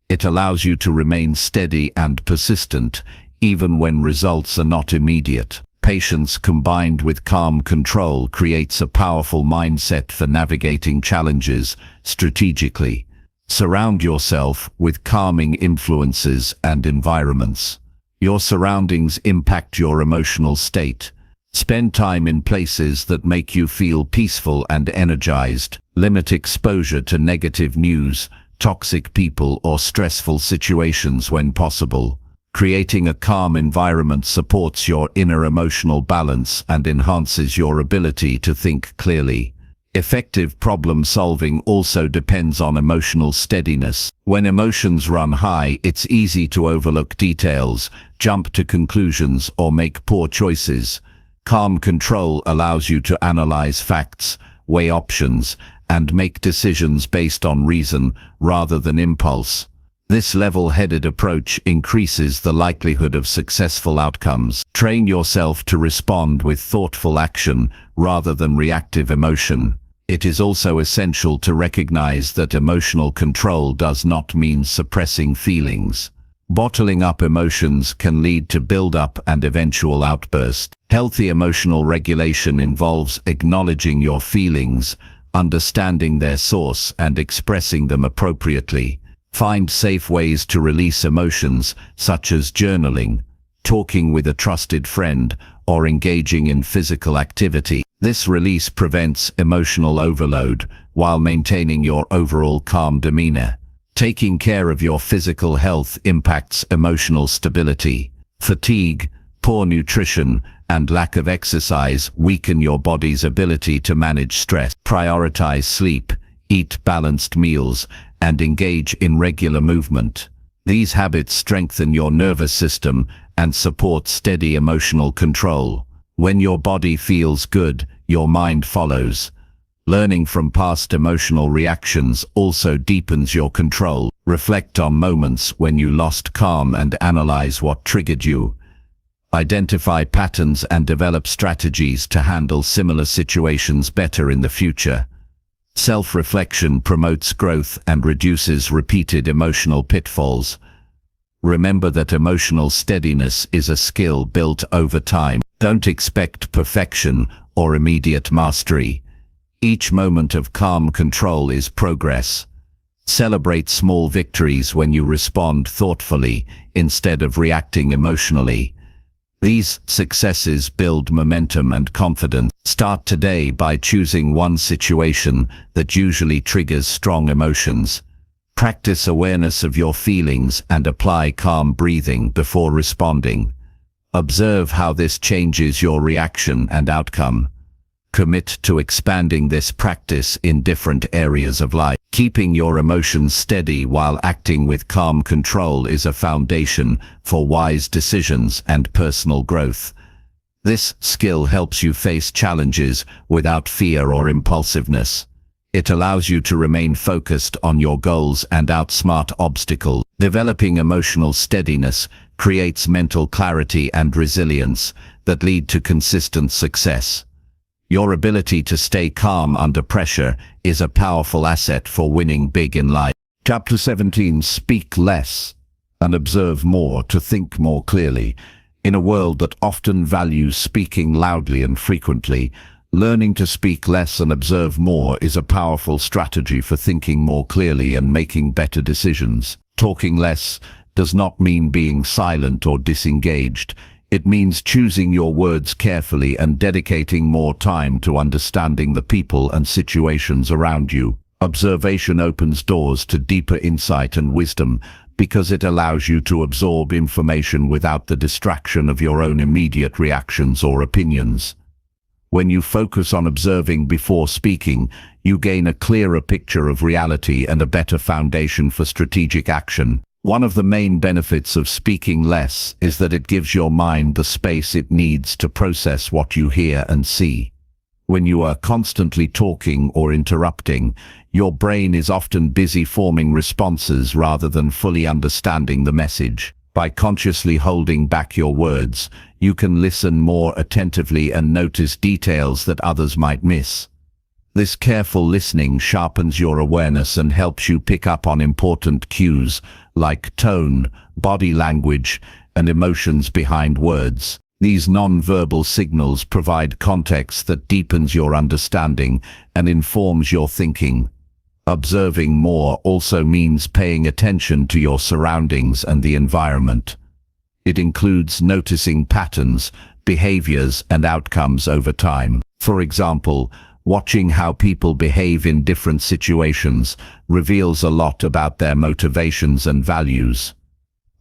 It allows you to remain steady and persistent, even when results are not immediate. Patience combined with calm control creates a powerful mindset for navigating challenges strategically. Surround yourself with calming influences and environments. Your surroundings impact your emotional state. Spend time in places that make you feel peaceful and energized. Limit exposure to negative news, toxic people, or stressful situations when possible. Creating a calm environment supports your inner emotional balance and enhances your ability to think clearly. Effective problem solving also depends on emotional steadiness. When emotions run high, it's easy to overlook details, jump to conclusions, or make poor choices. Calm control allows you to analyze facts, weigh options, and make decisions based on reason rather than impulse. This level-headed approach increases the likelihood of successful outcomes. Train yourself to respond with thoughtful action rather than reactive emotion. It is also essential to recognize that emotional control does not mean suppressing feelings. Bottling up emotions can lead to build-up and eventual outburst. Healthy emotional regulation involves acknowledging your feelings, understanding their source, and expressing them appropriately. Find safe ways to release emotions, such as journaling, talking with a trusted friend, or engaging in physical activity. This release prevents emotional overload while maintaining your overall calm demeanor. Taking care of your physical health impacts emotional stability. Fatigue, poor nutrition, and lack of exercise weaken your body's ability to manage stress. Prioritize sleep, eat balanced meals, and engage in regular movement. These habits strengthen your nervous system and support steady emotional control. When your body feels good, your mind follows. Learning from past emotional reactions also deepens your control. Reflect on moments when you lost calm and analyze what triggered you. Identify patterns and develop strategies to handle similar situations better in the future. Self-reflection promotes growth and reduces repeated emotional pitfalls. Remember that emotional steadiness is a skill built over time. Don't expect perfection or immediate mastery. Each moment of calm control is progress. Celebrate small victories when you respond thoughtfully instead of reacting emotionally. These successes build momentum and confidence. Start today by choosing one situation that usually triggers strong emotions. Practice awareness of your feelings and apply calm breathing before responding. Observe how this changes your reaction and outcome. Commit to expanding this practice in different areas of life. Keeping your emotions steady while acting with calm control is a foundation for wise decisions and personal growth. This skill helps you face challenges without fear or impulsiveness. It allows you to remain focused on your goals and outsmart obstacles. Developing emotional steadiness creates mental clarity and resilience that lead to consistent success. Your ability to stay calm under pressure is a powerful asset for winning big in life. Chapter 17. Speak less and observe more to think more clearly. In a world that often values speaking loudly and frequently, learning to speak less and observe more is a powerful strategy for thinking more clearly and making better decisions. Talking less does not mean being silent or disengaged. It means choosing your words carefully and dedicating more time to understanding the people and situations around you. Observation opens doors to deeper insight and wisdom because it allows you to absorb information without the distraction of your own immediate reactions or opinions. When you focus on observing before speaking, you gain a clearer picture of reality and a better foundation for strategic action. One of the main benefits of speaking less is that it gives your mind the space it needs to process what you hear and see. When you are constantly talking or interrupting, your brain is often busy forming responses rather than fully understanding the message. By consciously holding back your words, you can listen more attentively and notice details that others might miss. This careful listening sharpens your awareness and helps you pick up on important cues like tone, body language, and emotions behind words. These non-verbal signals provide context that deepens your understanding and informs your thinking. Observing more also means paying attention to your surroundings and the environment. It includes noticing patterns, behaviors, and outcomes over time. For example, watching how people behave in different situations reveals a lot about their motivations and values.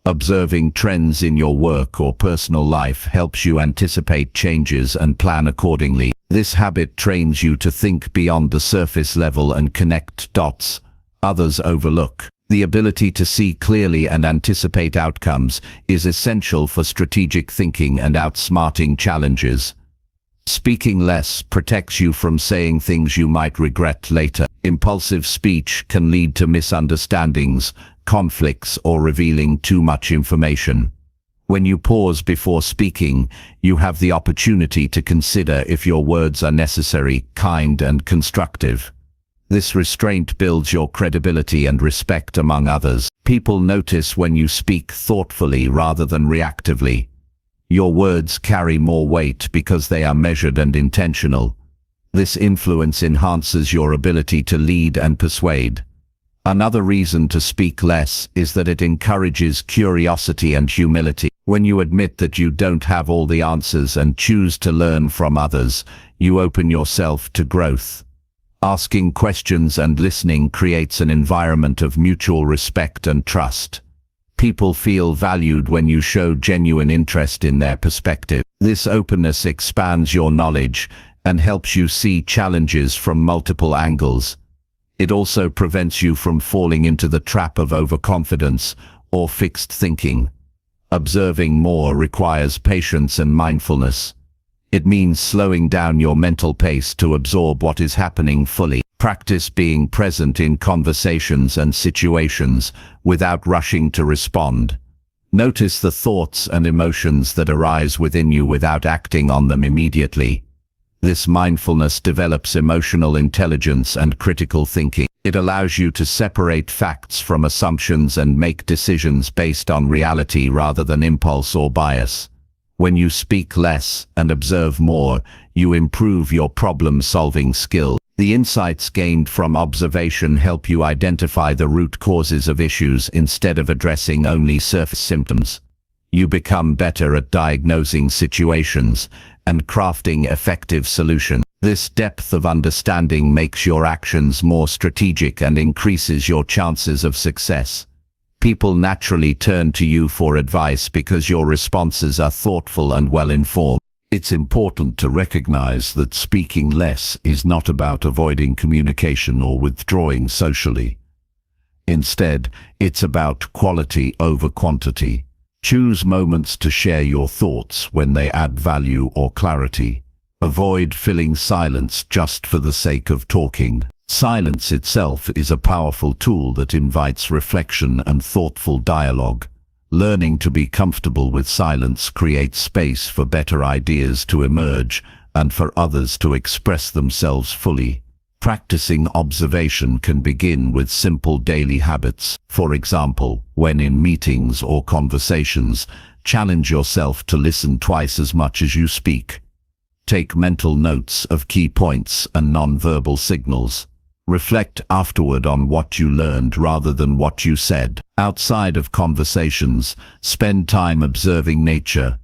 Observing trends in your work or personal life helps you anticipate changes and plan accordingly. This habit trains you to think beyond the surface level and connect dots others overlook. The ability to see clearly and anticipate outcomes is essential for strategic thinking and outsmarting challenges. Speaking less protects you from saying things you might regret later. Impulsive speech can lead to misunderstandings, conflicts, or revealing too much information. When you pause before speaking, you have the opportunity to consider if your words are necessary, kind, and constructive. This restraint builds your credibility and respect among others. People notice when you speak thoughtfully rather than reactively. Your words carry more weight because they are measured and intentional. This influence enhances your ability to lead and persuade. Another reason to speak less is that it encourages curiosity and humility. When you admit that you don't have all the answers and choose to learn from others, you open yourself to growth. Asking questions and listening creates an environment of mutual respect and trust. People feel valued when you show genuine interest in their perspective. This openness expands your knowledge and helps you see challenges from multiple angles. It also prevents you from falling into the trap of overconfidence or fixed thinking. Observing more requires patience and mindfulness. It means slowing down your mental pace to absorb what is happening fully. Practice being present in conversations and situations without rushing to respond. Notice the thoughts and emotions that arise within you without acting on them immediately. This mindfulness develops emotional intelligence and critical thinking. It allows you to separate facts from assumptions and make decisions based on reality rather than impulse or bias. When you speak less and observe more, you improve your problem-solving skills. The insights gained from observation help you identify the root causes of issues instead of addressing only surface symptoms. You become better at diagnosing situations and crafting effective solutions. This depth of understanding makes your actions more strategic and increases your chances of success. People naturally turn to you for advice because your responses are thoughtful and well-informed. It's important to recognize that speaking less is not about avoiding communication or withdrawing socially. Instead, it's about quality over quantity. Choose moments to share your thoughts when they add value or clarity. Avoid filling silence just for the sake of talking. Silence itself is a powerful tool that invites reflection and thoughtful dialogue. Learning to be comfortable with silence creates space for better ideas to emerge and for others to express themselves fully. Practicing observation can begin with simple daily habits. For example, when in meetings or conversations, challenge yourself to listen twice as much as you speak. Take mental notes of key points and non-verbal signals. Reflect afterward on what you learned rather than what you said. Outside of conversations, spend time observing nature,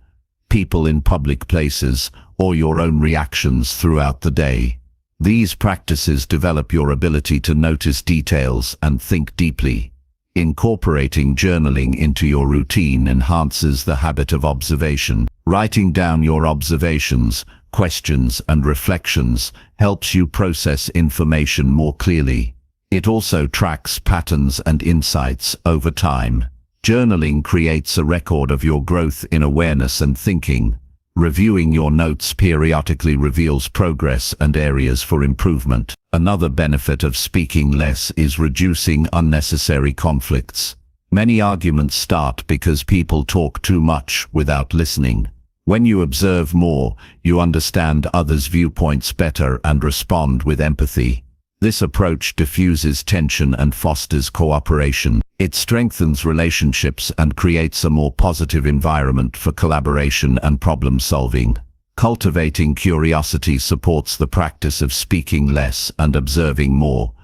people in public places, or your own reactions throughout the day. These practices develop your ability to notice details and think deeply. Incorporating journaling into your routine enhances the habit of observation. Writing down your observations, questions, and reflections helps you process information more clearly. It also tracks patterns and insights over time. Journaling creates a record of your growth in awareness and thinking. Reviewing your notes periodically reveals progress and areas for improvement. Another benefit of speaking less is reducing unnecessary conflicts. Many arguments start because people talk too much without listening. When you observe more, you understand others' viewpoints better and respond with empathy. This approach diffuses tension and fosters cooperation. It strengthens relationships and creates a more positive environment for collaboration and problem solving. Cultivating curiosity supports the practice of speaking less and observing more.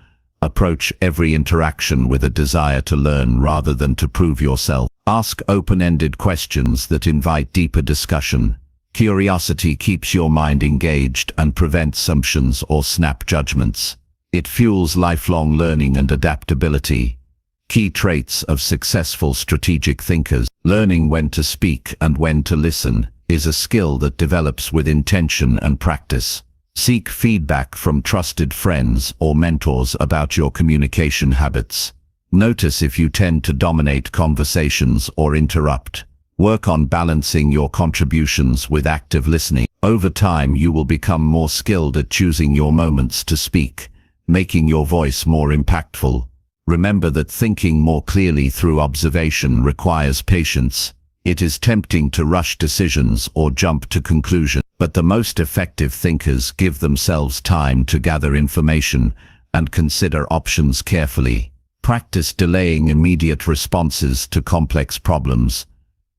Approach every interaction with a desire to learn rather than to prove yourself. Ask open-ended questions that invite deeper discussion. Curiosity keeps your mind engaged and prevents assumptions or snap judgments. It fuels lifelong learning and adaptability. Key traits of successful strategic thinkers. Learning when to speak and when to listen is a skill that develops with intention and practice. Seek feedback from trusted friends or mentors about your communication habits. Notice if you tend to dominate conversations or interrupt. Work on balancing your contributions with active listening. Over time, you will become more skilled at choosing your moments to speak, making your voice more impactful. Remember that thinking more clearly through observation requires patience. It is tempting to rush decisions or jump to conclusions, but the most effective thinkers give themselves time to gather information and consider options carefully. Practice delaying immediate responses to complex problems.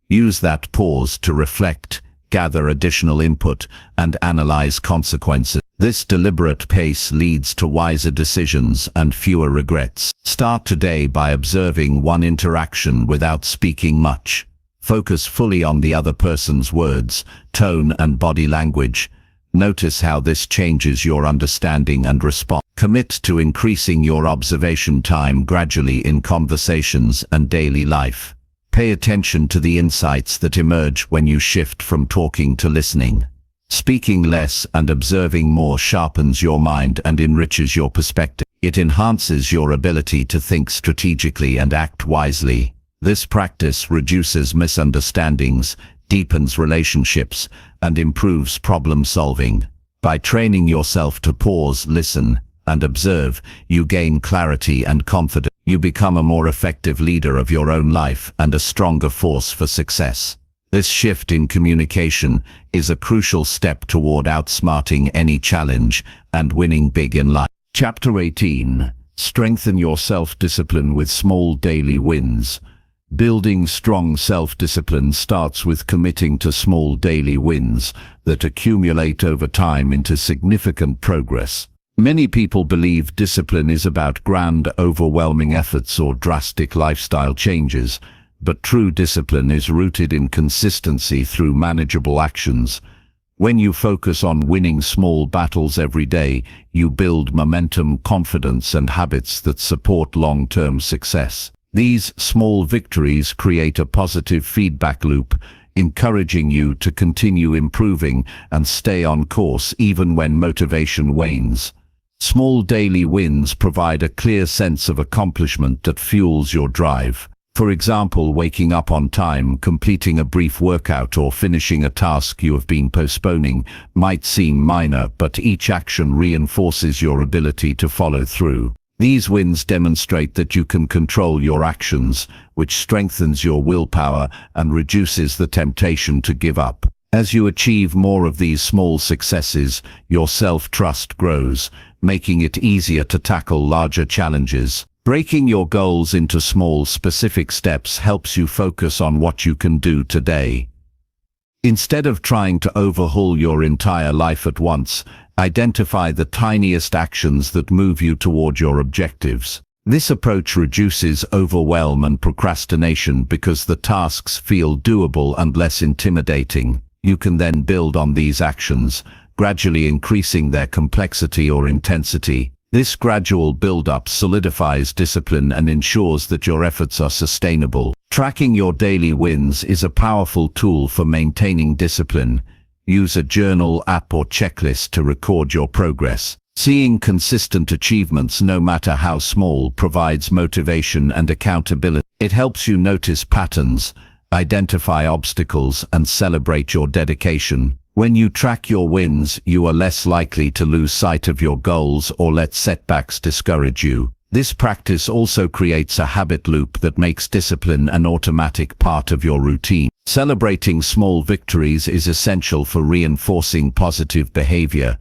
Use that pause to reflect, gather additional input, and analyze consequences. This deliberate pace leads to wiser decisions and fewer regrets. Start today by observing one interaction without speaking much. Focus fully on the other person's words, tone, and body language. Notice how this changes your understanding and response. Commit to increasing your observation time gradually in conversations and daily life. Pay attention to the insights that emerge when you shift from talking to listening. Speaking less and observing more sharpens your mind and enriches your perspective. It enhances your ability to think strategically and act wisely. This practice reduces misunderstandings, deepens relationships, and improves problem solving. By training yourself to pause, listen, and observe, you gain clarity and confidence. You become a more effective leader of your own life and a stronger force for success. This shift in communication is a crucial step toward outsmarting any challenge and winning big in life. Chapter 18. Strengthen your self-discipline with small daily wins. Building strong self-discipline starts with committing to small daily wins that accumulate over time into significant progress. Many people believe discipline is about grand, overwhelming efforts or drastic lifestyle changes, but true discipline is rooted in consistency through manageable actions. When you focus on winning small battles every day, you build momentum, confidence, and habits that support long-term success. These small victories create a positive feedback loop, encouraging you to continue improving and stay on course even when motivation wanes. Small daily wins provide a clear sense of accomplishment that fuels your drive. For example, waking up on time, completing a brief workout, or finishing a task you have been postponing might seem minor, but each action reinforces your ability to follow through. These wins demonstrate that you can control your actions, which strengthens your willpower and reduces the temptation to give up. As you achieve more of these small successes, your self-trust grows, making it easier to tackle larger challenges. Breaking your goals into small, specific steps helps you focus on what you can do today. Instead of trying to overhaul your entire life at once, identify the tiniest actions that move you toward your objectives. This approach reduces overwhelm and procrastination because the tasks feel doable and less intimidating. You can then build on these actions, gradually increasing their complexity or intensity. This gradual build-up solidifies discipline and ensures that your efforts are sustainable. Tracking your daily wins is a powerful tool for maintaining discipline. Use a journal, app, or checklist to record your progress. Seeing consistent achievements, no matter how small, provides motivation and accountability. It helps you notice patterns, identify obstacles, and celebrate your dedication. When you track your wins, you are less likely to lose sight of your goals or let setbacks discourage you. This practice also creates a habit loop that makes discipline an automatic part of your routine. Celebrating small victories is essential for reinforcing positive behavior.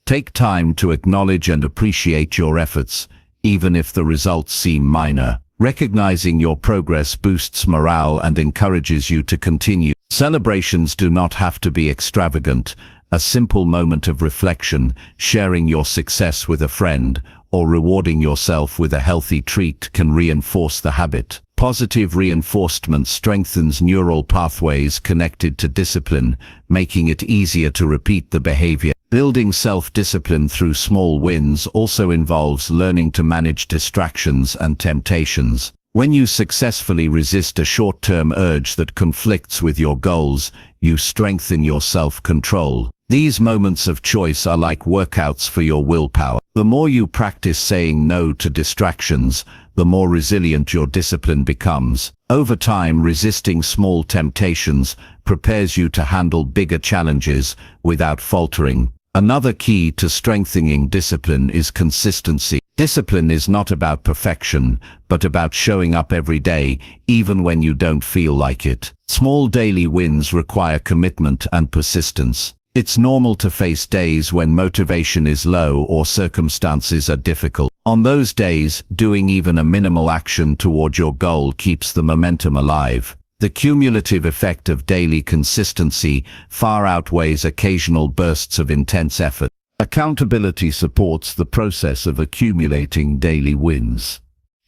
Take time to acknowledge and appreciate your efforts, even if the results seem minor. Recognizing your progress boosts morale and encourages you to continue. Celebrations do not have to be extravagant. A simple moment of reflection, sharing your success with a friend, or rewarding yourself with a healthy treat can reinforce the habit. Positive reinforcement strengthens neural pathways connected to discipline, making it easier to repeat the behavior. Building self-discipline through small wins also involves learning to manage distractions and temptations. When you successfully resist a short-term urge that conflicts with your goals, you strengthen your self-control. These moments of choice are like workouts for your willpower. The more you practice saying no to distractions, the more resilient your discipline becomes. Over time, resisting small temptations prepares you to handle bigger challenges without faltering. Another key to strengthening discipline is consistency. Discipline is not about perfection, but about showing up every day, even when you don't feel like it. Small daily wins require commitment and persistence. It's normal to face days when motivation is low or circumstances are difficult. On those days, doing even a minimal action toward your goal keeps the momentum alive. The cumulative effect of daily consistency far outweighs occasional bursts of intense effort. Accountability supports the process of accumulating daily wins.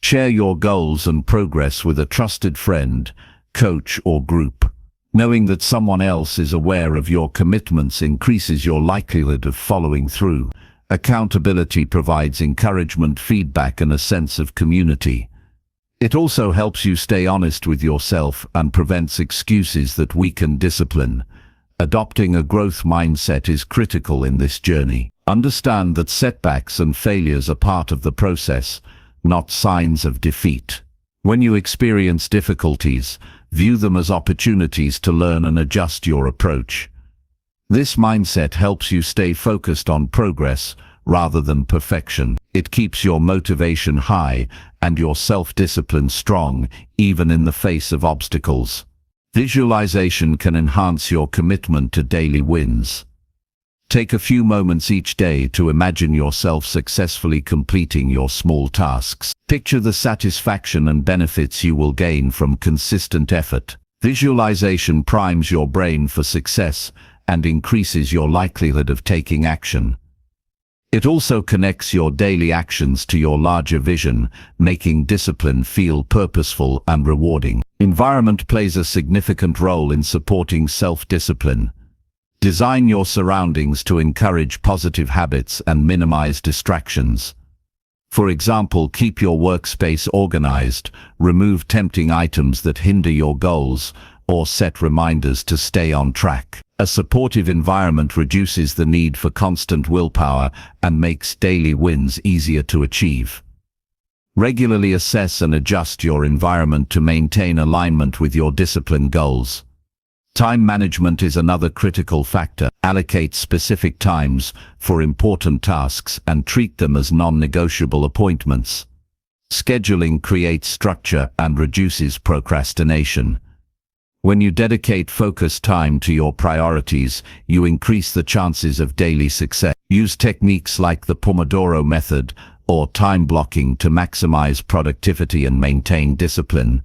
Share your goals and progress with a trusted friend, coach, or group. Knowing that someone else is aware of your commitments increases your likelihood of following through. Accountability provides encouragement, feedback, and a sense of community. It also helps you stay honest with yourself and prevents excuses that weaken discipline. Adopting a growth mindset is critical in this journey. Understand that setbacks and failures are part of the process, not signs of defeat. When you experience difficulties, view them as opportunities to learn and adjust your approach. This mindset helps you stay focused on progress rather than perfection. It keeps your motivation high and your self-discipline strong, even in the face of obstacles. Visualization can enhance your commitment to daily wins. Take a few moments each day to imagine yourself successfully completing your small tasks. Picture the satisfaction and benefits you will gain from consistent effort. Visualization primes your brain for success and increases your likelihood of taking action. It also connects your daily actions to your larger vision, making discipline feel purposeful and rewarding. Environment plays a significant role in supporting self-discipline. Design your surroundings to encourage positive habits and minimize distractions. For example, keep your workspace organized, remove tempting items that hinder your goals, or set reminders to stay on track. A supportive environment reduces the need for constant willpower and makes daily wins easier to achieve. Regularly assess and adjust your environment to maintain alignment with your discipline goals. Time management is another critical factor. Allocate specific times for important tasks and treat them as non-negotiable appointments. Scheduling creates structure and reduces procrastination. When you dedicate focused time to your priorities, you increase the chances of daily success. Use techniques like the Pomodoro method or time blocking to maximize productivity and maintain discipline.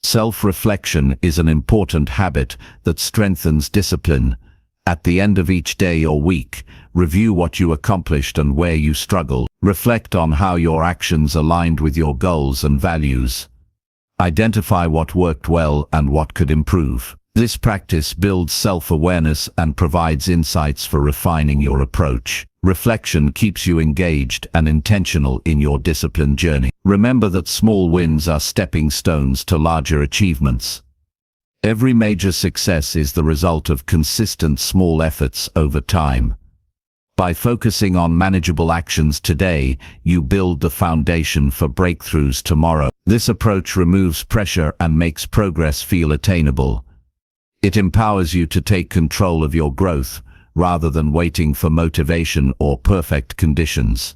Self-reflection is an important habit that strengthens discipline. At the end of each day or week, review what you accomplished and where you struggled. Reflect on how your actions aligned with your goals and values. Identify what worked well and what could improve. This practice builds self-awareness and provides insights for refining your approach. Reflection keeps you engaged and intentional in your discipline journey. Remember that small wins are stepping stones to larger achievements. Every major success is the result of consistent small efforts over time. By focusing on manageable actions today, you build the foundation for breakthroughs tomorrow. This approach removes pressure and makes progress feel attainable. It empowers you to take control of your growth, rather than waiting for motivation or perfect conditions.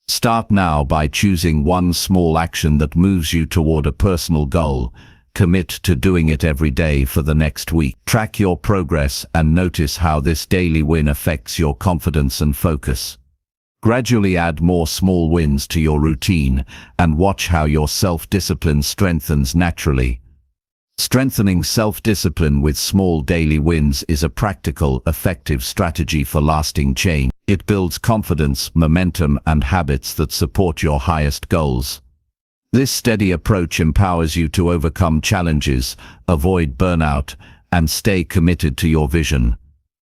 Start now by choosing one small action that moves you toward a personal goal. Commit to doing it every day for the next week. Track your progress and notice how this daily win affects your confidence and focus. Gradually add more small wins to your routine and watch how your self-discipline strengthens naturally. Strengthening self-discipline with small daily wins is a practical, effective strategy for lasting change. It builds confidence, momentum, and habits that support your highest goals. This steady approach empowers you to overcome challenges, avoid burnout, and stay committed to your vision.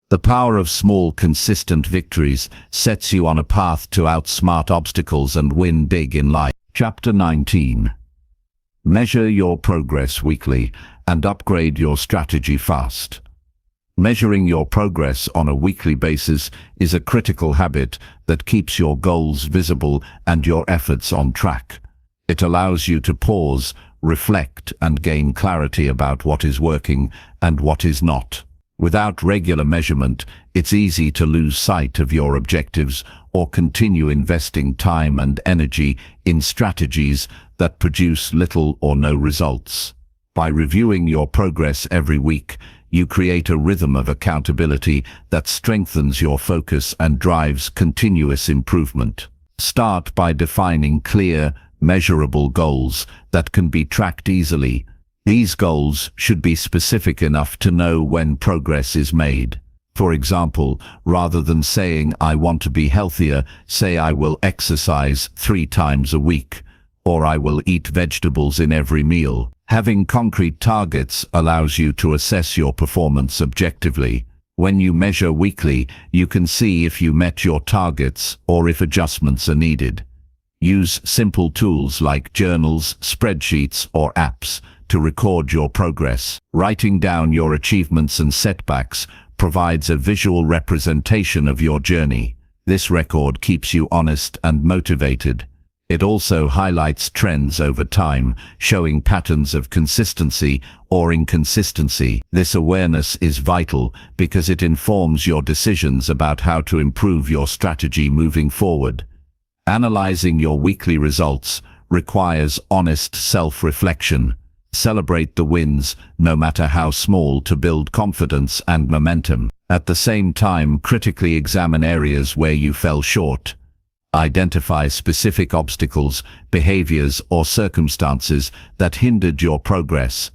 The power of small, consistent victories sets you on a path to outsmart obstacles and win big in life. Chapter 19. Measure your progress weekly and upgrade your strategy fast. Measuring your progress on a weekly basis is a critical habit that keeps your goals visible and your efforts on track. It allows you to pause, reflect, and gain clarity about what is working and what is not. Without regular measurement, it's easy to lose sight of your objectives or continue investing time and energy in strategies that produce little or no results. By reviewing your progress every week, you create a rhythm of accountability that strengthens your focus and drives continuous improvement. Start by defining clear, measurable goals that can be tracked easily. These goals should be specific enough to know when progress is made. For example, rather than saying, "I want to be healthier," say, "I will exercise 3 times a week," or "I will eat vegetables in every meal." Having concrete targets allows you to assess your performance objectively. When you measure weekly, you can see if you met your targets or if adjustments are needed. Use simple tools like journals, spreadsheets, or apps to record your progress. Writing down your achievements and setbacks provides a visual representation of your journey. This record keeps you honest and motivated. It also highlights trends over time, showing patterns of consistency or inconsistency. This awareness is vital because it informs your decisions about how to improve your strategy moving forward. Analyzing your weekly results requires honest self-reflection. Celebrate the wins, no matter how small, to build confidence and momentum. At the same time, critically examine areas where you fell short. Identify specific obstacles, behaviors, or circumstances that hindered your progress.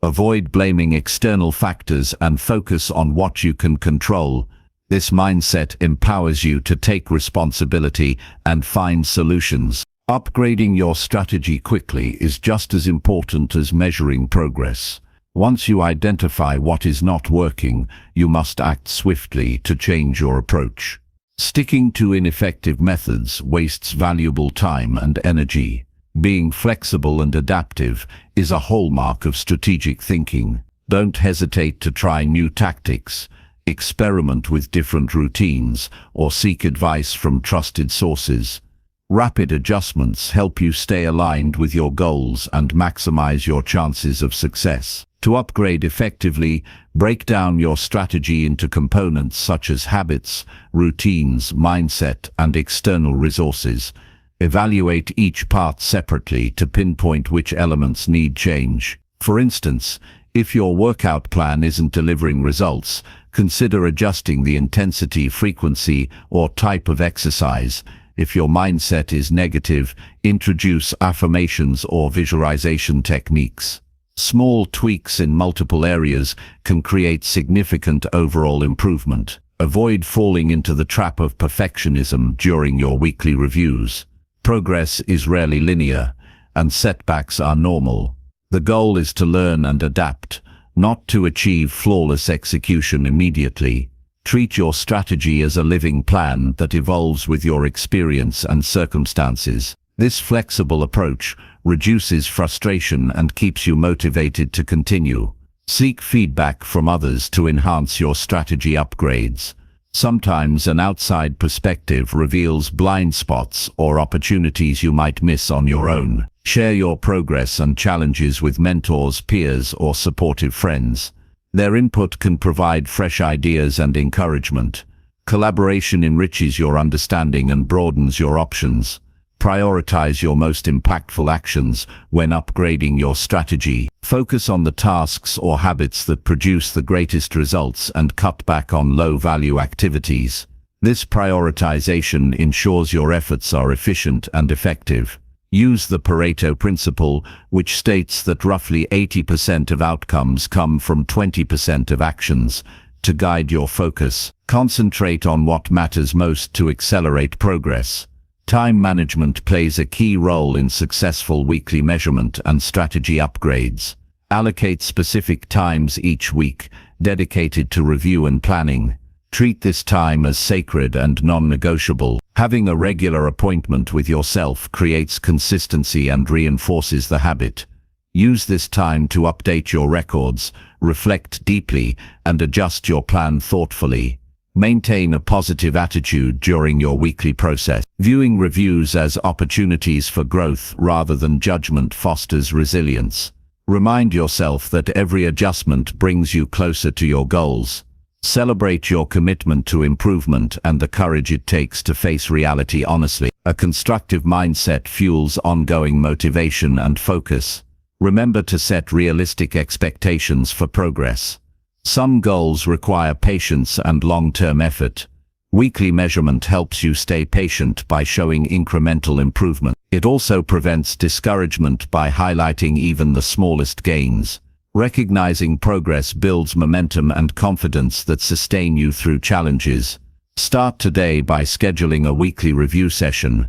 Avoid blaming external factors and focus on what you can control. This mindset empowers you to take responsibility and find solutions. Upgrading your strategy quickly is just as important as measuring progress. Once you identify what is not working, you must act swiftly to change your approach. Sticking to ineffective methods wastes valuable time and energy. Being flexible and adaptive is a hallmark of strategic thinking. Don't hesitate to try new tactics, experiment with different routines, or seek advice from trusted sources. Rapid adjustments help you stay aligned with your goals and maximize your chances of success. To upgrade effectively, break down your strategy into components such as habits, routines, mindset, and external resources. Evaluate each part separately to pinpoint which elements need change. For instance, if your workout plan isn't delivering results, consider adjusting the intensity, frequency, or type of exercise. If your mindset is negative, introduce affirmations or visualization techniques. Small tweaks in multiple areas can create significant overall improvement. Avoid falling into the trap of perfectionism during your weekly reviews. Progress is rarely linear, and setbacks are normal. The goal is to learn and adapt, not to achieve flawless execution immediately. Treat your strategy as a living plan that evolves with your experience and circumstances. This flexible approach reduces frustration and keeps you motivated to continue. Seek feedback from others to enhance your strategy upgrades. Sometimes an outside perspective reveals blind spots or opportunities you might miss on your own. Share your progress and challenges with mentors, peers, or supportive friends. Their input can provide fresh ideas and encouragement. Collaboration enriches your understanding and broadens your options. Prioritize your most impactful actions when upgrading your strategy. Focus on the tasks or habits that produce the greatest results and cut back on low-value activities. This prioritization ensures your efforts are efficient and effective. Use the Pareto principle, which states that roughly 80% of outcomes come from 20% of actions, to guide your focus. Concentrate on what matters most to accelerate progress. Time management plays a key role in successful weekly measurement and strategy upgrades. Allocate specific times each week, dedicated to review and planning. Treat this time as sacred and non-negotiable. Having a regular appointment with yourself creates consistency and reinforces the habit. Use this time to update your records, reflect deeply, and adjust your plan thoughtfully. Maintain a positive attitude during your weekly process. Viewing reviews as opportunities for growth rather than judgment fosters resilience. Remind yourself that every adjustment brings you closer to your goals. Celebrate your commitment to improvement and the courage it takes to face reality honestly. A constructive mindset fuels ongoing motivation and focus. Remember to set realistic expectations for progress. Some goals require patience and long-term effort. Weekly measurement helps you stay patient by showing incremental improvement. It also prevents discouragement by highlighting even the smallest gains. Recognizing progress builds momentum and confidence that sustain you through challenges. Start today by scheduling a weekly review session.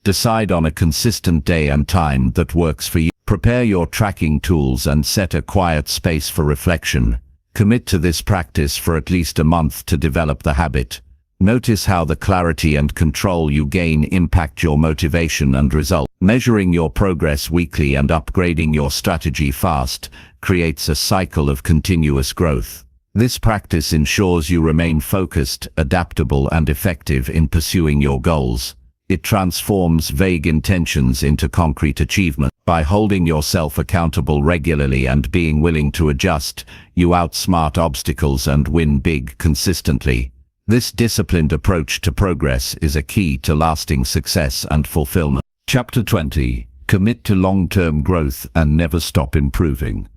Decide on a consistent day and time that works for you. Prepare your tracking tools and set a quiet space for reflection. Commit to this practice for at least a month to develop the habit. Notice how the clarity and control you gain impact your motivation and result. Measuring your progress weekly and upgrading your strategy fast creates a cycle of continuous growth. This practice ensures you remain focused, adaptable, and effective in pursuing your goals. It transforms vague intentions into concrete achievement. By holding yourself accountable regularly and being willing to adjust, you outsmart obstacles and win big consistently. This disciplined approach to progress is a key to lasting success and fulfillment. Chapter 20. Commit to long-term growth and never stop improving.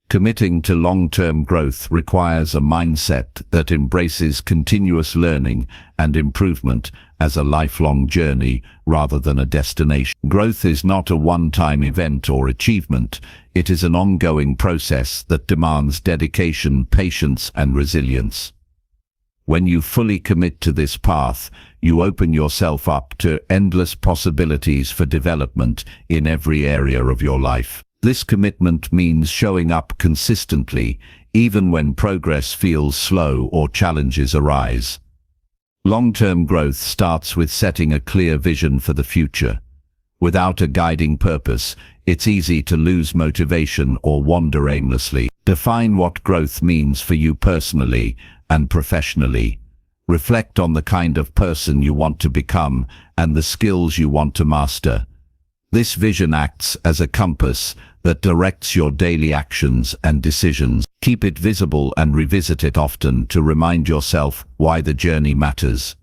Committing to long-term growth requires a mindset that embraces continuous learning and improvement as a lifelong journey rather than a destination. Growth is not a one-time event or achievement. It is an ongoing process that demands dedication, patience, and resilience. When you fully commit to this path, you open yourself up to endless possibilities for development in every area of your life. This commitment means showing up consistently, even when progress feels slow or challenges arise. Long-term growth starts with setting a clear vision for the future. Without a guiding purpose, it's easy to lose motivation or wander aimlessly. Define what growth means for you personally and professionally. Reflect on the kind of person you want to become and the skills you want to master. This vision acts as a compass that directs your daily actions and decisions. Keep it visible and revisit it often to remind yourself why the journey matters.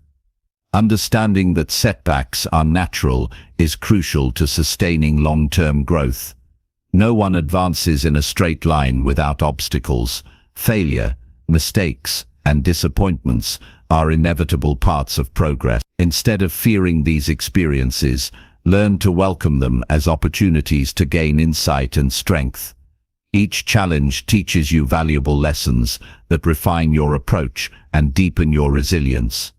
Understanding that setbacks are natural is crucial to sustaining long-term growth. No one advances in a straight line without obstacles. Failure, mistakes, and disappointments are inevitable parts of progress. Instead of fearing these experiences, learn to welcome them as opportunities to gain insight and strength. Each challenge teaches you valuable lessons that refine your approach and deepen your resilience.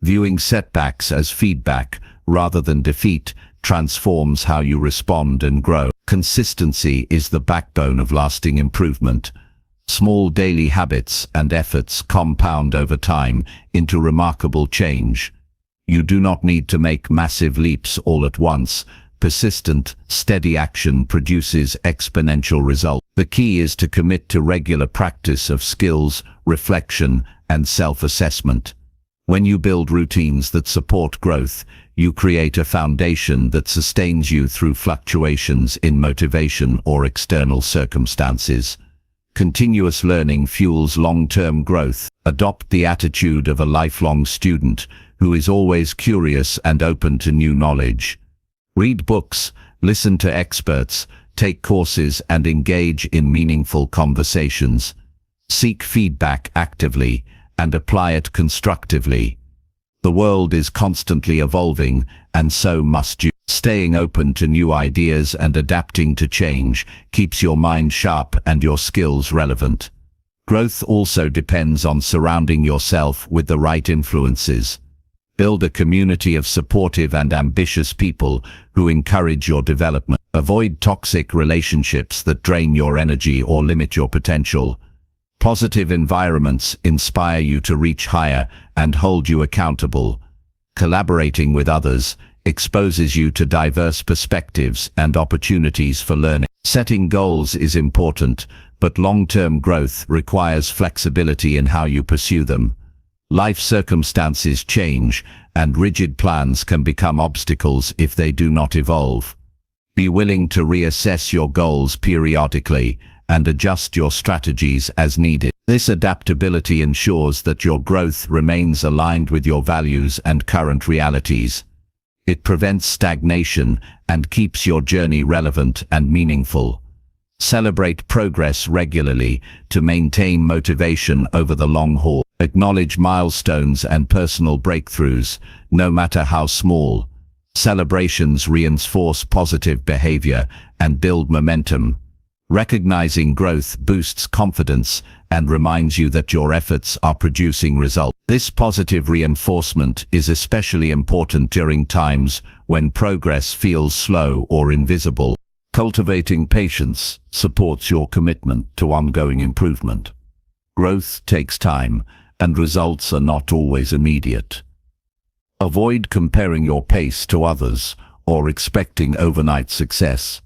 Viewing setbacks as feedback rather than defeat transforms how you respond and grow. Consistency is the backbone of lasting improvement. Small daily habits and efforts compound over time into remarkable change. You do not need to make massive leaps all at once. Persistent, steady action produces exponential results. The key is to commit to regular practice of skills, reflection, and self-assessment. When you build routines that support growth, you create a foundation that sustains you through fluctuations in motivation or external circumstances. Continuous learning fuels long-term growth. Adopt the attitude of a lifelong student who is always curious and open to new knowledge. Read books, listen to experts, take courses, and engage in meaningful conversations. Seek feedback actively and apply it constructively. The world is constantly evolving, and so must you. Staying open to new ideas and adapting to change keeps your mind sharp and your skills relevant. Growth also depends on surrounding yourself with the right influences. Build a community of supportive and ambitious people who encourage your development. Avoid toxic relationships that drain your energy or limit your potential. Positive environments inspire you to reach higher and hold you accountable. Collaborating with others exposes you to diverse perspectives and opportunities for learning. Setting goals is important, but long-term growth requires flexibility in how you pursue them. Life circumstances change, and rigid plans can become obstacles if they do not evolve. Be willing to reassess your goals periodically and adjust your strategies as needed. This adaptability ensures that your growth remains aligned with your values and current realities. It prevents stagnation and keeps your journey relevant and meaningful. Celebrate progress regularly to maintain motivation over the long haul. Acknowledge milestones and personal breakthroughs, no matter how small. Celebrations reinforce positive behavior and build momentum. Recognizing growth boosts confidence and reminds you that your efforts are producing results. This positive reinforcement is especially important during times when progress feels slow or invisible. Cultivating patience supports your commitment to ongoing improvement. Growth takes time, and results are not always immediate. Avoid comparing your pace to others or expecting overnight success.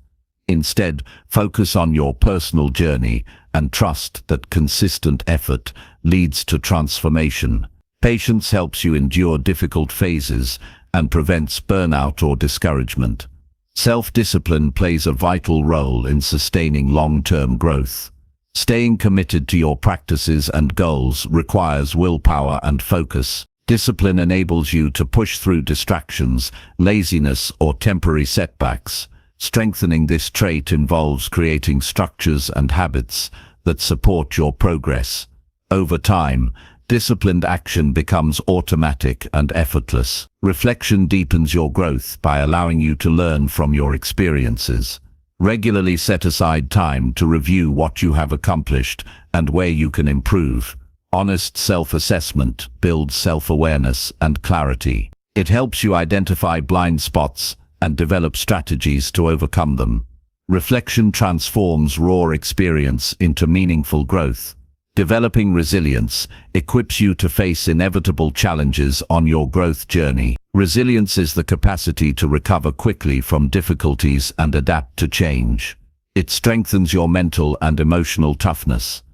Instead, focus on your personal journey and trust that consistent effort leads to transformation. Patience helps you endure difficult phases and prevents burnout or discouragement. Self-discipline plays a vital role in sustaining long-term growth. Staying committed to your practices and goals requires willpower and focus. Discipline enables you to push through distractions, laziness, or temporary setbacks, Strengthening this trait involves creating structures and habits that support your progress. Over time, disciplined action becomes automatic and effortless. Reflection deepens your growth by allowing you to learn from your experiences. Regularly set aside time to review what you have accomplished and where you can improve. Honest self-assessment builds self-awareness and clarity. It helps you identify blind spots and develop strategies to overcome them. Reflection transforms raw experience into meaningful growth. Developing resilience equips you to face inevitable challenges on your growth journey. Resilience is the capacity to recover quickly from difficulties and adapt to change. It strengthens your mental and emotional toughness.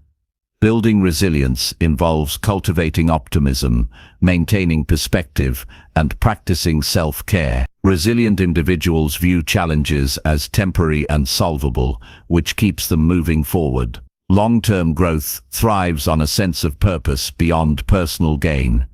Building resilience involves cultivating optimism, maintaining perspective, and practicing self-care. Resilient individuals view challenges as temporary and solvable, which keeps them moving forward. Long-term growth thrives on a sense of purpose beyond personal gain.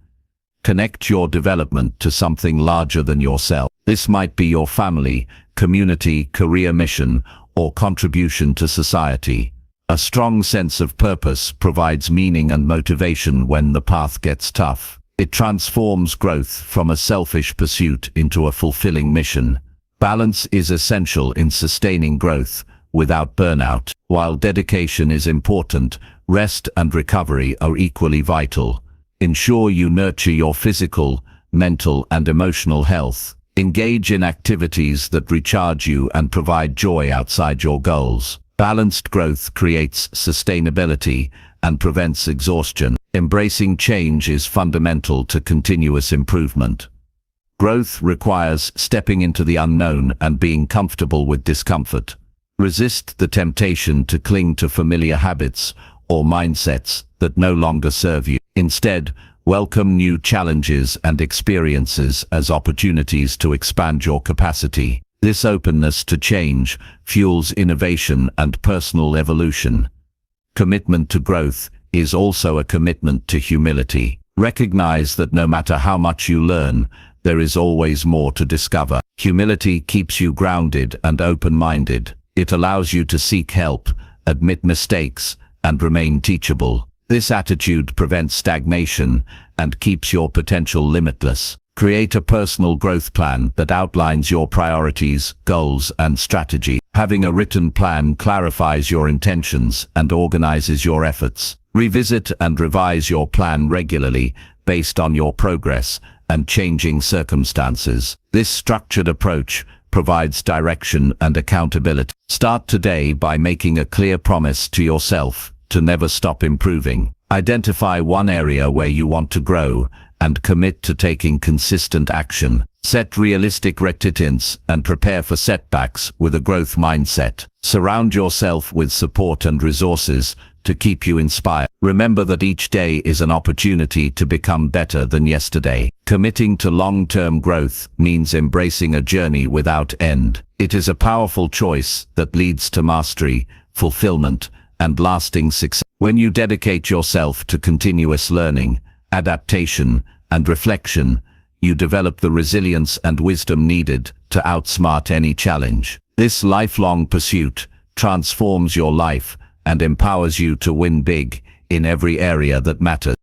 Connect your development to something larger than yourself. This might be your family, community, career mission, or contribution to society. A strong sense of purpose provides meaning and motivation when the path gets tough. It transforms growth from a selfish pursuit into a fulfilling mission. Balance is essential in sustaining growth without burnout. While dedication is important, rest and recovery are equally vital. Ensure you nurture your physical, mental, and emotional health. Engage in activities that recharge you and provide joy outside your goals. Balanced growth creates sustainability and prevents exhaustion. Embracing change is fundamental to continuous improvement. Growth requires stepping into the unknown and being comfortable with discomfort. Resist the temptation to cling to familiar habits or mindsets that no longer serve you. Instead, welcome new challenges and experiences as opportunities to expand your capacity. This openness to change fuels innovation and personal evolution. Commitment to growth is also a commitment to humility. Recognize that no matter how much you learn, there is always more to discover. Humility keeps you grounded and open-minded. It allows you to seek help, admit mistakes, and remain teachable. This attitude prevents stagnation and keeps your potential limitless. Create a personal growth plan that outlines your priorities, goals, and strategy. Having a written plan clarifies your intentions and organizes your efforts. Revisit and revise your plan regularly based on your progress and changing circumstances. This structured approach provides direction and accountability. Start today by making a clear promise to yourself to never stop improving. Identify one area where you want to grow and commit to taking consistent action. Set realistic reticence and prepare for setbacks with a growth mindset. Surround yourself with support and resources to keep you inspired. Remember that each day is an opportunity to become better than yesterday. Committing to long-term growth means embracing a journey without end. It is a powerful choice that leads to mastery, fulfillment, and lasting success. When you dedicate yourself to continuous learning, adaptation, and reflection, you develop the resilience and wisdom needed to outsmart any challenge. This lifelong pursuit transforms your life and empowers you to win big in every area that matters.